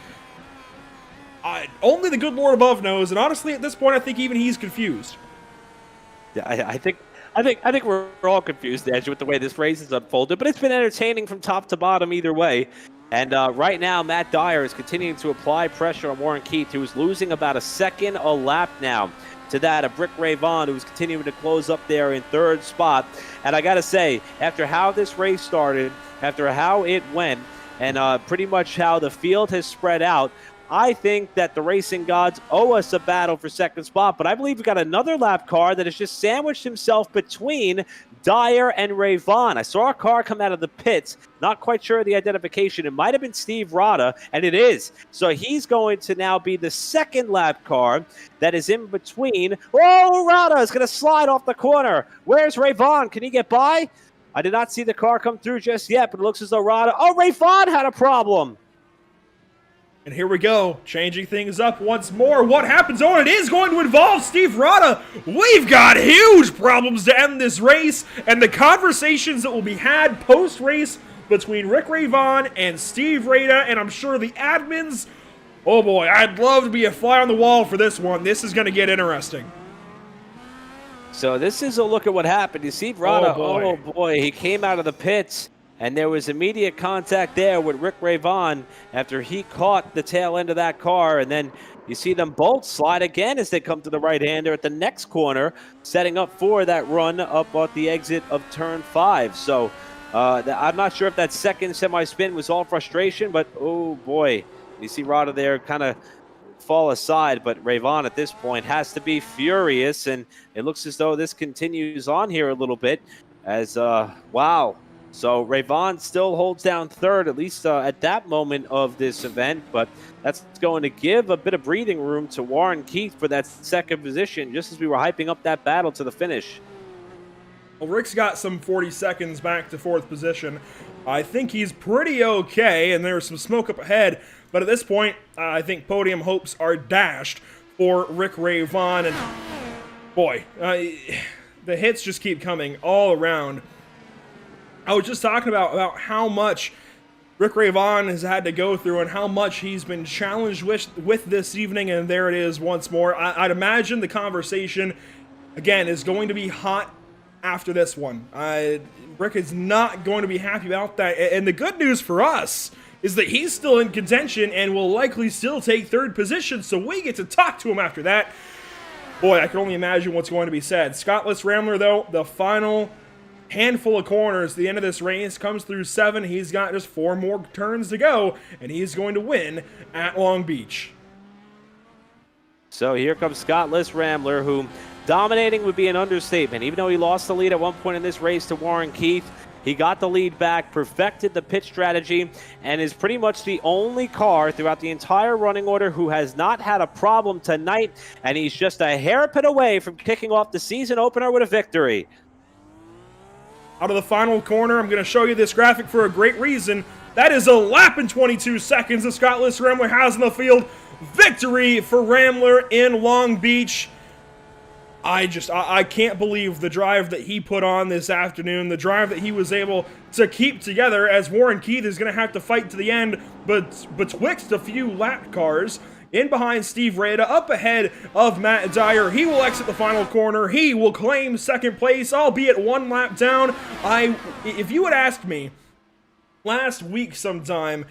Only the good Lord above knows, and honestly, at this point, I think even he's confused. Yeah, I think we're all confused, Edge, with the way this race has unfolded, but it's been entertaining from top to bottom either way. And right now, Matt Dyer is continuing to apply pressure on Warren Keith, who is losing about a second a lap now to that of Rick Ray Vaughn, who's continuing to close up there in 3rd spot. And I got to say, after how this race started, after how it went, and pretty much how the field has spread out, I think that the racing gods owe us a battle for 2nd spot, but I believe we've got another lap car that has just sandwiched himself between Dyer and Ray Vaughn. I saw a car come out of the pits, not quite sure of the identification. It might have been Steve Rada, and it is. So he's going to now be the 2nd lap car that is in between. Oh, Rada is going to slide off the corner. Where's Ray Vaughn? Can he get by? I did not see the car come through just yet, but it looks as though Rada... Oh, Ray Vaughn had a problem. And here we go, changing things up once more. What happens? Oh, it is going to involve Steve Rada. We've got huge problems to end this race, and the conversations that will be had post-race between Rick Ray Vaughn and Steve Rada, and I'm sure the admins, oh boy, I'd love to be a fly on the wall for this one. This is going to get interesting. So this is a look at what happened. You see Rada, oh boy, he came out of the pits. And there was immediate contact there with Rick Ray Vaughn after he caught the tail end of that car. And then you see them both slide again as they come to the right-hander at the next corner, setting up for that run up at the exit of turn 5. So I'm not sure if that second semi-spin was all frustration, but oh boy, you see Rada there kind of fall aside. But Ray Vaughn at this point has to be furious. And it looks as though this continues on here a little bit as, wow. So Ray Vaughn still holds down 3rd, at least at that moment of this event, but that's going to give a bit of breathing room to Warren Keith for that 2nd position, just as we were hyping up that battle to the finish. Well, Rick's got some 40 seconds back to 4th position. I think he's pretty okay, and there's some smoke up ahead, but at this point, I think podium hopes are dashed for Rick Ray Vaughn, and boy, the hits just keep coming all around. I was just talking about how much Rick Ray Vaughn has had to go through and how much he's been challenged with this evening, and there it is once more. I'd imagine the conversation, again, is going to be hot after this one. Rick is not going to be happy about that, and the good news for us is that he's still in contention and will likely still take 3rd position, so we get to talk to him after that. Boy, I can only imagine what's going to be said. Scottless Rambler, though, the final handful of corners, the end of this race comes through 7. He's got just 4 more turns to go, and he's going to win at Long Beach. So here comes Scottless Rambler, who dominating would be an understatement. Even though he lost the lead at one point in this race to Warren Keith, he got the lead back, perfected the pit strategy, and is pretty much the only car throughout the entire running order who has not had a problem tonight, and he's just a hairpin away from kicking off the season opener with a victory. Out of the final corner, I'm going to show you this graphic for a great reason. That is a lap and 22 seconds that Scottless Rambler has in the field. Victory for Rambler in Long Beach. I can't believe the drive that he put on this afternoon, the drive that he was able to keep together, as Warren Keith is going to have to fight to the end, but betwixt a few lap cars. In behind Steve Rada, up ahead of Matt Dyer. He will exit the final corner. He will claim 2nd place, albeit 1 lap down. If you had asked me last week sometime,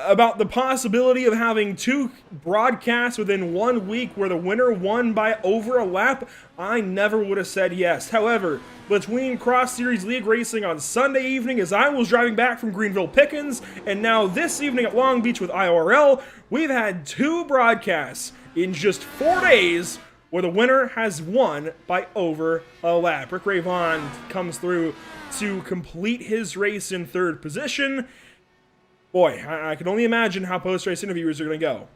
about the possibility of having two broadcasts within 1 week where the winner won by over a lap, I never would have said yes. However, between Cross Series League racing on Sunday evening as I was driving back from Greenville Pickens, and now this evening at Long Beach with IORL, we've had two broadcasts in just 4 days where the winner has won by over a lap. Rick Ray Vaughn comes through to complete his race in third position. Boy, I can only imagine how post-race interviewers are going to go.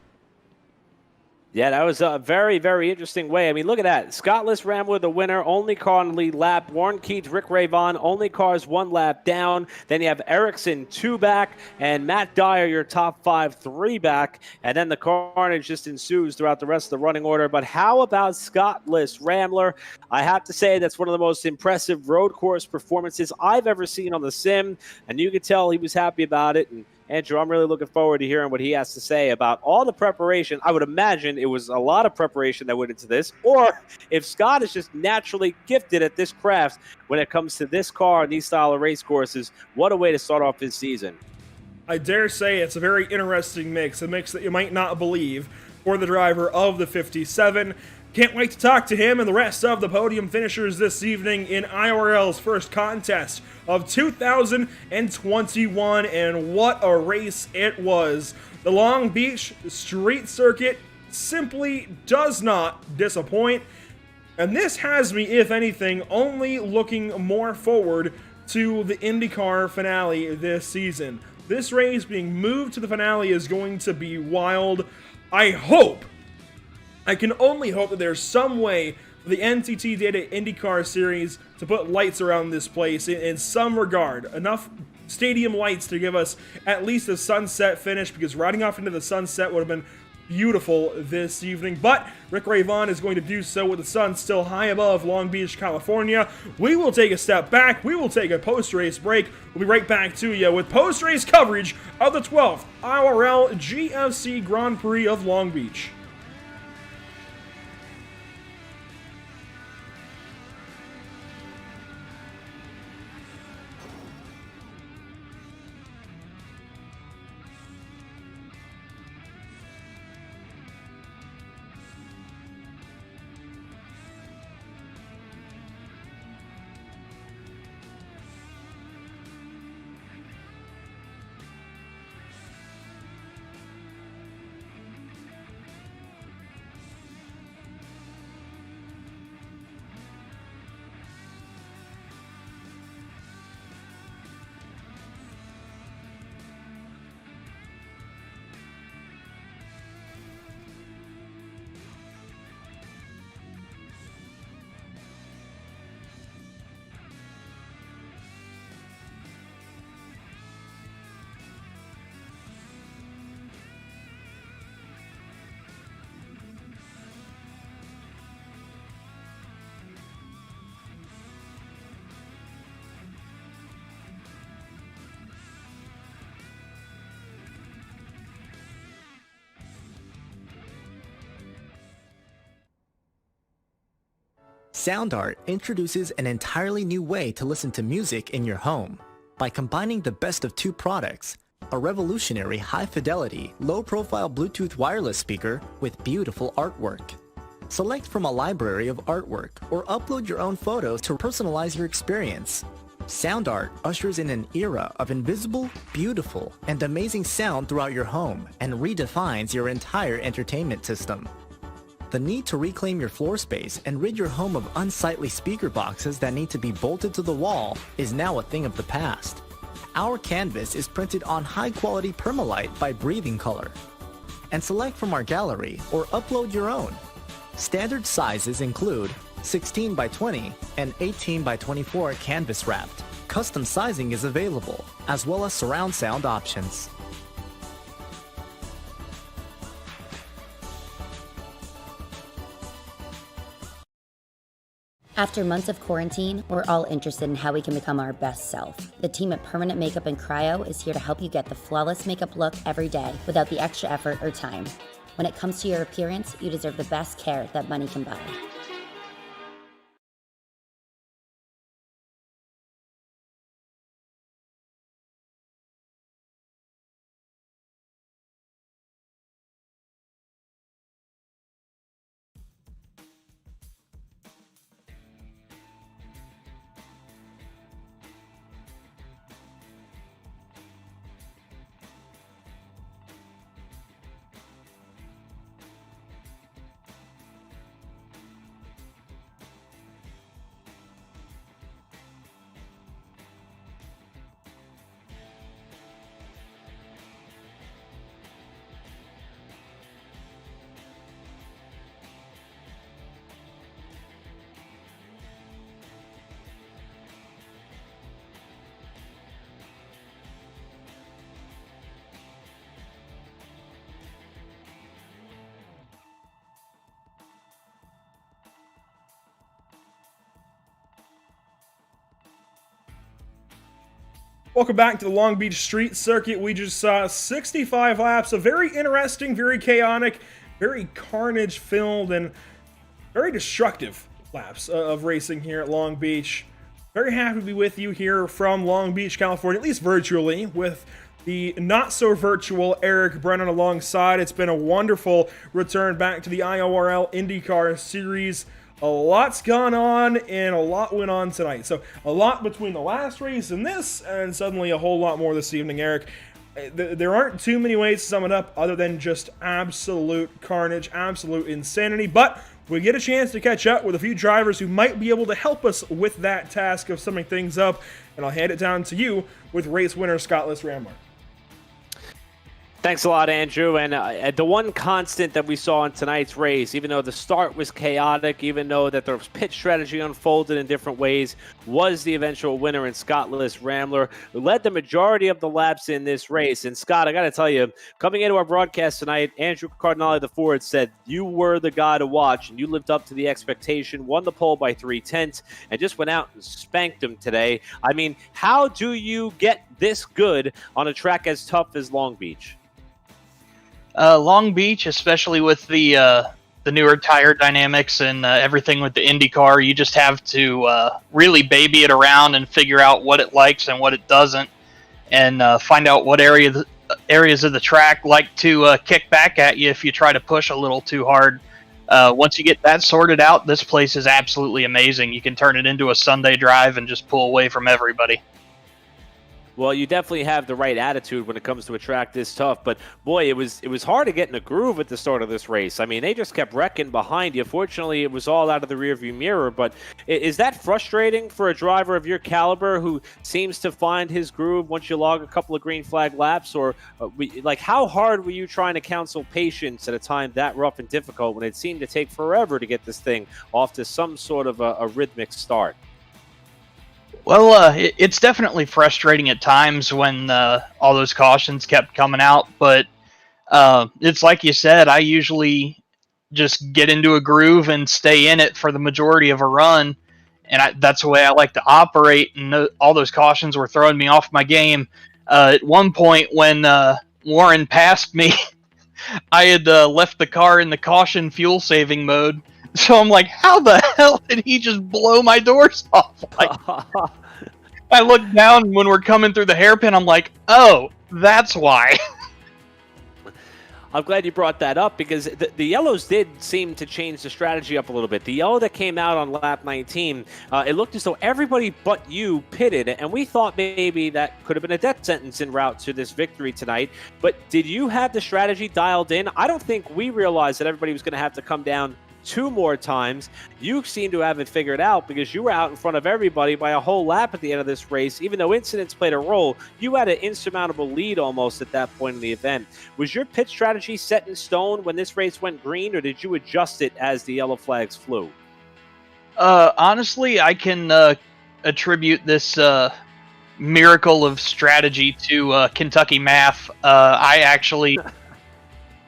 Yeah, that was a very, very interesting way. I mean, look at that. Scott Liss Rambler, the winner, only car on the lead lap. Warren Keats, Rick Ray Vaughn, only cars 1 lap down. Then you have Erickson 2 back, and Matt Dyer, your top 5, 3 back. And then the carnage just ensues throughout the rest of the running order. But how about Scott Liss Rambler? I have to say that's one of the most impressive road course performances I've ever seen on the sim, and you could tell he was happy about it. And Andrew, I'm really looking forward to hearing what he has to say about all the preparation. I would imagine it was a lot of preparation that went into this, or if Scott is just naturally gifted at this craft when it comes to this car and these style of race courses, what a way to start off his season. I dare say it's a very interesting mix, a mix that you might not believe for the driver of the 57. Can't wait to talk to him and the rest of the podium finishers this evening in IORL's first contest of 2021, and what a race it was. The Long Beach Street Circuit simply does not disappoint, and this has me, if anything, only looking more forward to the IndyCar finale this season. This race being moved to the finale is going to be wild. I can only hope that there's some way for the NTT Data IndyCar series to put lights around this place in some regard. Enough stadium lights to give us at least a sunset finish, because riding off into the sunset would have been beautiful this evening. But Rick Ray Vaughn is going to do so with the sun still high above Long Beach, California. We will take a step back. We will take a post-race break. We'll be right back to you with post-race coverage of the 12th IORL GFC Grand Prix of Long Beach. Sound Art introduces an entirely new way to listen to music in your home. By combining the best of two products, a revolutionary high-fidelity, low-profile Bluetooth wireless speaker with beautiful artwork. Select from a library of artwork or upload your own photos to personalize your experience. Sound Art ushers in an era of invisible, beautiful, and amazing sound throughout your home and redefines your entire entertainment system. The need to reclaim your floor space and rid your home of unsightly speaker boxes that need to be bolted to the wall is now a thing of the past. Our canvas is printed on high-quality permalite by Breathing Color. And select from our gallery or upload your own. Standard sizes include 16 by 20 and 18 by 24 canvas wrapped. Custom sizing is available, as well as surround sound options. After months of quarantine, we're all interested in how we can become our best self. The team at Permanent Makeup and Cryo is here to help you get the flawless makeup look every day without the extra effort or time. When it comes to your appearance, you deserve the best care that money can buy. Welcome back to the Long Beach Street Circuit. We just saw 65 laps of very interesting, very chaotic, very carnage-filled, and very destructive laps of racing here at Long Beach. Very happy to be with you here from Long Beach, California, at least virtually, with the not-so-virtual Eric Brennan alongside. It's been a wonderful return back to the IORL IndyCar Series. A lot's gone on, and a lot went on tonight. So, a lot between the last race and this, and suddenly a whole lot more this evening, Eric. There aren't too many ways to sum it up other than just absolute carnage, absolute insanity. But we get a chance to catch up with a few drivers who might be able to help us with that task of summing things up. And I'll hand it down to you with race winner Scottless Rambler. Thanks a lot, Andrew. And the one constant that we saw in tonight's race, even though the start was chaotic, even though that the pit strategy unfolded in different ways, was the eventual winner in Scottless Rambler, who led the majority of the laps in this race. And Scott, I got to tell you, coming into our broadcast tonight, Andrew Cardinale IV said you were the guy to watch, and you lived up to the expectation, won the pole by 3/10, and just went out and spanked him today. I mean, how do you get this good on a track as tough as Long Beach? Long Beach, especially with the newer tire dynamics and everything with the IndyCar, you just have to really baby it around and figure out what it likes and what it doesn't, and find out what areas of the track like to kick back at you if you try to push a little too hard. Once you get that sorted out, this place is absolutely amazing. You can turn it into a Sunday drive and just pull away from everybody. Well, you definitely have the right attitude when it comes to a track this tough. But, boy, it was hard to get in a groove at the start of this race. I mean, they just kept wrecking behind you. Fortunately, it was all out of the rearview mirror. But is that frustrating for a driver of your caliber who seems to find his groove once you log a couple of green flag laps? Or, how hard were you trying to counsel patience at a time that rough and difficult when it seemed to take forever to get this thing off to some sort of a rhythmic start? Well, it's definitely frustrating at times when all those cautions kept coming out, but it's like you said, I usually just get into a groove and stay in it for the majority of a run, and that's the way I like to operate, and all those cautions were throwing me off my game. At one point when Warren passed me, I had left the car in the caution fuel-saving mode. So I'm like, how the hell did he just blow my doors off? I look down when we're coming through the hairpin. I'm like, oh, that's why. I'm glad you brought that up because the yellows did seem to change the strategy up a little bit. The yellow that came out on lap 19, it looked as though everybody but you pitted, and we thought maybe that could have been a death sentence en route to this victory tonight. But did you have the strategy dialed in? I don't think we realized that everybody was going to have to come down 2 more times. You seem to have it figured out because you were out in front of everybody by a whole lap at the end of this race. Even though incidents played a role, you had an insurmountable lead almost at that point in the event. Was your pit strategy set in stone when this race went green, or did you adjust it as the yellow flags flew? Honestly, I can attribute this miracle of strategy to Kentucky math. I actually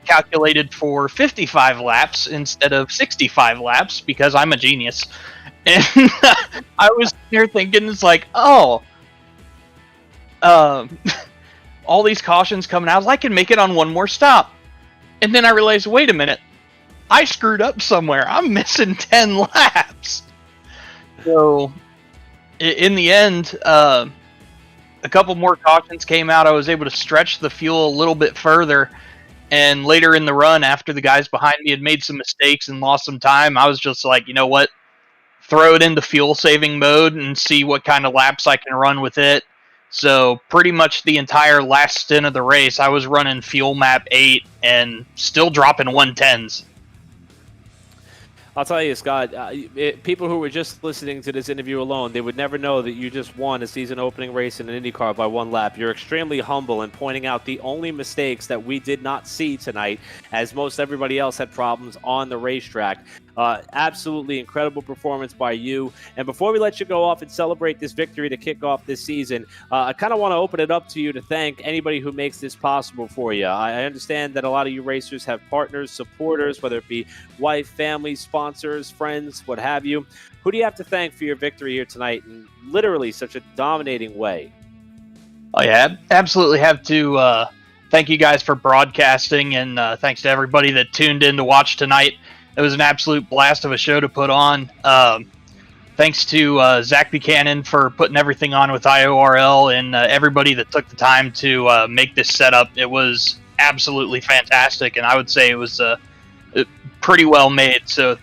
calculated for 55 laps instead of 65 laps because I'm a genius. And I was there thinking, it's like, all these cautions coming out, I can make it on one more stop. And then I realized, wait a minute, I screwed up somewhere. I'm missing 10 laps. So in the end, a couple more cautions came out. I was able to stretch the fuel a little bit further. And later in the run, after the guys behind me had made some mistakes and lost some time, I was just like, you know what? Throw it into fuel-saving mode and see what kind of laps I can run with it. So pretty much the entire last stint of the race, I was running fuel map 8 and still dropping 110s. I'll tell you, Scott, people who were just listening to this interview alone, they would never know that you just won a season opening race in an IndyCar by 1 lap. You're extremely humble in pointing out the only mistakes that we did not see tonight, as most everybody else had problems on the racetrack. Absolutely incredible performance by you. And before we let you go off and celebrate this victory to kick off this season, I kind of want to open it up to you to thank anybody who makes this possible for you. I understand that a lot of you racers have partners, supporters, whether it be wife, family, sponsors, friends, what have you. Who do you have to thank for your victory here tonight in literally such a dominating way? Oh yeah, absolutely have to thank you guys for broadcasting, and thanks to everybody that tuned in to watch tonight. It was an absolute blast of a show to put on. Thanks to Zach Buchanan for putting everything on with IORL, and everybody that took the time to make this setup. It was absolutely fantastic, and I would say it was pretty well made. So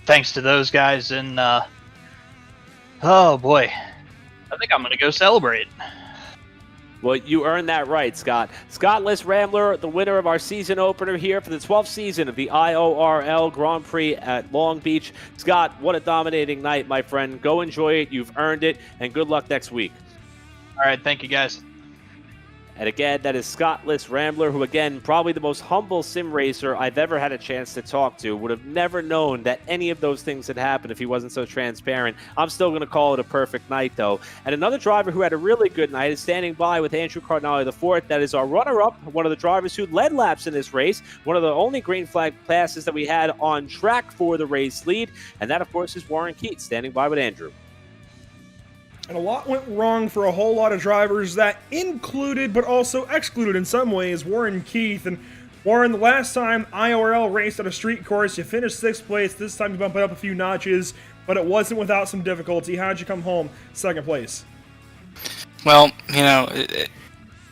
thanks to those guys, and oh boy, I think I'm going to go celebrate. Well, you earned that right, Scott. Scottless Rambler, the winner of our season opener here for the 12th season of the IORL Grand Prix at Long Beach. Scott, what a dominating night, my friend. Go enjoy it. You've earned it, and good luck next week. All right, thank you, guys. And again, that is Scottless Rambler, who, again, probably the most humble sim racer I've ever had a chance to talk to. Would have never known that any of those things had happened if he wasn't so transparent. I'm still going to call it a perfect night, though. And another driver who had a really good night is standing by with Andrew Cardinale IV. That is our runner-up, one of the drivers who led laps in this race, one of the only green flag passes that we had on track for the race lead. And that, of course, is Warren Keats standing by with Andrew. And a lot went wrong for a whole lot of drivers. That included, but also excluded in some ways, Warren Keith. And Warren, the last time IORL raced at a street course, you finished 6th place. This time you bumped it up a few notches, but it wasn't without some difficulty. How'd you come home 2nd place? Well,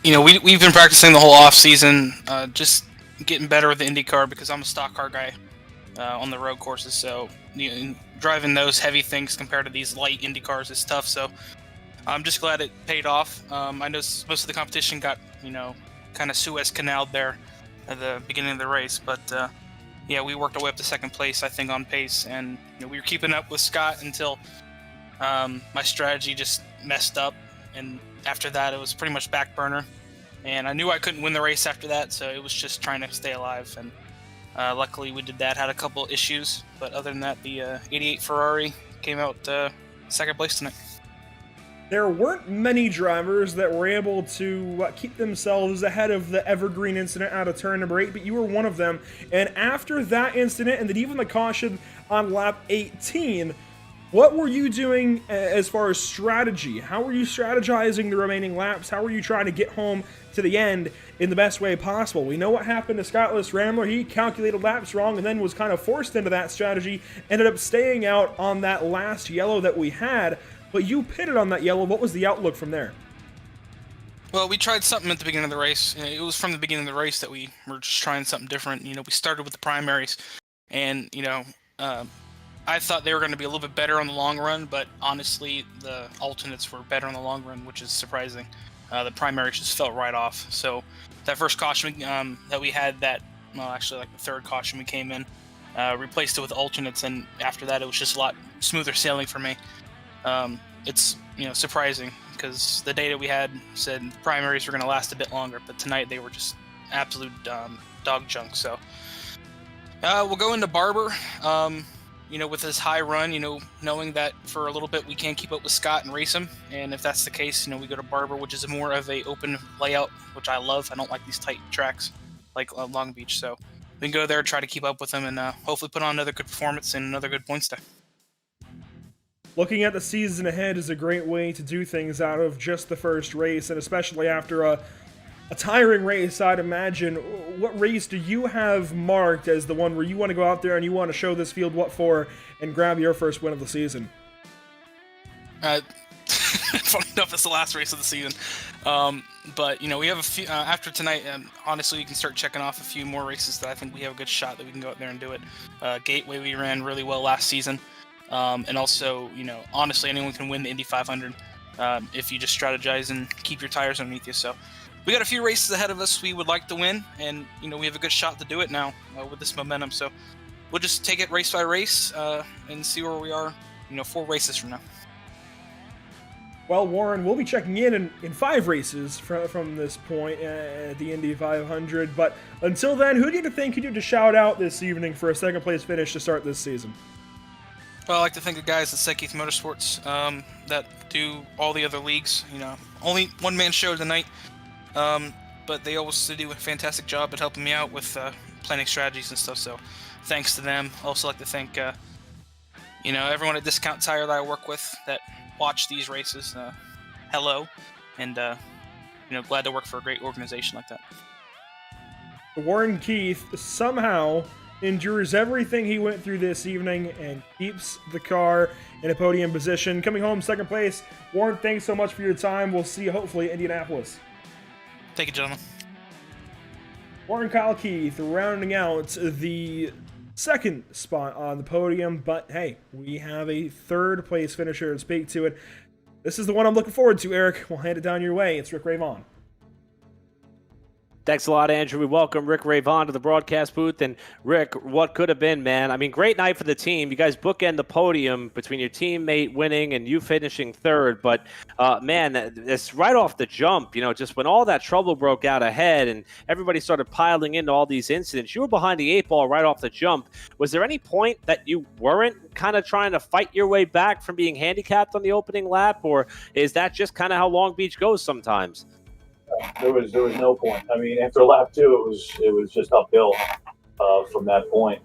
we've been practicing the whole off season, just getting better with the IndyCar because I'm a stock car guy on the road courses. So driving those heavy things compared to these light IndyCars is tough. So I'm just glad it paid off. I know most of the competition got kind of Suez Canal'd there at the beginning of the race, but we worked our way up to 2nd place, I think, on pace, and we were keeping up with Scott until my strategy just messed up, and after that it was pretty much back burner, and I knew I couldn't win the race after that, so it was just trying to stay alive, and luckily we did that. Had a couple issues, but other than that, the 88 Ferrari came out 2nd place tonight. There weren't many drivers that were able to keep themselves ahead of the Evergreen incident out of turn number 8, but you were one of them. And after that incident, and then even the caution on lap 18, what were you doing as far as strategy? How were you strategizing the remaining laps? How were you trying to get home to the end in the best way possible? We know what happened to Scottless Rambler. He calculated laps wrong and then was kind of forced into that strategy, ended up staying out on that last yellow that we had. But you pitted on that yellow. What was the outlook from there? Well, we tried something at the beginning of the race. It was from the beginning of the race that we were just trying something different. We started with the primaries, and I thought they were going to be a little bit better on the long run, but honestly, the alternates were better on the long run, which is surprising. The primaries just felt right off. So that first caution that we had, actually like the 3rd caution we came in, replaced it with alternates, and after that, it was just a lot smoother sailing for me. It's surprising because the data we had said the primaries were going to last a bit longer, but tonight they were just absolute dog junk. So we'll go into Barber, with his high run, knowing that for a little bit we can't keep up with Scott and race him, and if that's the case, we go to Barber, which is more of a open layout, which I love. I don't like these tight tracks like Long Beach, so we can go there, try to keep up with him, and hopefully put on another good performance and another good points day. Looking at the season ahead is a great way to do things out of just the first race, and especially after a tiring race, I'd imagine. What race do you have marked as the one where you want to go out there and you want to show this field what for and grab your first win of the season? Funny enough, it's the last race of the season. But, we have a few, after tonight, honestly, we can start checking off a few more races that I think we have a good shot that we can go out there and do it. Gateway, we ran really well last season. And also, honestly, anyone can win the Indy 500 if you just strategize and keep your tires underneath you. So we got a few races ahead of us we would like to win, and, we have a good shot to do it now with this momentum. So we'll just take it race by race and see where we are, 4 races from now. Well, Warren, we'll be checking in 5 races from this point at the Indy 500. But until then, who do you think you need to shout out this evening for a 2nd place finish to start this season? Well, I'd like to thank the guys at Sekeith Motorsports that do all the other leagues. Only one-man show tonight, but they always do a fantastic job at helping me out with planning strategies and stuff. So, thanks to them. I also like to thank everyone at Discount Tire that I work with that watch these races. Hello, and glad to work for a great organization like that. Warren Keith somehow endures everything he went through this evening and keeps the car in a podium position. Coming home second place. Warren, thanks so much for your time. We'll see you hopefully in Indianapolis. Thank you, gentlemen. Warren Kyle Keith rounding out the second spot on the podium, but hey, we have a third place finisher to speak to it. This is the one I'm looking forward to, Eric. We'll hand it down your way. It's Rick Ravon. Thanks a lot, Andrew. We welcome Rick Ravon to the broadcast booth. And Rick, what could have been, man? I mean, great night for the team. You guys bookend the podium between your teammate winning and you finishing third. But, man, it's right off the jump, just when all that trouble broke out ahead and everybody started piling into all these incidents, you were behind the 8 ball right off the jump. Was there any point that you weren't kind of trying to fight your way back from being handicapped on the opening lap? Or is that just kind of how Long Beach goes sometimes? There was no point. I mean, after lap 2, it was just uphill from that point.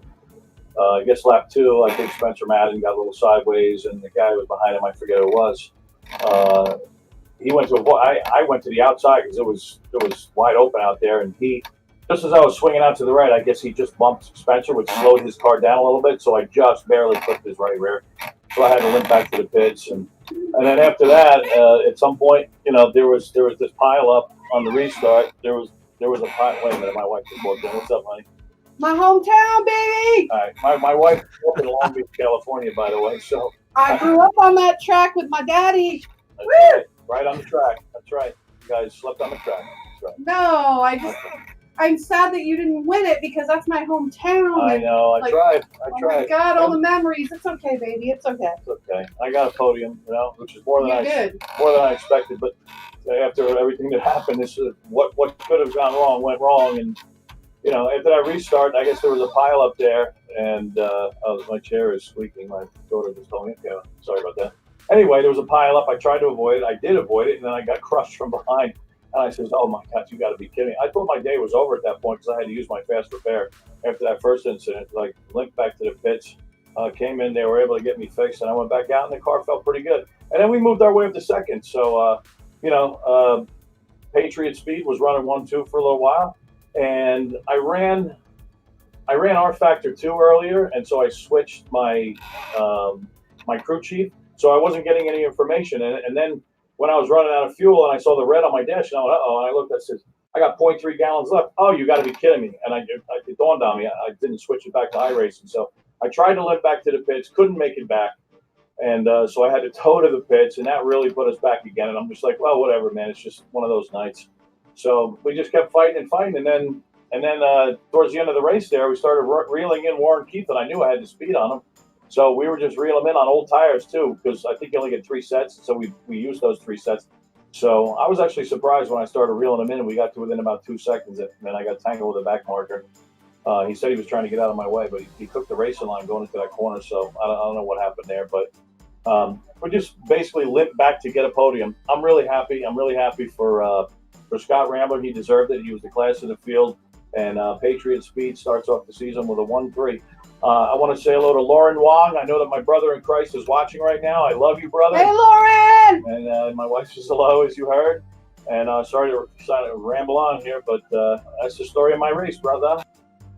I guess lap 2, I think Spencer Madden got a little sideways, and the guy who was behind him, I forget who it was. He went to I went to the outside because it was wide open out there, and he, just as I was swinging out to the right, I guess he just bumped Spencer, which slowed his car down a little bit. So I just barely clipped his right rear. So I had to limp back to the pits, and then after that, at some point, there was this pile up on the restart. There was a pile. Wait a minute, my wife just walked in. What's up, honey? My hometown, baby. All right, my wife grew up in Long Beach, California, by the way. So I grew up on that track with my daddy. Right on the track. That's right. You guys slept on the track. That's right. No, I'm sad that you didn't win it because that's my hometown. I know. I tried. Oh my God, all the memories. It's okay, baby. It's okay. It's okay. I got a podium, which is more than You I expected. But after everything that happened, this is what could have gone wrong went wrong. And after that restart, I guess there was a pile up there, and my chair is squeaking. My daughter just told me. Okay, sorry about that. Anyway, there was a pile up. I tried to avoid it. I did avoid it, and then I got crushed from behind. And I said, "Oh my God, you got to be kidding me!" I thought my day was over at that point because I had to use my fast repair after that first incident. Like, limped back to the pits, came in, they were able to get me fixed, and I went back out, and the car felt pretty good. And then we moved our way up to second. So, Patriot Speed was running 1-2 for a little while, and I ran R Factor 2 earlier, and so I switched my my crew chief, so I wasn't getting any information, and then when I was running out of fuel and I saw the red on my dash, and I went, uh-oh, and I looked, I said, I got 0.3 gallons left. Oh, you got to be kidding me. And it dawned on me, I didn't switch it back to iRacing. So I tried to limp back to the pits, couldn't make it back. And so I had to tow to the pits, and that really put us back again. And I'm just like, well, whatever, man. It's just one of those nights. So we just kept fighting. And then towards the end of the race there, we started reeling in Warren Keith, and I knew I had the speed on him. So we were just reeling him in on old tires too, because I think you only get 3 sets. So we used those 3 sets. So I was actually surprised when I started reeling him in, and we got to within about 2 seconds. And then I got tangled with a back marker. He said he was trying to get out of my way, but he took the racing line going into that corner. So I don't know what happened there, but we just basically limped back to get a podium. I'm really happy. I'm really happy for Scott Rambler. He deserved it. He was the class of the field. And Patriot Speed starts off the season with a 1-3. I want to say hello to Lauren Wong. I know that my brother in Christ is watching right now. I love you, brother. Hey, Lauren! And my wife says hello, as you heard. And sorry to ramble on here, but that's the story of my race, brother.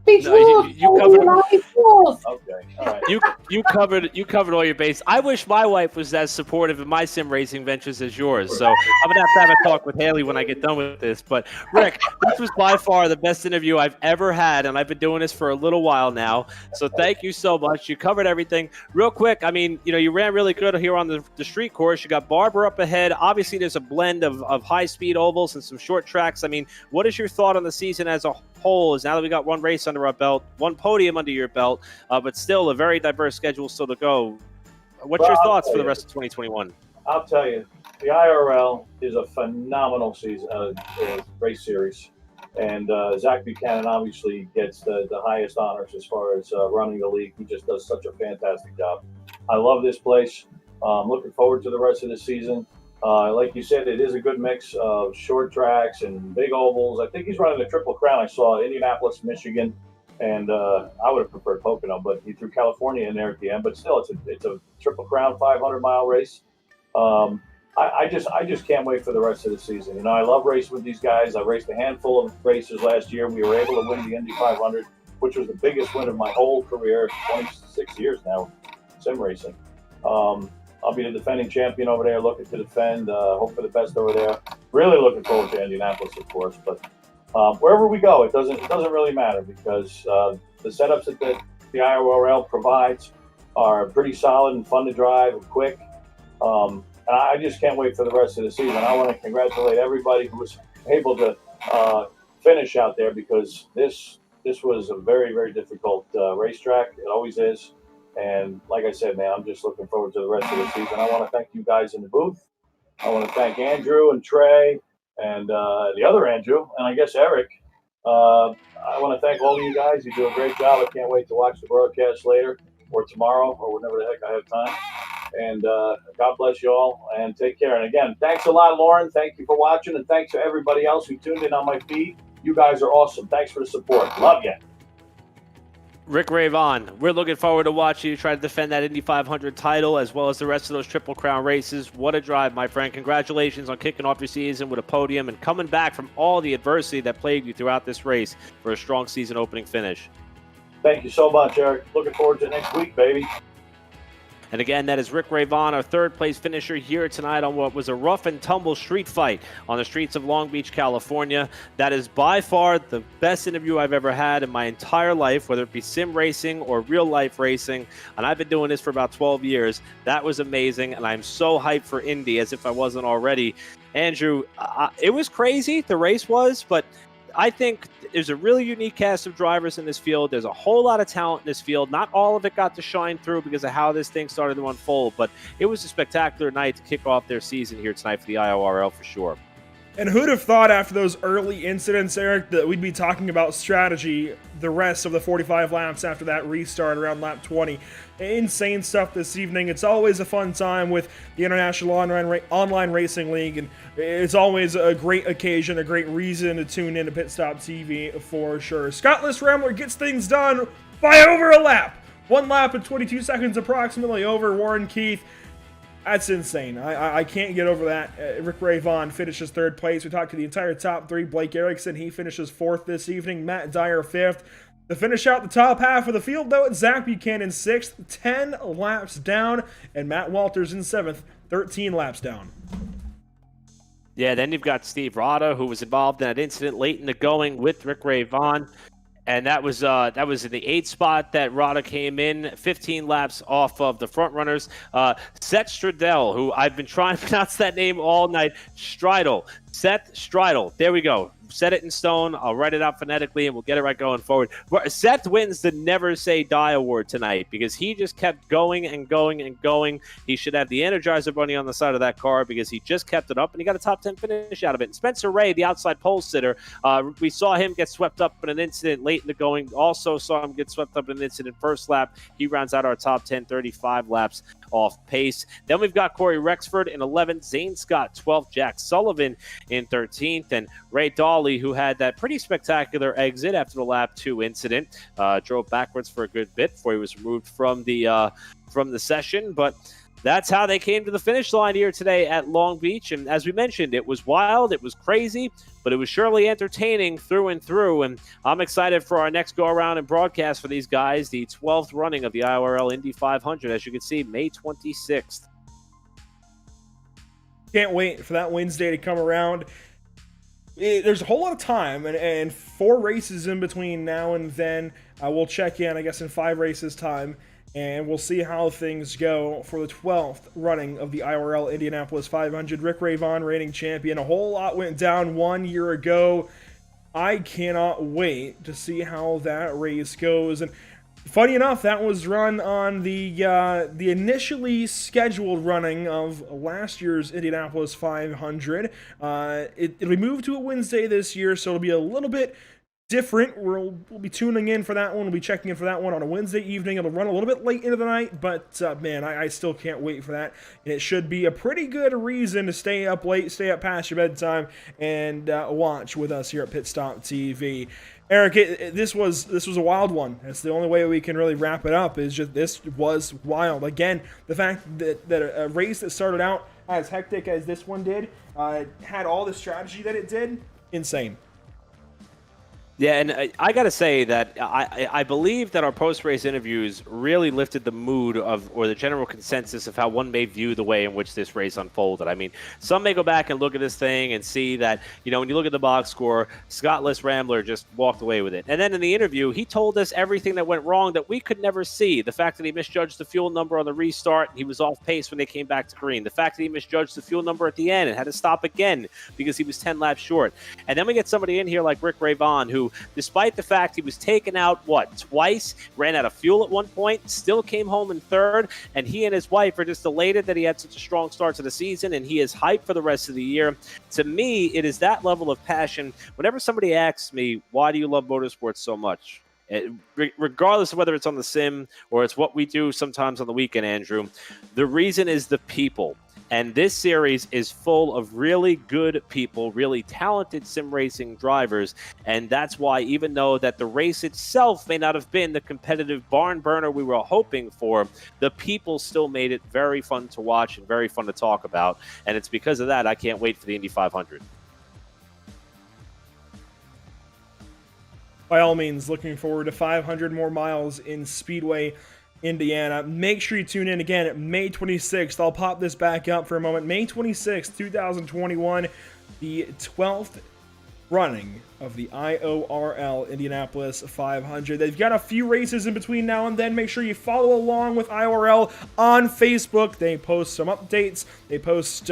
Beach Wolves. You covered. Okay, all right. You covered all your base. I wish my wife was as supportive of my sim racing ventures as yours. So I'm gonna have a talk with Haley when I get done with this. But Rick, this was by far the best interview I've ever had, and I've been doing this for a little while now. So thank you so much. You covered everything. Real quick, I mean, you ran really good here on the street course. You got Barber up ahead. Obviously, there's a blend of high speed ovals and some short tracks. I mean, what is your thought on the season as a whole? Is now that we got 1 race under our belt, 1 podium under your belt, but still a very diverse schedule still to go. What's your thoughts for the rest of 2021? I'll tell you, the IRL is a phenomenal season, race series. And Zach Buchanan obviously gets the highest honors as far as running the league. He just does such a fantastic job. I love this place. I'm looking forward to the rest of the season. Like you said, it is a good mix of short tracks and big ovals. I think he's running the Triple Crown. I saw Indianapolis, Michigan, and I would have preferred Pocono, but he threw California in there at the end. But still, it's a Triple Crown 500-mile race. I just can't wait for the rest of the season. You know, I love racing with these guys. I raced a handful of races last year. We were able to win the Indy 500, which was the biggest win of my whole career, 26 years now, sim racing. I'll be the defending champion over there, looking to defend, hope for the best over there. Really looking forward to Indianapolis, of course. But wherever we go, it doesn't really matter, because the setups that the IORL provides are pretty solid and fun to drive and quick. And I just can't wait for the rest of the season. I want to congratulate everybody who was able to finish out there, because this was a very, very difficult racetrack. It always is. And like I said, man, I'm just looking forward to the rest of the season. I want to thank you guys in the booth. I want to thank Andrew and Trey and the other Andrew, and I guess Eric. I want to thank all of you guys. You do a great job. I can't wait to watch the broadcast later or tomorrow or whenever the heck I have time. And God bless you all, and take care. And again, thanks a lot, Lauren. Thank you for watching, and thanks to everybody else who tuned in on my feed. You guys are awesome. Thanks for the support. Love you. Rick Ray Vaughn, we're looking forward to watching you try to defend that Indy 500 title, as well as the rest of those Triple Crown races. What a drive, my friend. Congratulations on kicking off your season with a podium and coming back from all the adversity that plagued you throughout this race for a strong season opening finish. Thank you so much, Eric. Looking forward to next week, baby. And again, that is Rick Ray Vaughn, our third-place finisher here tonight on what was a rough and tumble street fight on the streets of Long Beach, California. That is by far the best interview I've ever had in my entire life, whether it be sim racing or real-life racing. And I've been doing this for about 12 years. That was amazing, and I'm so hyped for Indy, as if I wasn't already. Andrew, it was crazy, the race was, but I think there's a really unique cast of drivers in this field. There's a whole lot of talent in this field. Not all of it got to shine through because of how this thing started to unfold, but it was a spectacular night to kick off their season here tonight for the IORL for sure. And who'd have thought after those early incidents, Eric, that we'd be talking about strategy the rest of the 45 laps after that restart around lap 20. Insane stuff this evening. It's always a fun time with the International Online Racing League, and it's always a great occasion, a great reason to tune in to Pit Stop TV for sure. Scottless Rambler gets things done by over a lap. 1 lap and 22 seconds approximately over Warren Keith. That's insane. I can't get over that. Rick Ray Vaughn finishes 3rd place. We talked to the entire top 3. Blake Erickson, he finishes 4th this evening. Matt Dyer 5th. To finish out the top half of the field, though, it's Zach Buchanan 6th, 10 laps down, and Matt Walters in 7th, 13 laps down. Yeah, then you've got Steve Rada, who was involved in that incident late in the going with Rick Ray Vaughn. And that was in the 8th spot that Rada came in, 15 laps off of the front runners. Seth Stradell, who I've been trying to pronounce that name all night. Seth Stridle. There we go. Set it in stone. I'll write it out phonetically, and we'll get it right going forward. Seth wins the Never Say Die award tonight because he just kept going and going and going. He should have the Energizer Bunny on the side of that car because he just kept it up, and he got a top 10 finish out of it. And Spencer Ray, the outside pole sitter, we saw him get swept up in an incident late in the going. Also saw him get swept up in an incident first lap. He rounds out our top 10, 35 laps off pace. Then we've got Corey Rexford in 11th, Zane Scott 12th, Jack Sullivan in 13th, and Ray Dawley, who had that pretty spectacular exit after the lap 2 incident, drove backwards for a good bit before he was removed from the session. But that's how they came to the finish line here today at Long Beach. And as we mentioned, it was wild, it was crazy, but it was surely entertaining through and through. And I'm excited for our next go-around and broadcast for these guys, the 12th running of the IORL Indy 500, as you can see, May 26th. Can't wait for that Wednesday to come around. There's a whole lot of time, and 4 races in between now and then. We'll check in, I guess, in 5 races' time, and we'll see how things go for the 12th running of the IORL Indianapolis 500. Rick Ray Vaughn, reigning champion. A whole lot went down 1 year ago. I cannot wait to see how that race goes. And funny enough, that was run on the initially scheduled running of last year's Indianapolis 500. It'll be moved to a Wednesday this year, so it'll be a little bit different. We'll be tuning in for that one. We'll be checking in for that one on a Wednesday evening. It'll run a little bit late into the night, but man, I still can't wait for that. And it should be a pretty good reason to stay up late, stay up past your bedtime, and watch with us here at Pit Stop TV. Eric, this was a wild one. That's the only way we can really wrap it up. Is just this was wild. Again, the fact that a race that started out as hectic as this one did had all the strategy that it did. Insane. Yeah, and I got to say that I believe that our post-race interviews really lifted the mood of, or the general consensus of how one may view the way in which this race unfolded. I mean, some may go back and look at this thing and see that, you know, when you look at the box score, Scottless Rambler just walked away with it. And then in the interview, he told us everything that went wrong that we could never see. The fact that he misjudged the fuel number on the restart, he was off pace when they came back to green. The fact that he misjudged the fuel number at the end and had to stop again because he was 10 laps short. And then we get somebody in here like Rick Rayvon, who, despite the fact he was taken out, twice, ran out of fuel at one point, still came home in third, and he and his wife are just elated that he had such a strong start to the season, and he is hyped for the rest of the year. To me, it is that level of passion. Whenever somebody asks me, why do you love motorsports so much? Regardless of whether it's on the sim or it's what we do sometimes on the weekend, Andrew, the reason is the people. And this series is full of really good people, really talented sim racing drivers. And that's why, even though that the race itself may not have been the competitive barn burner we were hoping for, the people still made it very fun to watch and very fun to talk about. And it's because of that I can't wait for the Indy 500. By all means, looking forward to 500 more miles in Speedway, Indiana. Make sure you tune in again at May 26th. I'll pop this back up for a moment. May 26th, 2021, the 12th running of the IORL Indianapolis 500. They've got a few races in between now and then. Make sure you follow along with IORL on Facebook. They post some updates. They post,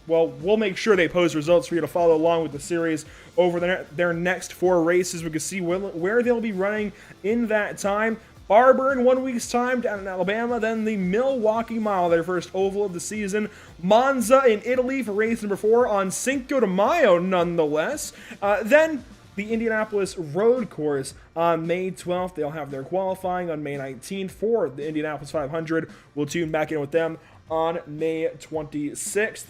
we'll make sure they post results for you to follow along with the series over their next 4 races. We can see where they'll be running in that time. Barber in 1 week's time down in Alabama, then the Milwaukee Mile, their first oval of the season. Monza in Italy for race number 4 on Cinco de Mayo, nonetheless. Then the Indianapolis Road Course on May 12th. They'll have their qualifying on May 19th for the Indianapolis 500. We'll tune back in with them on May 26th.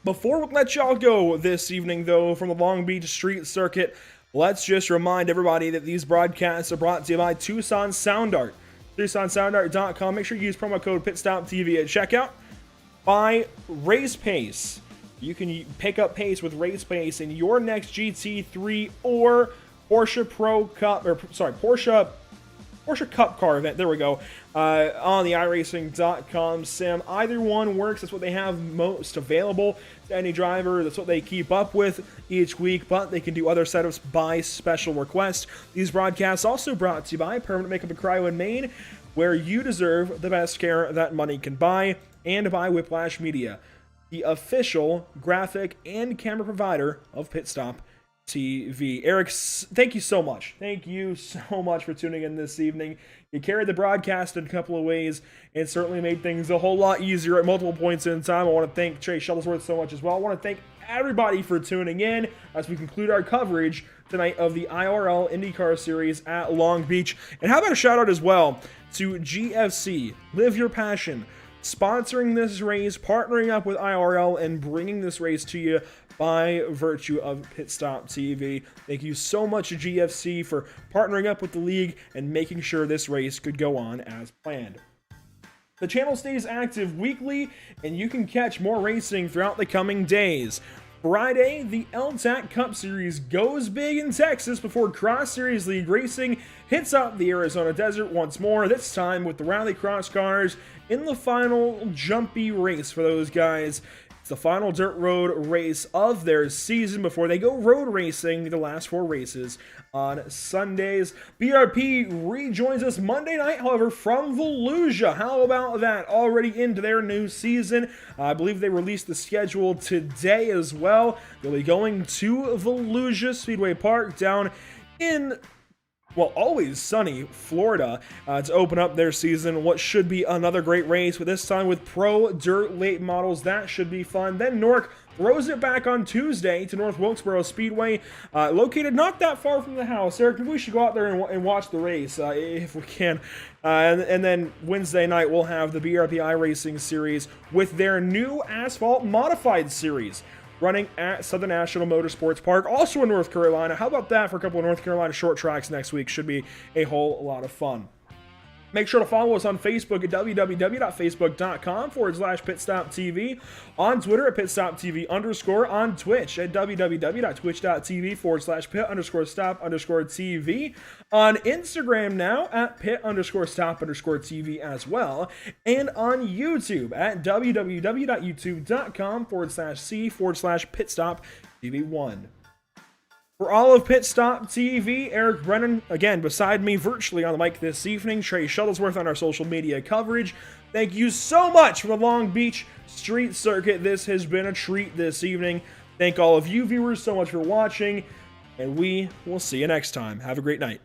Before we let y'all go this evening, though, from the Long Beach Street Circuit, let's just remind everybody that these broadcasts are brought to you by Tucson Sound Art. TucsonSoundArt.com. Make sure you use promo code PitstopTV at checkout. By Race Pace. You can pick up pace with Race Pace in your next GT3 or Porsche Cup Car event. There we go. On the iRacing.com sim. Either one works. That's what they have most available to any driver. That's what they keep up with each week, but they can do other setups by special request. These broadcasts also brought to you by Permanent Makeup and Cryo in Maine, where you deserve the best care that money can buy, and by Whiplash Media, the official graphic and camera provider of Pit Stop TV. Eric, thank you so much. Thank you so much for tuning in this evening. You carried the broadcast in a couple of ways and certainly made things a whole lot easier at multiple points in time. I want to thank Trey Shuttlesworth so much as well. I want to thank everybody for tuning in as we conclude our coverage tonight of the IORL IndyCar Series at Long Beach. And how about a shout out as well to GFC, Live Your Passion, sponsoring this race, partnering up with IORL, and bringing this race to you by virtue of Pit Stop TV. Thank you so much to GFC for partnering up with the league and making sure this race could go on as planned. The channel stays active weekly, and you can catch more racing throughout the coming days. Friday, the LTAC Cup Series goes big in Texas before Cross Series League Racing hits up the Arizona desert once more, this time with the Rallycross cars in the final jumpy race for those guys. It's the final dirt road race of their season before they go road racing the last 4 races on Sundays. BRP rejoins us Monday night, however, from Volusia. How about that? Already into their new season. I believe they released the schedule today as well. They'll be going to Volusia Speedway Park down in always sunny Florida to open up their season. What should be another great race, but this time with pro dirt late models. That should be fun. Then Newark throws it back on Tuesday to North Wilkesboro Speedway, located not that far from the house. Eric, we should go out there and watch the race if we can. And then Wednesday night we'll have the BRP iRacing Series with their new asphalt modified series. running at Southern National Motorsports Park, also in North Carolina. How about that for a couple of North Carolina short tracks next week? Should be a whole lot of fun. Make sure to follow us on Facebook at www.facebook.com/pitstoptv, on Twitter at pitstoptv_, on Twitch at www.twitch.tv/pit_stop_TV, on Instagram now at pit_stop_TV as well, and on YouTube at www.youtube.com/c/pitstoptv1. For all of Pit Stop TV, Eric Brennan, again, beside me virtually on the mic this evening, Trey Shuttlesworth on our social media coverage. Thank you so much for the Long Beach Street Circuit. This has been a treat this evening. Thank all of you viewers so much for watching, and we will see you next time. Have a great night.